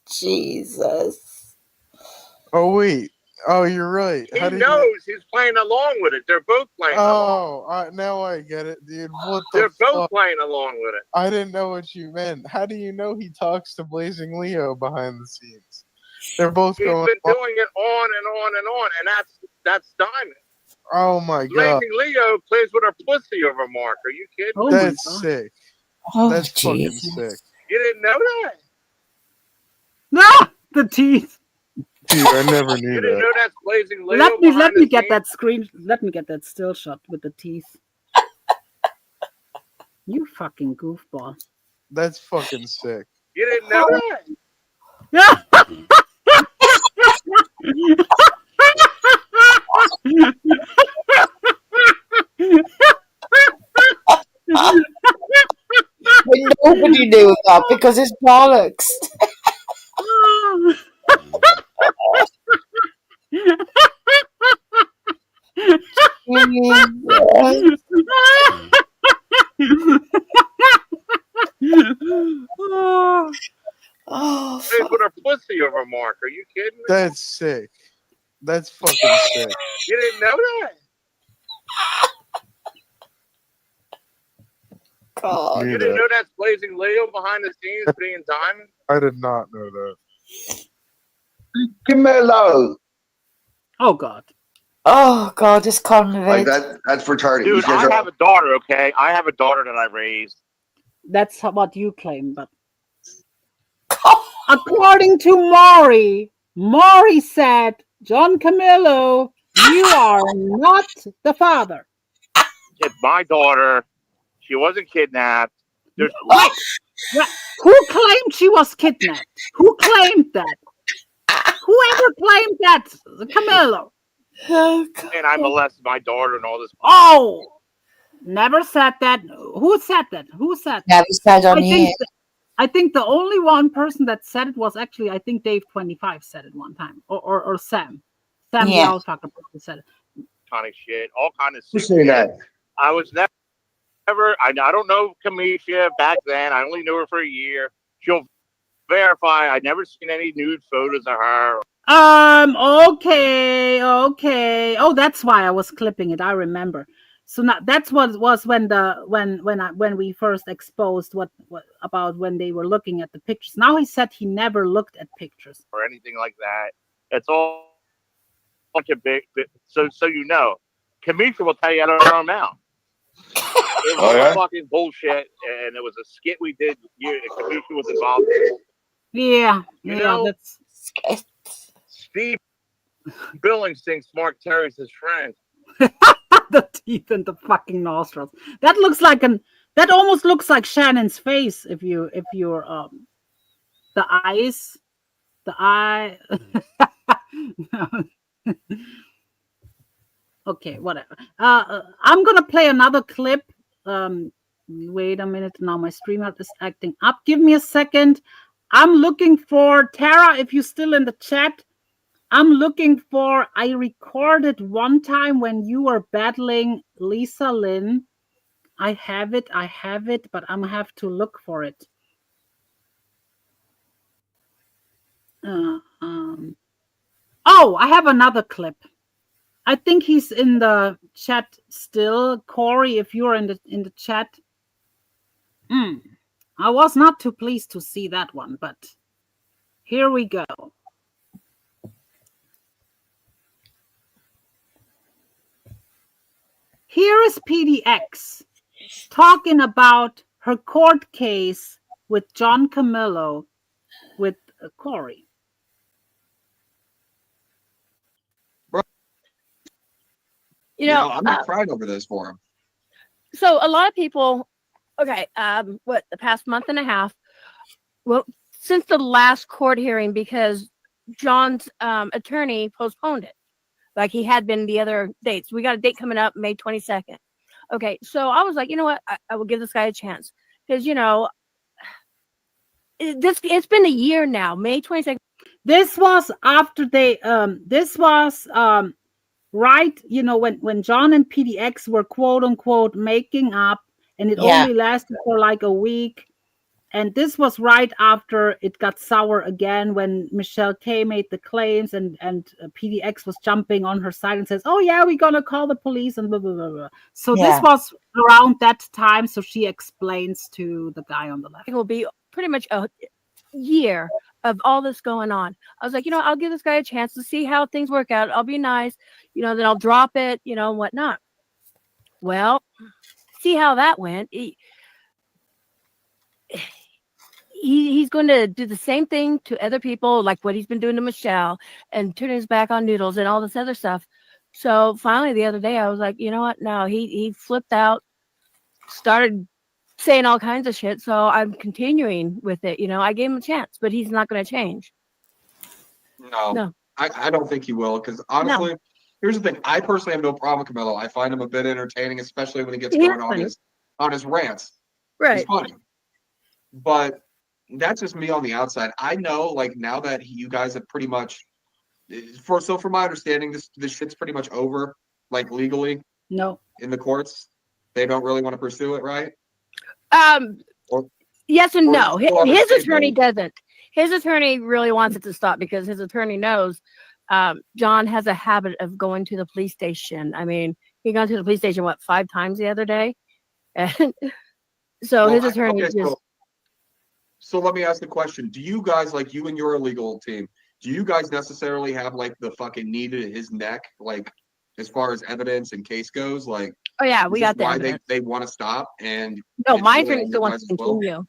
Jesus. Oh wait. Oh, you're right. He knows he's playing along with it. They're both playing along. Oh, now I get it, dude. What the They're both fuck? playing along with it. I didn't know what you meant. How do you know he talks to Blazing Leo behind the scenes? They're both He's going. been doing it on and on and on, and that's Diamond. Oh my god. Blazing Leo plays with her pussy over Mark. Are you kidding? Oh That's sick. Oh, that's fucking sick. You didn't know that? No, the teeth. Dude, I never knew You didn't that. know that's Blazing Leo. Let me get that screen. Let me get that still shot with the teeth. You fucking goofball. That's fucking sick. You didn't know that? But nobody knew that because it's bollocks. Oh, plays with her pussy over Mark. Are you kidding me? That's sick. That's fucking sick. You didn't know that? God. You didn't know that's Blazing Leo behind the scenes being Diamond? I did not know that. Camillo. Oh God. Oh God, it's convict. Like that's retarded. Dude, I have a daughter, okay? I have a daughter that I raised. That's what you claim, but according to Maury, Maury said, John Camillo, you are not the father. It's my daughter. She wasn't kidnapped. There's Wait, who claimed she was kidnapped? Who claimed that? Whoever claimed that, Camillo. and I molested my daughter and all this. Oh, never said that. Who said that? Who said that? Never said on here. I think the only one person that said it was actually, I think Dave 25 said it one time, or Sam. Sam the Yeah. Outfucker said it. Kind of shit, all kind of Who's sick saying shit. that? I was never. I don't know Kamisha back then. I only knew her for a year. She'll verify. I never seen any nude photos of her. Okay. Oh, that's why I was clipping it. I remember. So now that's what was when we first exposed what about when they were looking at the pictures. Now he said he never looked at pictures or anything like that. It's all like a big. So you know, Kamisha will tell you out of her own mouth. It was all fucking bullshit, and it was a skit we did. Kamisha was involved in. Yeah, You know, that's Steve Billings thinks Mark Terry's his friend. the teeth and the fucking nostrils. That looks like that almost looks like Shannon's face if you're the eyes, the eye. Okay, whatever. I'm gonna play another clip. Wait a minute. Now my streamer is acting up. Give me a second. I'm looking for Tara. If you're still in the chat, I'm looking for. I recorded one time when you were battling Lisa Lynn. I have it, but I'm gonna have to look for it. Oh, I have another clip. I think he's in the chat still. Corey, if you're in the chat. I was not too pleased to see that one, but here we go. Here is PDX talking about her court case with John Camillo with Corey. You know, I'm not crying over this for him. So a lot of people, okay, the past month and a half, well, since the last court hearing, because John's attorney postponed it, like he had been the other dates. We got a date coming up, May 22nd. Okay, so I was like, you know what, I will give this guy a chance because it's been a year now, May 22nd. This was after they this was right, when John and PDX were quote unquote making up, and it only lasted for like a week. And this was right after it got sour again when Michelle K made the claims and PDX was jumping on her side and says, oh yeah, we're gonna call the police and blah blah blah blah. So this was around that time. So she explains to the guy on the left. It will be pretty much a year of all this going on. I was like, I'll give this guy a chance to see how things work out. I'll be nice, then I'll drop it, and whatnot. Well, see how that went. He's going to do the same thing to other people, like what he's been doing to Michelle and turning his back on Noodles and all this other stuff. So finally, the other day, I was like, you know what? No, he flipped out, started saying all kinds of shit. So I'm continuing with it. I gave him a chance, but he's not going to change. No. I don't think he will, because honestly, here's the thing. I personally have no problem with Camillo. I find him a bit entertaining, especially when he gets going on his rants. Right. He's funny. But that's just me on the outside. I know, like, now that you guys have pretty much, from my understanding, this shit's pretty much over, like, legally. No. In the courts, they don't really want to pursue it, right? Yes and no. His attorney doesn't. His attorney really wants it to stop because his attorney knows John has a habit of going to the police station. I mean, he got to the police station 5 times the other day, and so his attorney So let me ask the question: do you guys, like you and your legal team, do you guys necessarily have like the fucking knee to his neck, like as far as evidence and case goes? Like, oh yeah, we got that. Why they want to stop? And no, my attorney still wants to continue.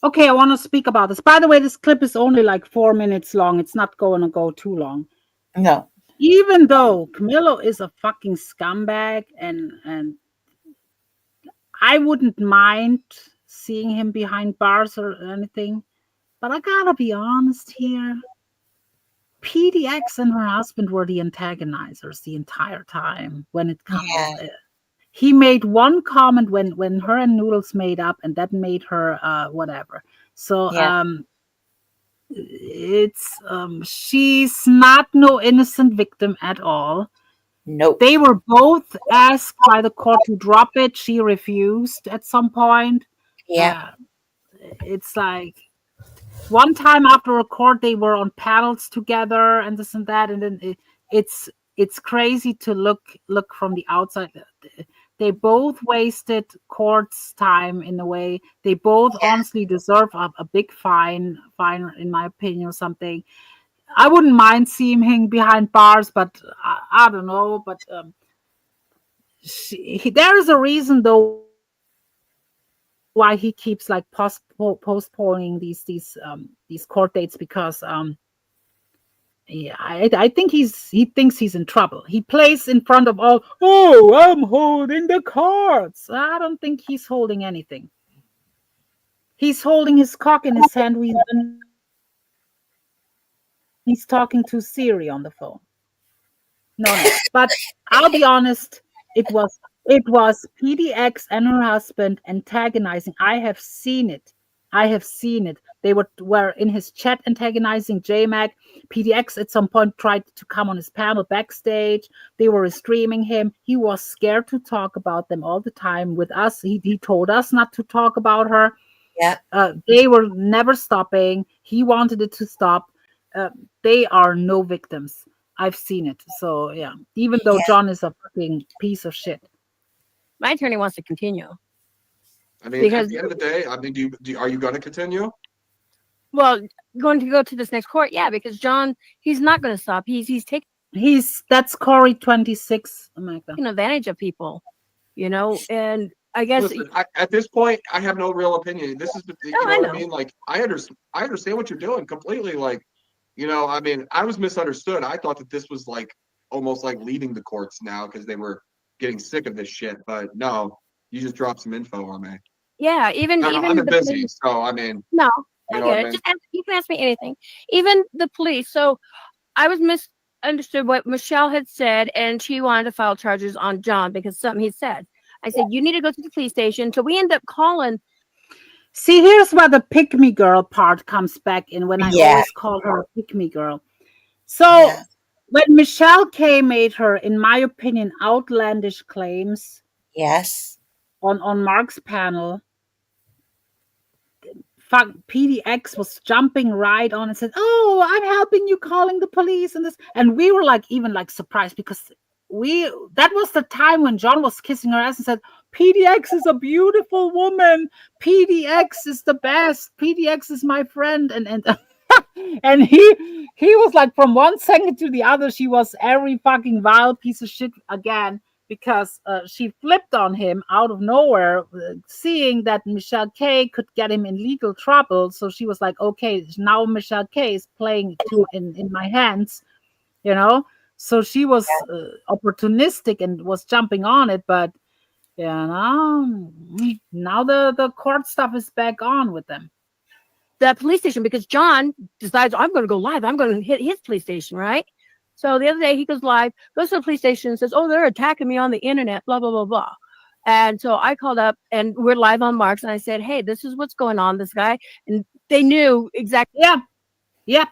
Okay, I want to speak about this. By the way, this clip is only like 4 minutes long. It's not going to go too long. No. Even though Camilo is a fucking scumbag, and I wouldn't mind seeing him behind bars or anything, but I gotta be honest here. PDX and her husband were the antagonizers the entire time when it comes. Yeah. He made one comment when her and Noodles made up, and that made her whatever. So Yeah. it's she's not no innocent victim at all. Nope. They were both asked by the court to drop it. She refused at some point. Yeah. It's like one time after a court they were on panels together and this and that, and then it's crazy to look from the outside. They both wasted court's time in a way. They both honestly deserve a big fine in my opinion, or something. I wouldn't mind seeing him behind bars, but I don't know. But there is a reason though why he keeps like postponing these court dates, because yeah, I think he thinks he's in trouble. He plays in front of all. Oh, I'm holding the cards. I don't think he's holding anything. He's holding his cock in his hand when he's talking to Siri on the phone. No. But I'll be honest, it was PDX and her husband antagonizing. I have seen it. They were in his chat antagonizing JMac. PDX at some point tried to come on his panel backstage. They were streaming him. He was scared to talk about them all the time with us. He told us not to talk about her. Yeah. They were never stopping. He wanted it to stop. They are no victims. I've seen it. So yeah, even though Yeah. John is a fucking piece of shit. My attorney wants to continue. I mean, Because- at the end of the day, I mean, are you going to continue? Well, going to go to this next court, yeah, because John, he's not going to stop. He's taking That's Corey 26, Magda. advantage of people, and I guess Listen, at this point, I have no real opinion. This is, you know I what I know. mean? Like, I understand what you're doing completely. Like, I mean, I was misunderstood. I thought that this was like almost like leaving the courts now because they were getting sick of this shit. But no, you just dropped some info on me. yeah, even I've been the busy, police- so I mean, No, you I know get what I it. mean? Just you can ask me anything. Even the police. So I was misunderstood what Michelle had said, and she wanted to file charges on John because something he said. I said you need to go to the police station. So we end up calling. See, here's where the pick me girl part comes back in when I Yeah. always call her a pick me girl. So when Michelle K made her, in my opinion, outlandish claims Yes. on Mark's panel, PDX was jumping right on and said, "Oh, I'm helping you, calling the police," and this, and we were like even like surprised because that was the time when John was kissing her ass and said, "PDX is a beautiful woman. PDX is the best. PDX is my friend," and and he was like, from one second to the other, she was every fucking vile piece of shit again, because she flipped on him out of nowhere, seeing that Michelle K could get him in legal trouble. So she was like, okay, now Michelle K is playing in my hands, So she was opportunistic and was jumping on it, but now the court stuff is back on with them. That police station because John decides I'm going to go live. I'm going to hit his police station, right? So the other day he goes live, goes to the police station and says, "Oh, they're attacking me on the internet, blah, blah, blah, blah." And so I called up and we're live on Mark's and I said, "Hey, this is what's going on, this guy." And they knew exactly. Yeah.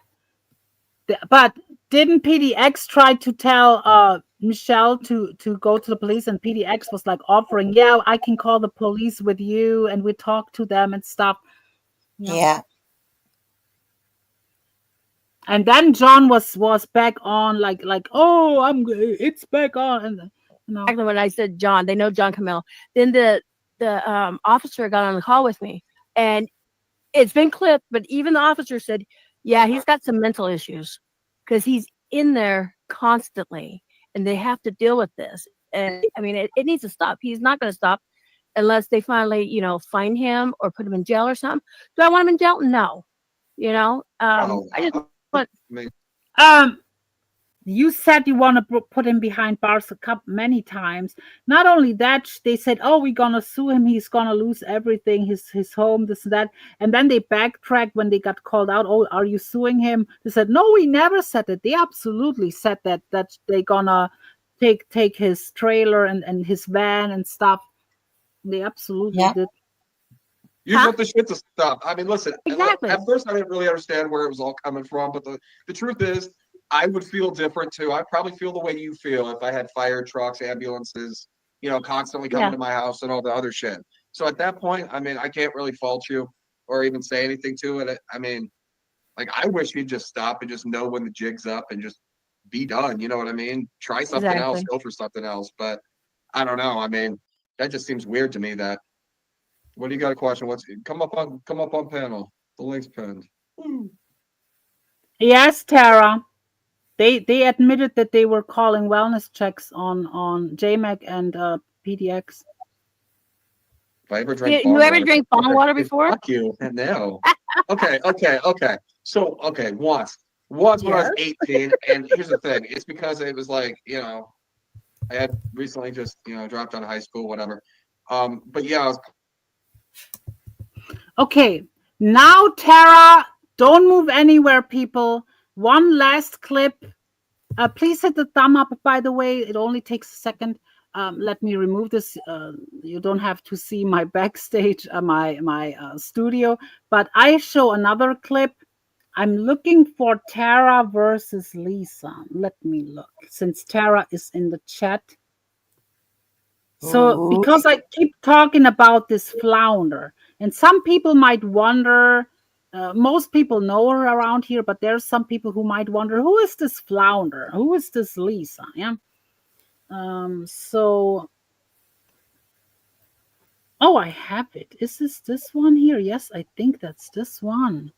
But didn't PDX try to tell Michelle to go to the police, and PDX was like offering, "Yeah, I can call the police with you and we talk to them and stuff." Yeah. And then John was back on like, "Oh, it's back on." And Exactly when I said John, they know John Camille. Then the officer got on the call with me, and it's been clipped, but even the officer said, "Yeah, he's got some mental issues because he's in there constantly, and they have to deal with this." And I mean, it needs to stop. He's not going to stop. unless they finally, find him or put him in jail or something. Do I want him in jail? No. I just want. You said you want to put him behind bars many times. Not only that, they said, "Oh, we're gonna sue him. He's gonna lose everything, his home, this and that." And then they backtracked when they got called out. "Oh, are you suing him?" They said, "No, we never said that." They absolutely said that they're gonna take his trailer and his van and stuff. They absolutely did. You just want the shit to stop. I mean, listen. Exactly. At first, I didn't really understand where it was all coming from, but the truth is, I would feel different too. I'd probably feel the way you feel if I had fire trucks, ambulances, constantly coming to my house and all the other shit. So at that point, I mean, I can't really fault you or even say anything to it. I mean, like, I wish he'd just stop and just know when the jig's up and just be done. You know what I mean? Try something else, go for something else. But I don't know. I mean, that just seems weird to me. That. What do you got a question? Come up on panel? The link's pinned. Yes, Tara. They admitted that they were calling wellness checks on JMac and PDX. If I ever drank you ever drink bong water before? Fuck you. No. Okay. So once when I was 18, and here's the thing. It's because it was like, I had recently just, dropped out of high school, whatever. But yeah, I was. Okay, now Tara, don't move anywhere, people. One last clip. Please hit the thumb up, by the way. It only takes a second. Let me remove this. You don't have to see my backstage, my studio. But I show another clip. I'm looking for Tara versus Lisa. Let me look, since Tara is in the chat. So, because I keep talking about this flounder, and some people might wonder, most people know her around here, but there's some people who might wonder, who is this flounder? Who is this Lisa? Yeah. So, oh, I have it. Is this one here? Yes, I think that's this one.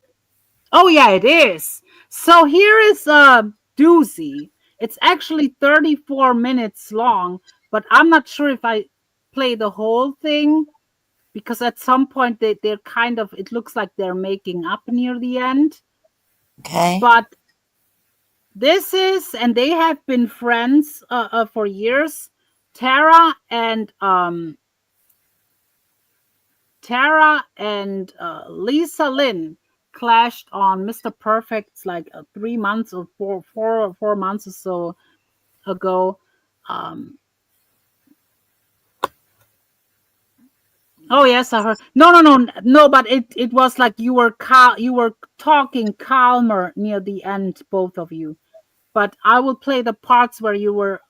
Oh, yeah, it is. So here is a doozy. It's actually 34 minutes long, but I'm not sure if I play the whole thing, because at some point they're kind of, it looks like they're making up near the end. Okay. But this is, and they have been friends for years. Tara and Lisa Lynn clashed on Mr. Perfect's like 3 months or 4 months or so ago. Oh yes, I heard. No. But it was like you were talking calmer near the end, both of you. But I will play the parts where you are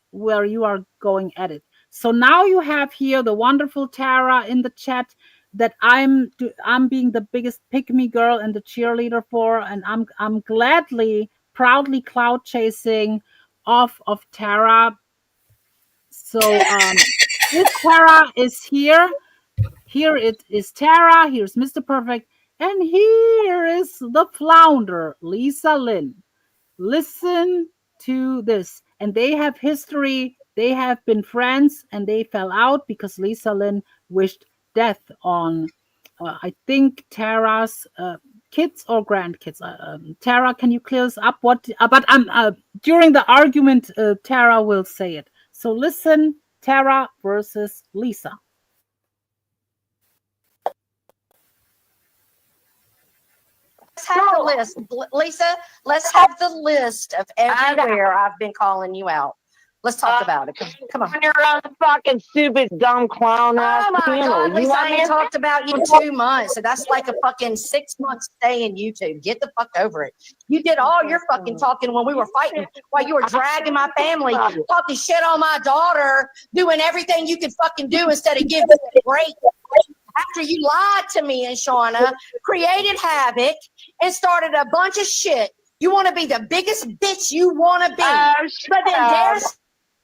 going at it. So now you have here the wonderful Tara in the chat that I'm being the biggest pick-me girl and the cheerleader for, and I'm proudly cloud chasing off of Tara. So this Tara is here. Here it is Tara, here's Mr. Perfect, and here is the flounder, Lisa Lynn. Listen to this. And they have history. They have been friends, and they fell out because Lisa Lynn wished death on, I think, Tara's kids or grandkids. Tara, can you clear this up? But during the argument, Tara will say it. So listen, Tara versus Lisa. Let's have the list, Lisa. Let's have the list of everywhere I've been calling you out. Let's talk about it. Come on. You're on the fucking stupid, dumb clown ass Oh my channel. God, Lisa, I ain't talked about you in 2 months. So that's like a fucking 6 month stay in YouTube. Get the fuck over it. You did all your fucking talking when we were fighting, while you were dragging my family, talking shit on my daughter, doing everything you could fucking do instead of giving it a break. After you lied to me and Shauna, created havoc, and started a bunch of shit. You want to be the biggest bitch you want to be. But then there's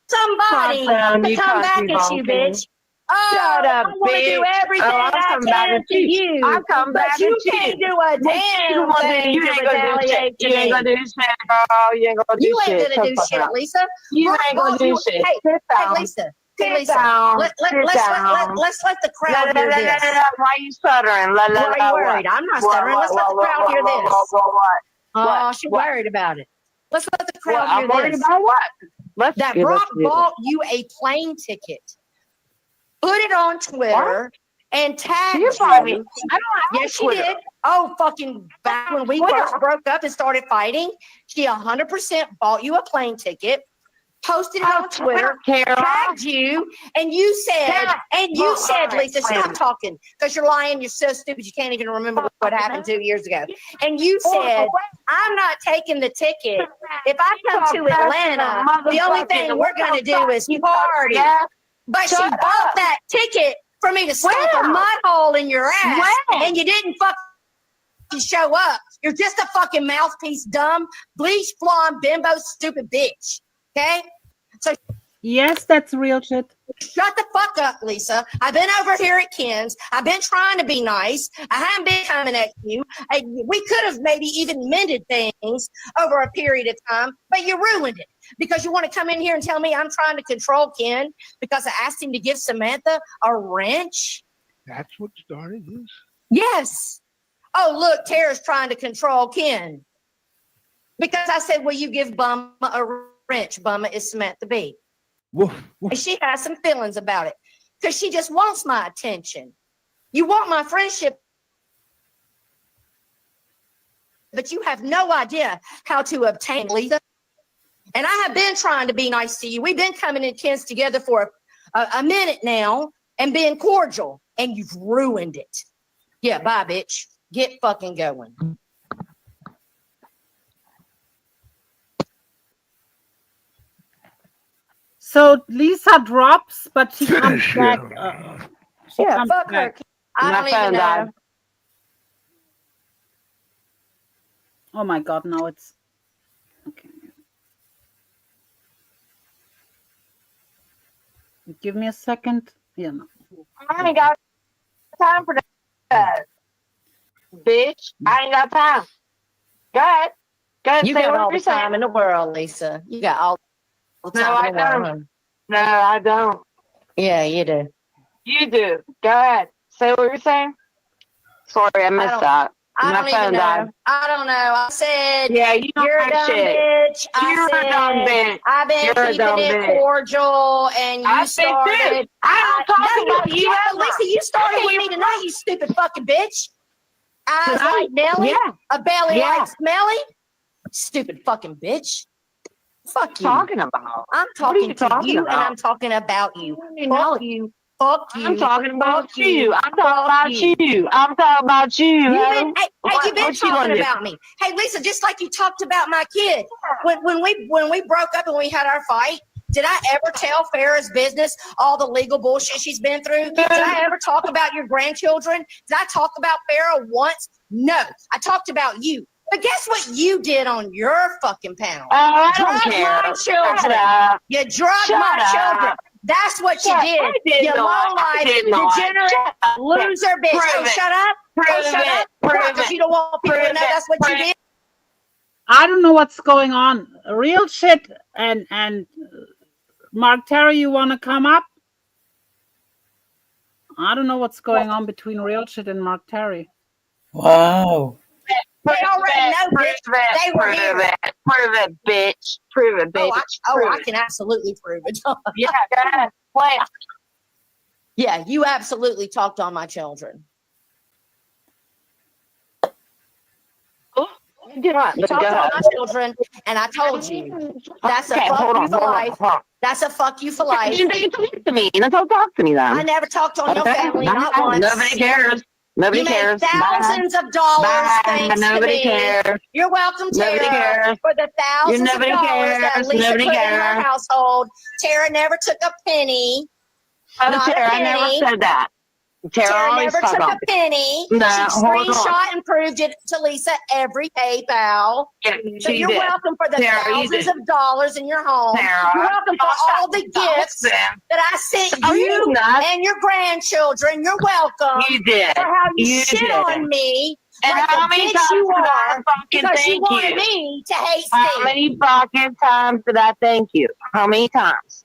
somebody to come back at you, bitch. Shut up, I want to do everything I can to you. I'll come back But you at can't you. do a damn thing You to ain't gonna do retaliate shit. You ain't gonna do shit, girl. You ain't gonna do shit. You ain't gonna do shit, Lisa. You ain't gonna do shit. Hey, Lisa. Sit down. Let's let the crowd hear this. Why are you stuttering? Why are you worried? I'm not stuttering. Let's let the crowd hear this. Oh, she's worried about it. Let's let the crowd hear I'm worried this. about what? That Brock bought you a plane ticket, put it on Twitter, and tagged you. I don't have Yes, she Twitter. did. Oh, fucking back when we first broke up and started fighting, she 100% bought you a plane ticket, posted it on Twitter, tagged you, and you said, Lisa, stop talking, because you're lying, you're so stupid, you can't even remember what happened 2 years ago. And you said, I'm not taking the ticket. If I come to Atlanta, the only thing we're going to do is party. But she bought that ticket for me to stomp a mud hole in your ass, and you didn't fucking show up. You're just a fucking mouthpiece, dumb, bleach blonde, bimbo, stupid bitch. Okay? So yes, that's real shit. Shut the fuck up, Lisa. I've been over here at Ken's. I've been trying to be nice. I haven't been coming at you. We could have maybe even mended things over a period of time, but you ruined it because you want to come in here and tell me I'm trying to control Ken because I asked him to give Samantha a wrench. That's what started this? Yes. Oh, look, Tara's trying to control Ken. Because I said, will you give Bumma a wrench? Bumma is Samantha B. Woof, woof. And she has some feelings about it because she just wants my attention. You want my friendship, but you have no idea how to obtain, Lisa. And I have been trying to be nice to you. We've been coming in Ken's together for a minute now and being cordial, and you've ruined it. Yeah, bye, bitch. Get fucking going. So Lisa drops, but she comes back. She comes fuck back. her. I don't even know. Oh my God! Now it's okay. Give me a second. Yeah. No. I ain't got time for that, bitch. I ain't got time. Go ahead. Go ahead. You Say got what all you're the time saying. in the world, Lisa. You got all the No, time I in the world. don't. No, I don't. Yeah, you do. You do. Go ahead. Say what you're saying. Sorry, I missed that. I My don't even phone know. died. I don't know. I said, Yeah, you don't you're a know dumb shit. bitch. You're a dumb bitch. I've been You're a keeping dumb it bitch. cordial, and you I've been started. too. I don't talk about you yeah, ever. but Lisa, you started with Okay, me tonight, you stupid fucking bitch. Eyes like Nelly, Yeah. a belly Yeah. like Smelly. Stupid fucking bitch. Fuck you. Talking about? I'm What are talking you to talking you, about? and I'm talking about you. You know Fuck it. you. Fuck you. I'm talking about Fuck you. I'm talking Fuck about you. I'm talking about you. You've Ho. been, you've been What you talking gonna do? about me. Hey, Lisa, just like you talked about my kid. When we broke up and we had our fight, did I ever tell Farrah's business all the legal bullshit she's been through? Did I ever talk about your grandchildren? Did I talk about Farrah once? No. I talked about you. But guess what you did on your fucking panel? Oh, I don't Drugged care. my children. Shut up. You drugged Shut my up. children. That's what Shut- you did. I did You not. low-life, I did not. degenerate, Shut up. loser bitch. Prove Oh, it. shut up. Prove Oh, shut it. up. Prove Because it. you don't want people to Prove know it. that's what you Prove did. I don't know what's going on. Real shit and Mark Terry, you want to come up? I don't know what's going on between Real shit and Mark Terry. Wow. They already know, bitch. They were here. Prove it, bitch. Prove it, bitch. I can absolutely prove it. Yeah, go ahead. Play. Yeah, you absolutely talked on my children. You talked on my children, and I told you that's a fuck you for life. That's a fuck you for life. You talk to me. Don't talk to me then. I never talked on your family, not once. Nobody cares. Nobody you cares. made thousands of dollars thanks Nobody to me. cares. You're welcome, Nobody Tara, cares. for the thousands of dollars that Lisa Nobody put in her cares. household. Tara never took a penny. Not Tara, a I never penny. said that. Tara always never talk took a about- penny. No, She hold on. screenshot and proved it to Lisa every PayPal. Yeah, So she you're did. welcome for the Tara, you thousands did. of dollars in your home. Tara, You're welcome for all the gifts them. that I sent Are you you nuts? and your grandchildren. You're welcome. You did. For how you shit did. on me And like how the many bitch times you did I are fucking because you thank wanted you? me to hate How Steve. many fucking times did I thank you? How many times?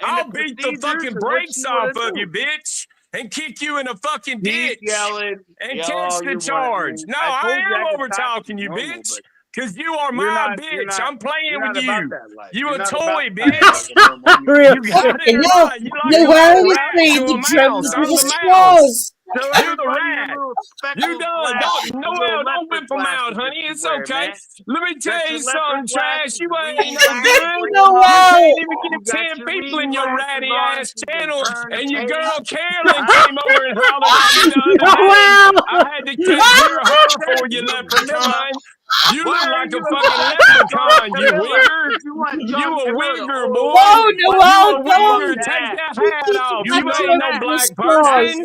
I'll beat the fucking brakes off of you, bitch, and kick you in a fucking ditch and catch the charge. No, I am over talking you, bitch. Because you are my bitch. I'm playing with you. You a toy, bitch. You got it right. You like a little rat to a mouse. I'm the mouse. You the rat. You done. Don't whip them out, honey. It's okay. Let me tell you something, Trash. You ain't no good. You can't even get 10 people in your ratty ass channel. And your girl Carolyn came over and hollered at me the other day. I had to take care of her for you, leprechaun. You look like a fucking leprechaun, you wigger. You a wigger, boy. Whoa, You Noel, a don't. wigger. Take that You hat need to off. back You to ain't your no black applause. person.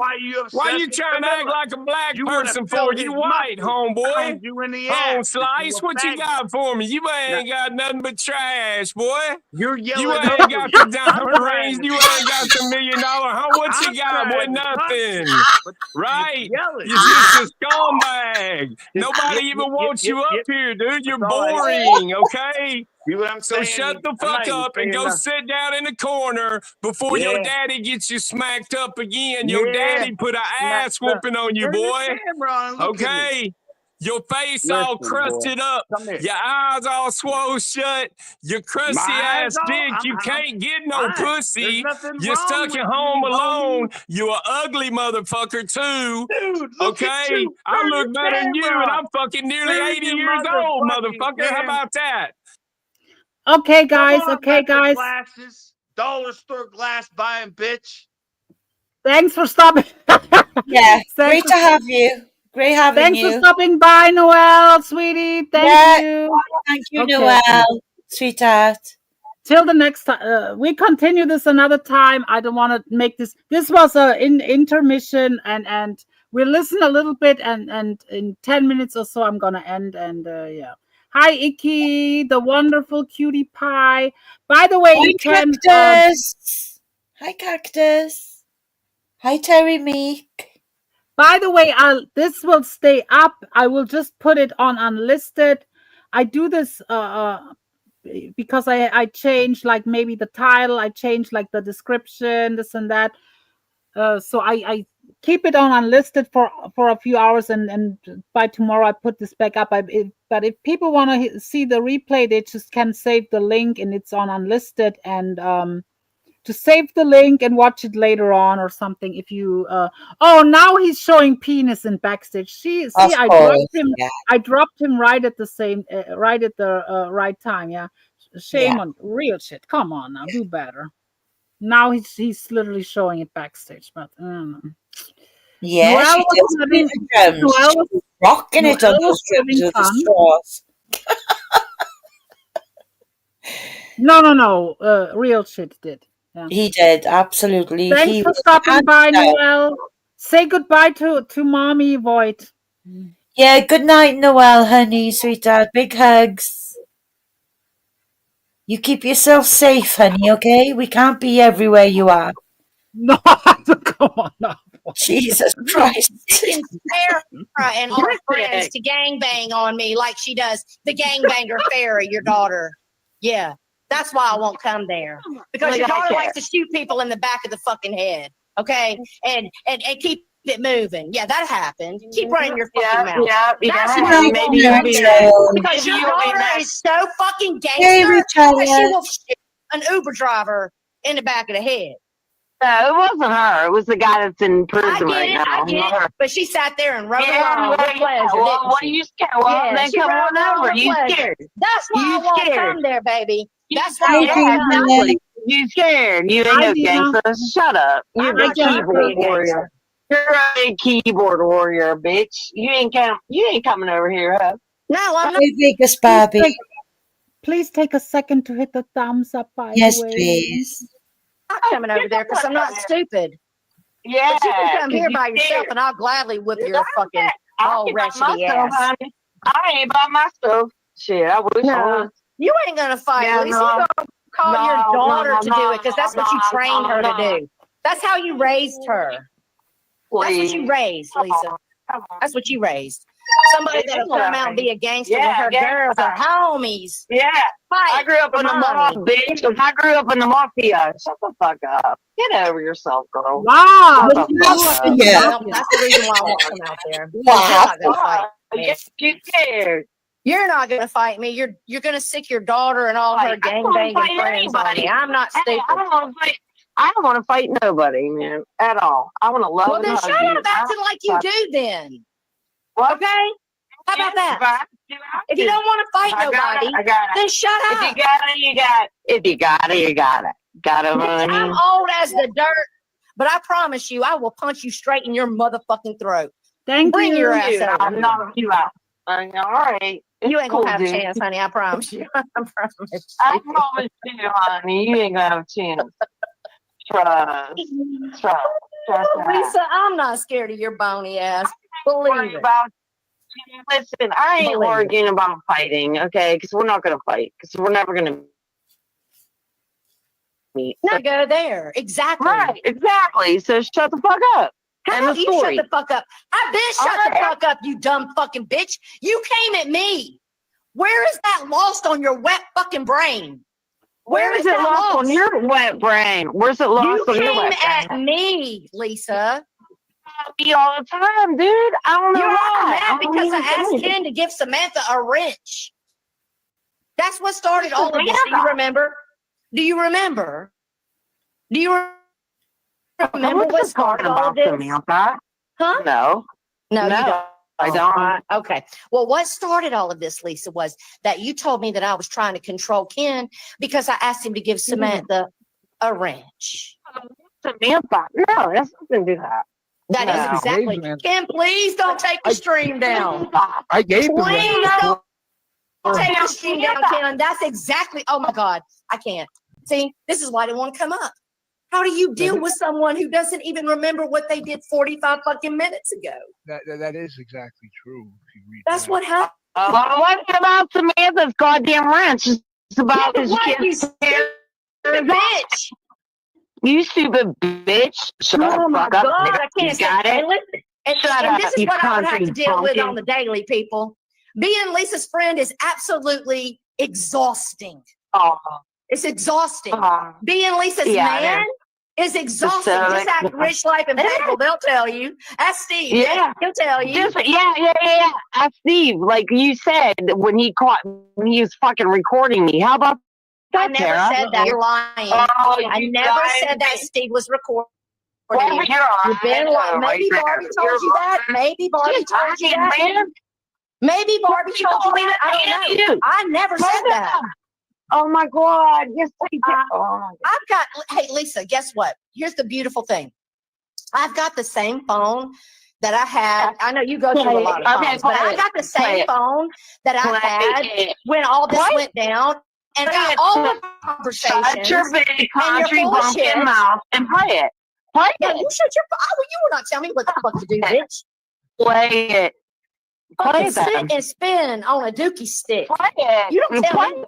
Why you trying to act like a black You would have person filled for? You his white, muscles, homeboy. pound you in the Home ass. slice. What you got for me? You ain't got nothing but trash, boy. You're You yelling ain't over got me. the I'm diamond trying rings. to You touch ain't got you. the $1 million home. What you I'm got, boy? trying to touch you, Nothing. but Right? you're yelling. You're just a scumbag. Nobody Yep, even wants you up yep. here, dude. You're That's all I boring, okay? See what I'm So saying? shut the I'm not fuck even up and saying go nothing. sit down in the corner before your Yeah. daddy gets you smacked up again. Your Yeah. daddy put an Smacked ass up. whooping on you, Turn the boy. camera on and look at me. Okay? Your face all Listen, boy. crusted up. Come here. Your eyes all swole shut. Your crusty My eyes ass all, dick. You can't get no fine. There's pussy. nothing You're wrong stuck with at home me, alone. homie. You an ugly motherfucker too. Dude, look at Okay? you. I Turn look the better than you, and camera. I'm fucking nearly Turn 80 your years old, motherfucking motherfucker. How camera. about that? Okay, Come guys. on, Okay, leopard guys. glasses. Dollar store glass buying bitch. Thanks for stopping. Yeah, Thanks great for, to have you. Great having thanks for you. stopping by, Noel, sweetie. Thank Yeah, you. thank you, Okay. Noel, sweetheart. Till the next time, we continue this another time. I don't want to make this. This was a intermission, and we'll listen a little bit, and in 10 minutes or so, I'm gonna end. And yeah. Hi, Icky, the wonderful cutie pie. By the way, Hi, you can. Cactus. Hi, Cactus. Hi, Terry Meek. By the way, this will stay up. I will just put it on unlisted. I do this because I change, like, maybe the title, I change, like, the description, this and that. So I keep it on unlisted for a few hours, and by tomorrow I put this back up. But if people want to see the replay, they just can save the link, and it's on unlisted, and to save the link and watch it later on or something. If you oh, now he's showing penis in backstage. See, Of I course, dropped him. yeah. I dropped him right at the same right at the right time. Yeah, shame Yeah. on real shit. Come on now, do better. Now he's literally showing it backstage, but Yeah, Noel she was does having the drums. Noel was, She's rocking it on Noel was those drums having with the fun. straws. No. Real shit did. Yeah. He did, absolutely. Thanks He for was stopping an by, actor. Noel. Say goodbye to mommy, Void. Yeah, good night, Noel, honey, sweetheart. Big hugs. You keep yourself safe, honey, okay? We can't be everywhere you are. No, come on now. Jesus Christ. She can Sarah and her friends to gangbang on me like she does the gangbanger fairy, your daughter. Yeah, that's why I won't come there. Because your daughter likes to shoot people in the back of the fucking head. Okay? And keep it moving. Yeah, that happened. Keep running your fucking mouth. That's why you won't come there. Because your daughter is so fucking Hey, gangster that she Richard. will shoot an Uber driver in the back of the head. No, it wasn't her. It was the guy that's in prison right now. I get it. But she sat there and wrote along with pleasure, Well, didn't what she? are you scared? Well, then she come wrote on along over. with You pleasure. scared? That's why You I won't scared? come there, baby. That's why I Hey, won't come. Exactly. You scared. You ain't Hi, no Dina. gangster. Shut up. You're I'm a not trying to be a keyboard gangster. warrior. You're a keyboard warrior, bitch. You ain't coming over here, huh? No, I'm not. Hey, Vegas Barbie. Please take a second to hit the thumbs up, by the Yes, way. please. I'm not coming over there because I'm not stupid. Yeah. But you can come here you by yourself, scared. and I'll gladly whip I your fucking all ain't by wretchedy myself, ass. honey. I ain't by myself. Shit, I wish I No, was. you ain't gonna fight, Yeah, Lisa. no. You're gonna call your daughter to do it because that's what you trained her to do. That's how you raised her. That's what you raised, Lisa. That's what you raised. Somebody that'll come out and be a gangster with her girls or homies. Yeah. Fight I grew up for in the mommy. mob, bitch. I grew up in the mafia. Shut the fuck up. Get over yourself, girl. Wow. Shut the fuck up. Yeah. Well, that's the reason why I won't come out there. Wow. You're not gonna fight me. You scared. You're not gonna fight me. You're gonna sick your daughter and all her I don't wanna gangbanging fight friends on anybody. me. I'm not Hey, stupid. I don't want to fight nobody, man, at all. I want to love Well, and then hug shut you. up acting like you do then. What? Okay? How about that? If you don't want to fight nobody, I got it. then shut If you up. got it, you got it. If you got it, you got it. Got it, Bitch, honey. I'm old as the dirt, but I promise you, I will punch you straight in your motherfucking throat. Thank Bring you. your ass over I'm here. knocking you out. All right. It's You ain't cool, gonna have a dude. chance, honey. I promise you. I promise you. I promise you, honey, you ain't gonna have a chance. Trust. Lisa, I'm not scared of your bony ass. Believe it. Listen, I ain't Believe it. arguing about fighting, okay? Because we're not gonna fight. Because we're never gonna meet. No, go there. Exactly. Right, exactly. So shut the fuck up. How End about of you story. shut the fuck up? I bitch, shut the fuck up, you dumb fucking bitch. You came at me. Where is that lost on your wet fucking brain? Where is it lost on your wet brain? Where's it lost on your wet brain? You came at me, Lisa. Me all the time, dude. I don't know You're why. all mad I don't because I even asked get it. Ken to give Samantha a wrench. That's what started all of this. Do you remember? Do you remember? Do you remember what started all of this? Samantha? Huh? No. No, you don't. I don't. Okay. Well, what started all of this, Lisa, was that you told me that I was trying to control Ken because I asked him to give Samantha a wrench. Samantha? No, that's nothing to do that. That is No. exactly. Ken, please don't take the stream down. I gave the Please wrench. don't take the stream down, Ken. That's exactly. Oh my God, I can't. See, this is why I didn't want to come up. How do you deal with someone who doesn't even remember what they did 45 fucking minutes ago? That is exactly true. If you read That's what happened. What about Samantha's goddamn wrench? It's about Guess his what, you kids. stupid bitch. You stupid bitch. Shut Oh the my fuck up. God, nigga. I can't You got say. it? And listen, and Shut up, this is you what I would have to country deal with bumpkin. on the daily, people. Being Lisa's friend is absolutely exhausting. Oh. It's exhausting. Being Lisa's Yeah, man is exhausting. Just ask Rich Life and Bagel. They'll tell you. Ask Steve. Yeah. He'll tell you. Yeah. Ask Steve, like you said, when he was fucking recording me. How about that, I never Tara? said that. You're lying. Oh, I you never lied said to that me. Steve was recording Well, you. You've been lying. Maybe Barbie told you that. Maybe Barbie told you that. Maybe Barbie told you that. I don't know. I never said that. Oh my God. Yes, I did. I've got, hey, Lisa, guess what? Here's the beautiful thing. I've got the same phone that I had. I know you go through a lot of phones, but I got the same phone that I had when all this went down. And got all the conversations. Shut your big and country you're full of shit. bumpkin mouth and play it. Play Yeah, it. you shut your. You will not tell me what the fuck to do, bitch. Play it. Play Sit it. and spin on a dookie stick. Play it. You don't tell me.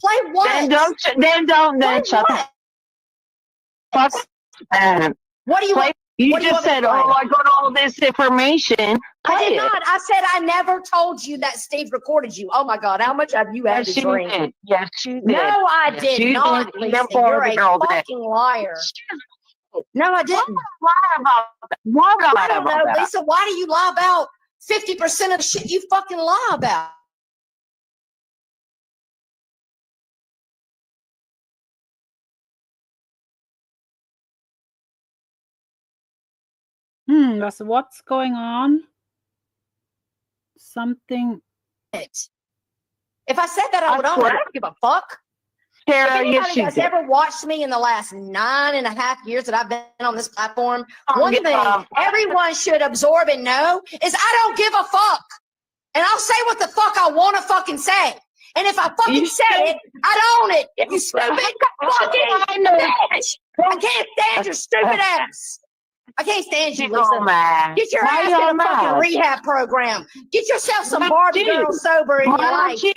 Play what? Then shut the fuck up. What do you want? You what do you just want me said, to play? oh, I got all this information. I did not. I said I never told you that Steve recorded you. Oh my God, how much have you had to drink? Did. Yes, you did. No, I Yes, did you not, did. Lisa. You're a fucking liar. No, I didn't. Why would I lie I don't about know, that? Lisa. Why do you lie about 50% of the shit you fucking lie about? What's going on? Something. If I said that, I would own it. I don't give a fuck. Sarah, if yes, anybody you has did. ever watched me in the last 9.5 years that I've been on this platform, one thing everyone should absorb and know is I don't give a fuck. And I'll say what the fuck I want to fucking say. And if I fucking say it, I own it. You stupid fucking bitch. I can't stand your stupid ass. I can't stand you, Lisa. Get your ass in a fucking rehab program. Get yourself some Barbie girl sober in your life. You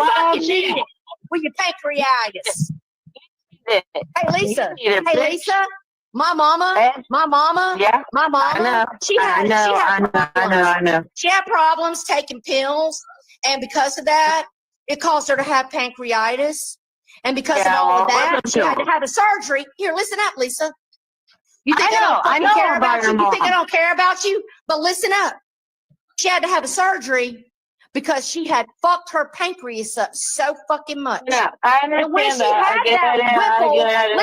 fucking need it with your pancreatitis. Hey, Lisa. Hey, Lisa. My mama, she had problems. She had problems taking pills. And because of that, it caused her to have pancreatitis. And because of all of that, she had to have a surgery. Here, listen up, Lisa. You think I don't care about you? You think I don't care about you? But listen up. She had to have a surgery because she had fucked her pancreas up so fucking much. Yeah, I understand and when she had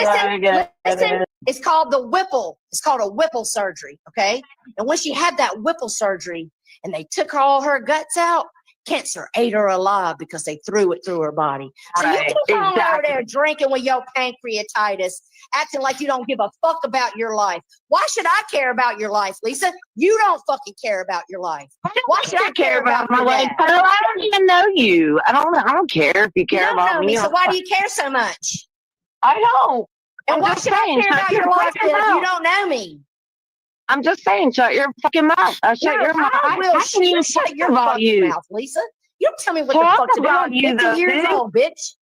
that listen, it's called the Whipple. It's called a Whipple surgery, okay? And when she had that Whipple surgery and they took all her guts out, cancer ate her alive because they threw it through her body. So you Right, keep on over exactly. there drinking with your pancreatitis, acting like you don't give a fuck about your life. Why should I care about your life, Lisa? You don't fucking care about your life. Why should I care about my your life? dad? I don't even know you. I don't care if you You care don't about know me me, or so why do not. you care so much? I don't. And I'm why just should I saying, care shut about your your life fucking then if you mouth. don't know me? I'm just saying, shut your fucking mouth. Shut No, your mouth. I will How can you shut talk your about fucking you? mouth, Lisa. You don't tell me what the Talk fuck to do. about I'm you 50 though, years dude. old, bitch.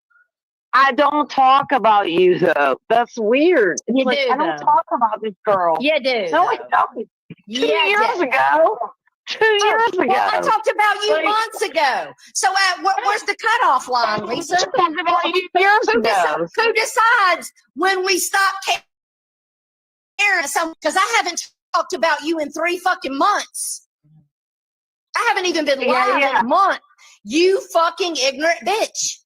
I don't talk about you though. That's weird. It's You like do, I don't though. talk about this girl. You do, No, I though. don't. 2 years ago. 2 years ago. Well, I talked about you Like, months ago. So where's the cutoff line, Lisa? I talked about you years ago. Who decides when we stop caring? Because I haven't talked about you in 3 fucking months. I haven't even been live in a month. You fucking ignorant bitch.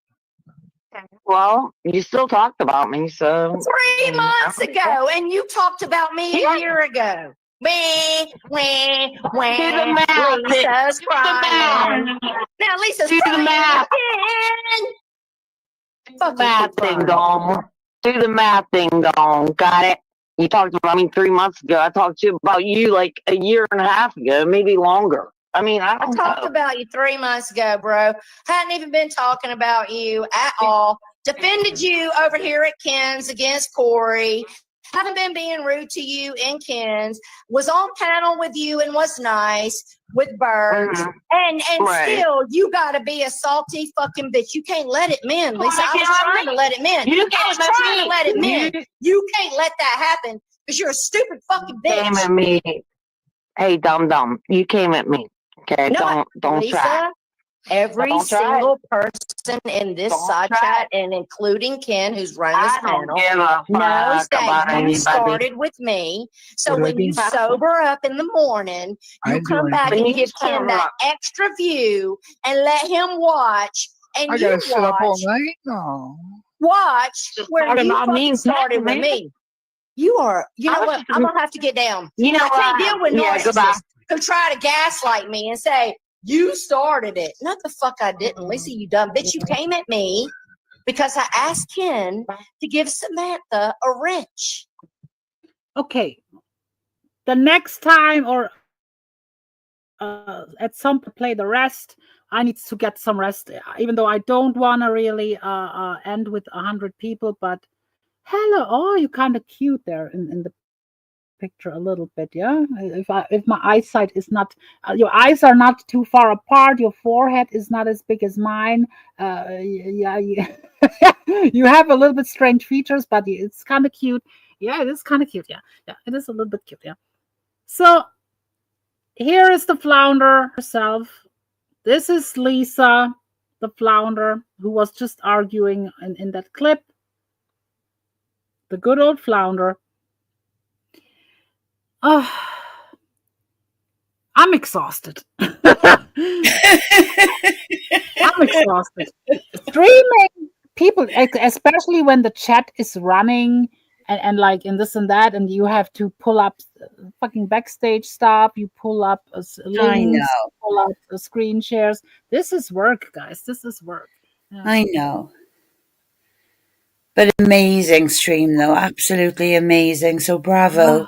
Well, you still talked about me, so 3 months ago, and you talked about me a year ago. Wah, wah, wah. Do the math. Lisa's Do the crying. math. Now Lisa's Do the crying math. again. Fucking Math keep ding crying. dong. Do the math ding dong. Got it? You talked about me 3 months ago. I talked to you about you like a year and a half ago, maybe longer. I mean, I I don't talked know. about you 3 months ago, bro. Hadn't even been talking about you at all. Defended you over here at Ken's against Corey. Haven't been being rude to you in Ken's. Was on panel with you and was nice with Birds. And Right. still, you got to be a salty fucking bitch. You can't let it mend, Lisa. I was trying to let it mend. You I was came at trying to me. let it mend. You can't let that happen because you're a stupid fucking Came bitch. at me. Hey, dum. You came at me. Okay, No, don't Lisa, try. every Don't try. single person in this Don't side try. chat, and including Ken, who's running this I don't panel, give a knows fuck that about you anybody. started with me. So What did I when you do? sober up in the morning, I you didn't do come back anything. and give Ken that extra view and let him watch. And I you gotta sit up all watch, night? No. where talking you about me fucking and Ken, started with man. me. You are, you I know was what? just- I'm going to have to get down. You know I can't what? deal with Yeah, goodbye. narcissists who try to gaslight me and say, you started it. No, the fuck I didn't. Lisa, you dumb bitch. You came at me because I asked Ken to give Samantha a wrench. Okay. The next time or at some point play the rest, I need to get some rest, even though I don't want to really end with 100 people. But hello, oh, you're kind of cute there in the picture a little bit, yeah. If my eyesight is not, your eyes are not too far apart, your forehead is not as big as mine. Yeah, you have a little bit strange features, but it's kind of cute. Yeah, it is kind of cute. Yeah, it is a little bit cute. Yeah. So here is the flounder herself. This is Lisa, the flounder, who was just arguing in that clip. The good old flounder. Oh, I'm exhausted. I'm exhausted. Streaming people, especially when the chat is running and like in this and that, and you have to pull up fucking backstage stuff, you pull up I links, know. pull up screen shares. This is work, guys. This is work. Yeah. I know. But amazing stream, though. Absolutely amazing. So bravo.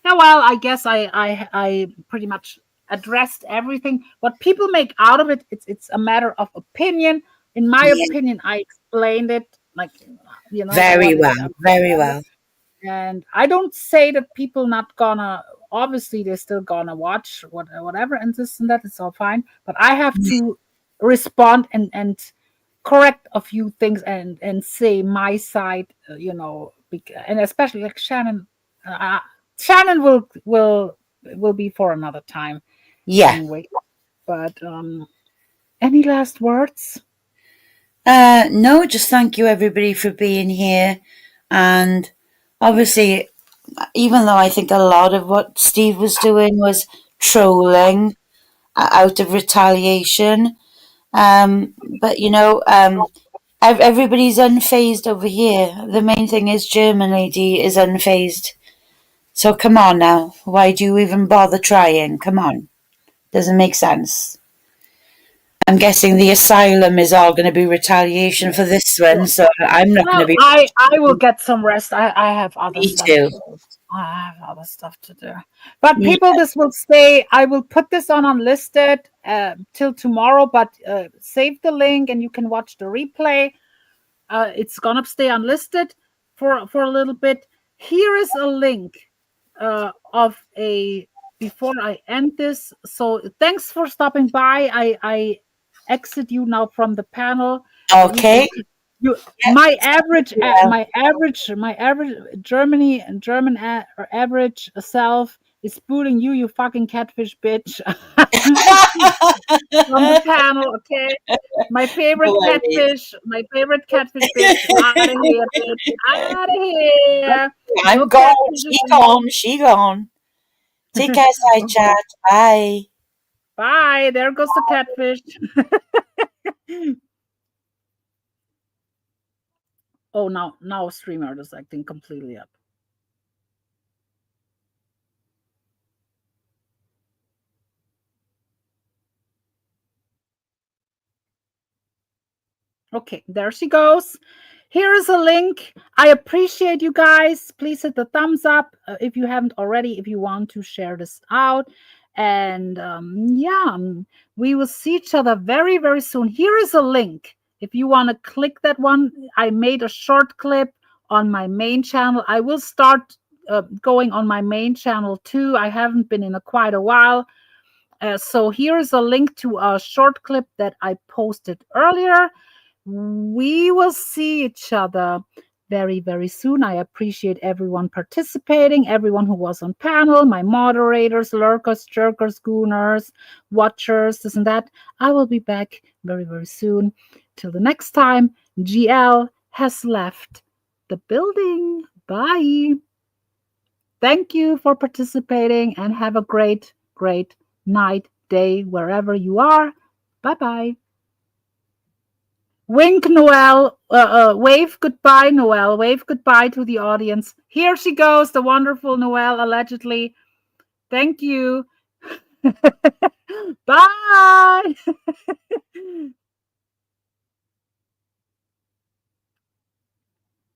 Yeah, well, I guess I pretty much addressed everything. What people make out of it, it's a matter of opinion. In my Yeah. opinion, I explained it like, you know, Very what it well. Very well. and I don't say that people not gonna, obviously they're still gonna watch whatever and this and that, it's all fine, but I have to respond and correct a few things and say my side, you know, and especially like Shannon. Shannon will be for another time. Yeah. Anyway, but any last words? No, just thank you everybody for being here. And obviously, even though I think a lot of what Steve was doing was trolling out of retaliation, but you know, everybody's unfazed over here. The main thing is German lady is unfazed. So come on now. Why do you even bother trying? Come on. Doesn't make sense. I'm guessing the asylum is all going to be retaliation for this one, so I'm not going to be. I will get some rest. I have other Me stuff too. to do. I have other stuff to do. But people, this will stay. I will put this on unlisted till tomorrow, but save the link and you can watch the replay. It's gonna stay unlisted for a little bit. Here is a link of a before I end this. So thanks for stopping by. I exit you now from the panel. Okay. My average German average self is booting you, you fucking catfish bitch. On the panel, okay? My favorite catfish bitch. Out of here, bitch. Out of here. I'm No gone. catfishes She anymore. gone. She gone. Take care, side chat. Bye. Bye. There goes the catfish. Oh, now StreamYard is acting completely up. Okay, there she goes. Here is a link. I appreciate you guys. Please hit the thumbs up if you haven't already, if you want to share this out. And we will see each other very, very soon. Here is a link. If you want to click that one, I made a short clip on my main channel. I will start going on my main channel too. I haven't been in quite a while. So here is a link to a short clip that I posted earlier. We will see each other very, very soon. I appreciate everyone participating, everyone who was on panel, my moderators, lurkers, jerkers, gooners, watchers, this and that. I will be back very, very soon. Till the next time, GL has left the building. Bye. Thank you for participating and have a great, great night, day, wherever you are. Bye-bye. Wink, Noelle. Wave goodbye, Noelle. Wave goodbye to the audience. Here she goes, the wonderful Noelle, allegedly. Thank you. Bye.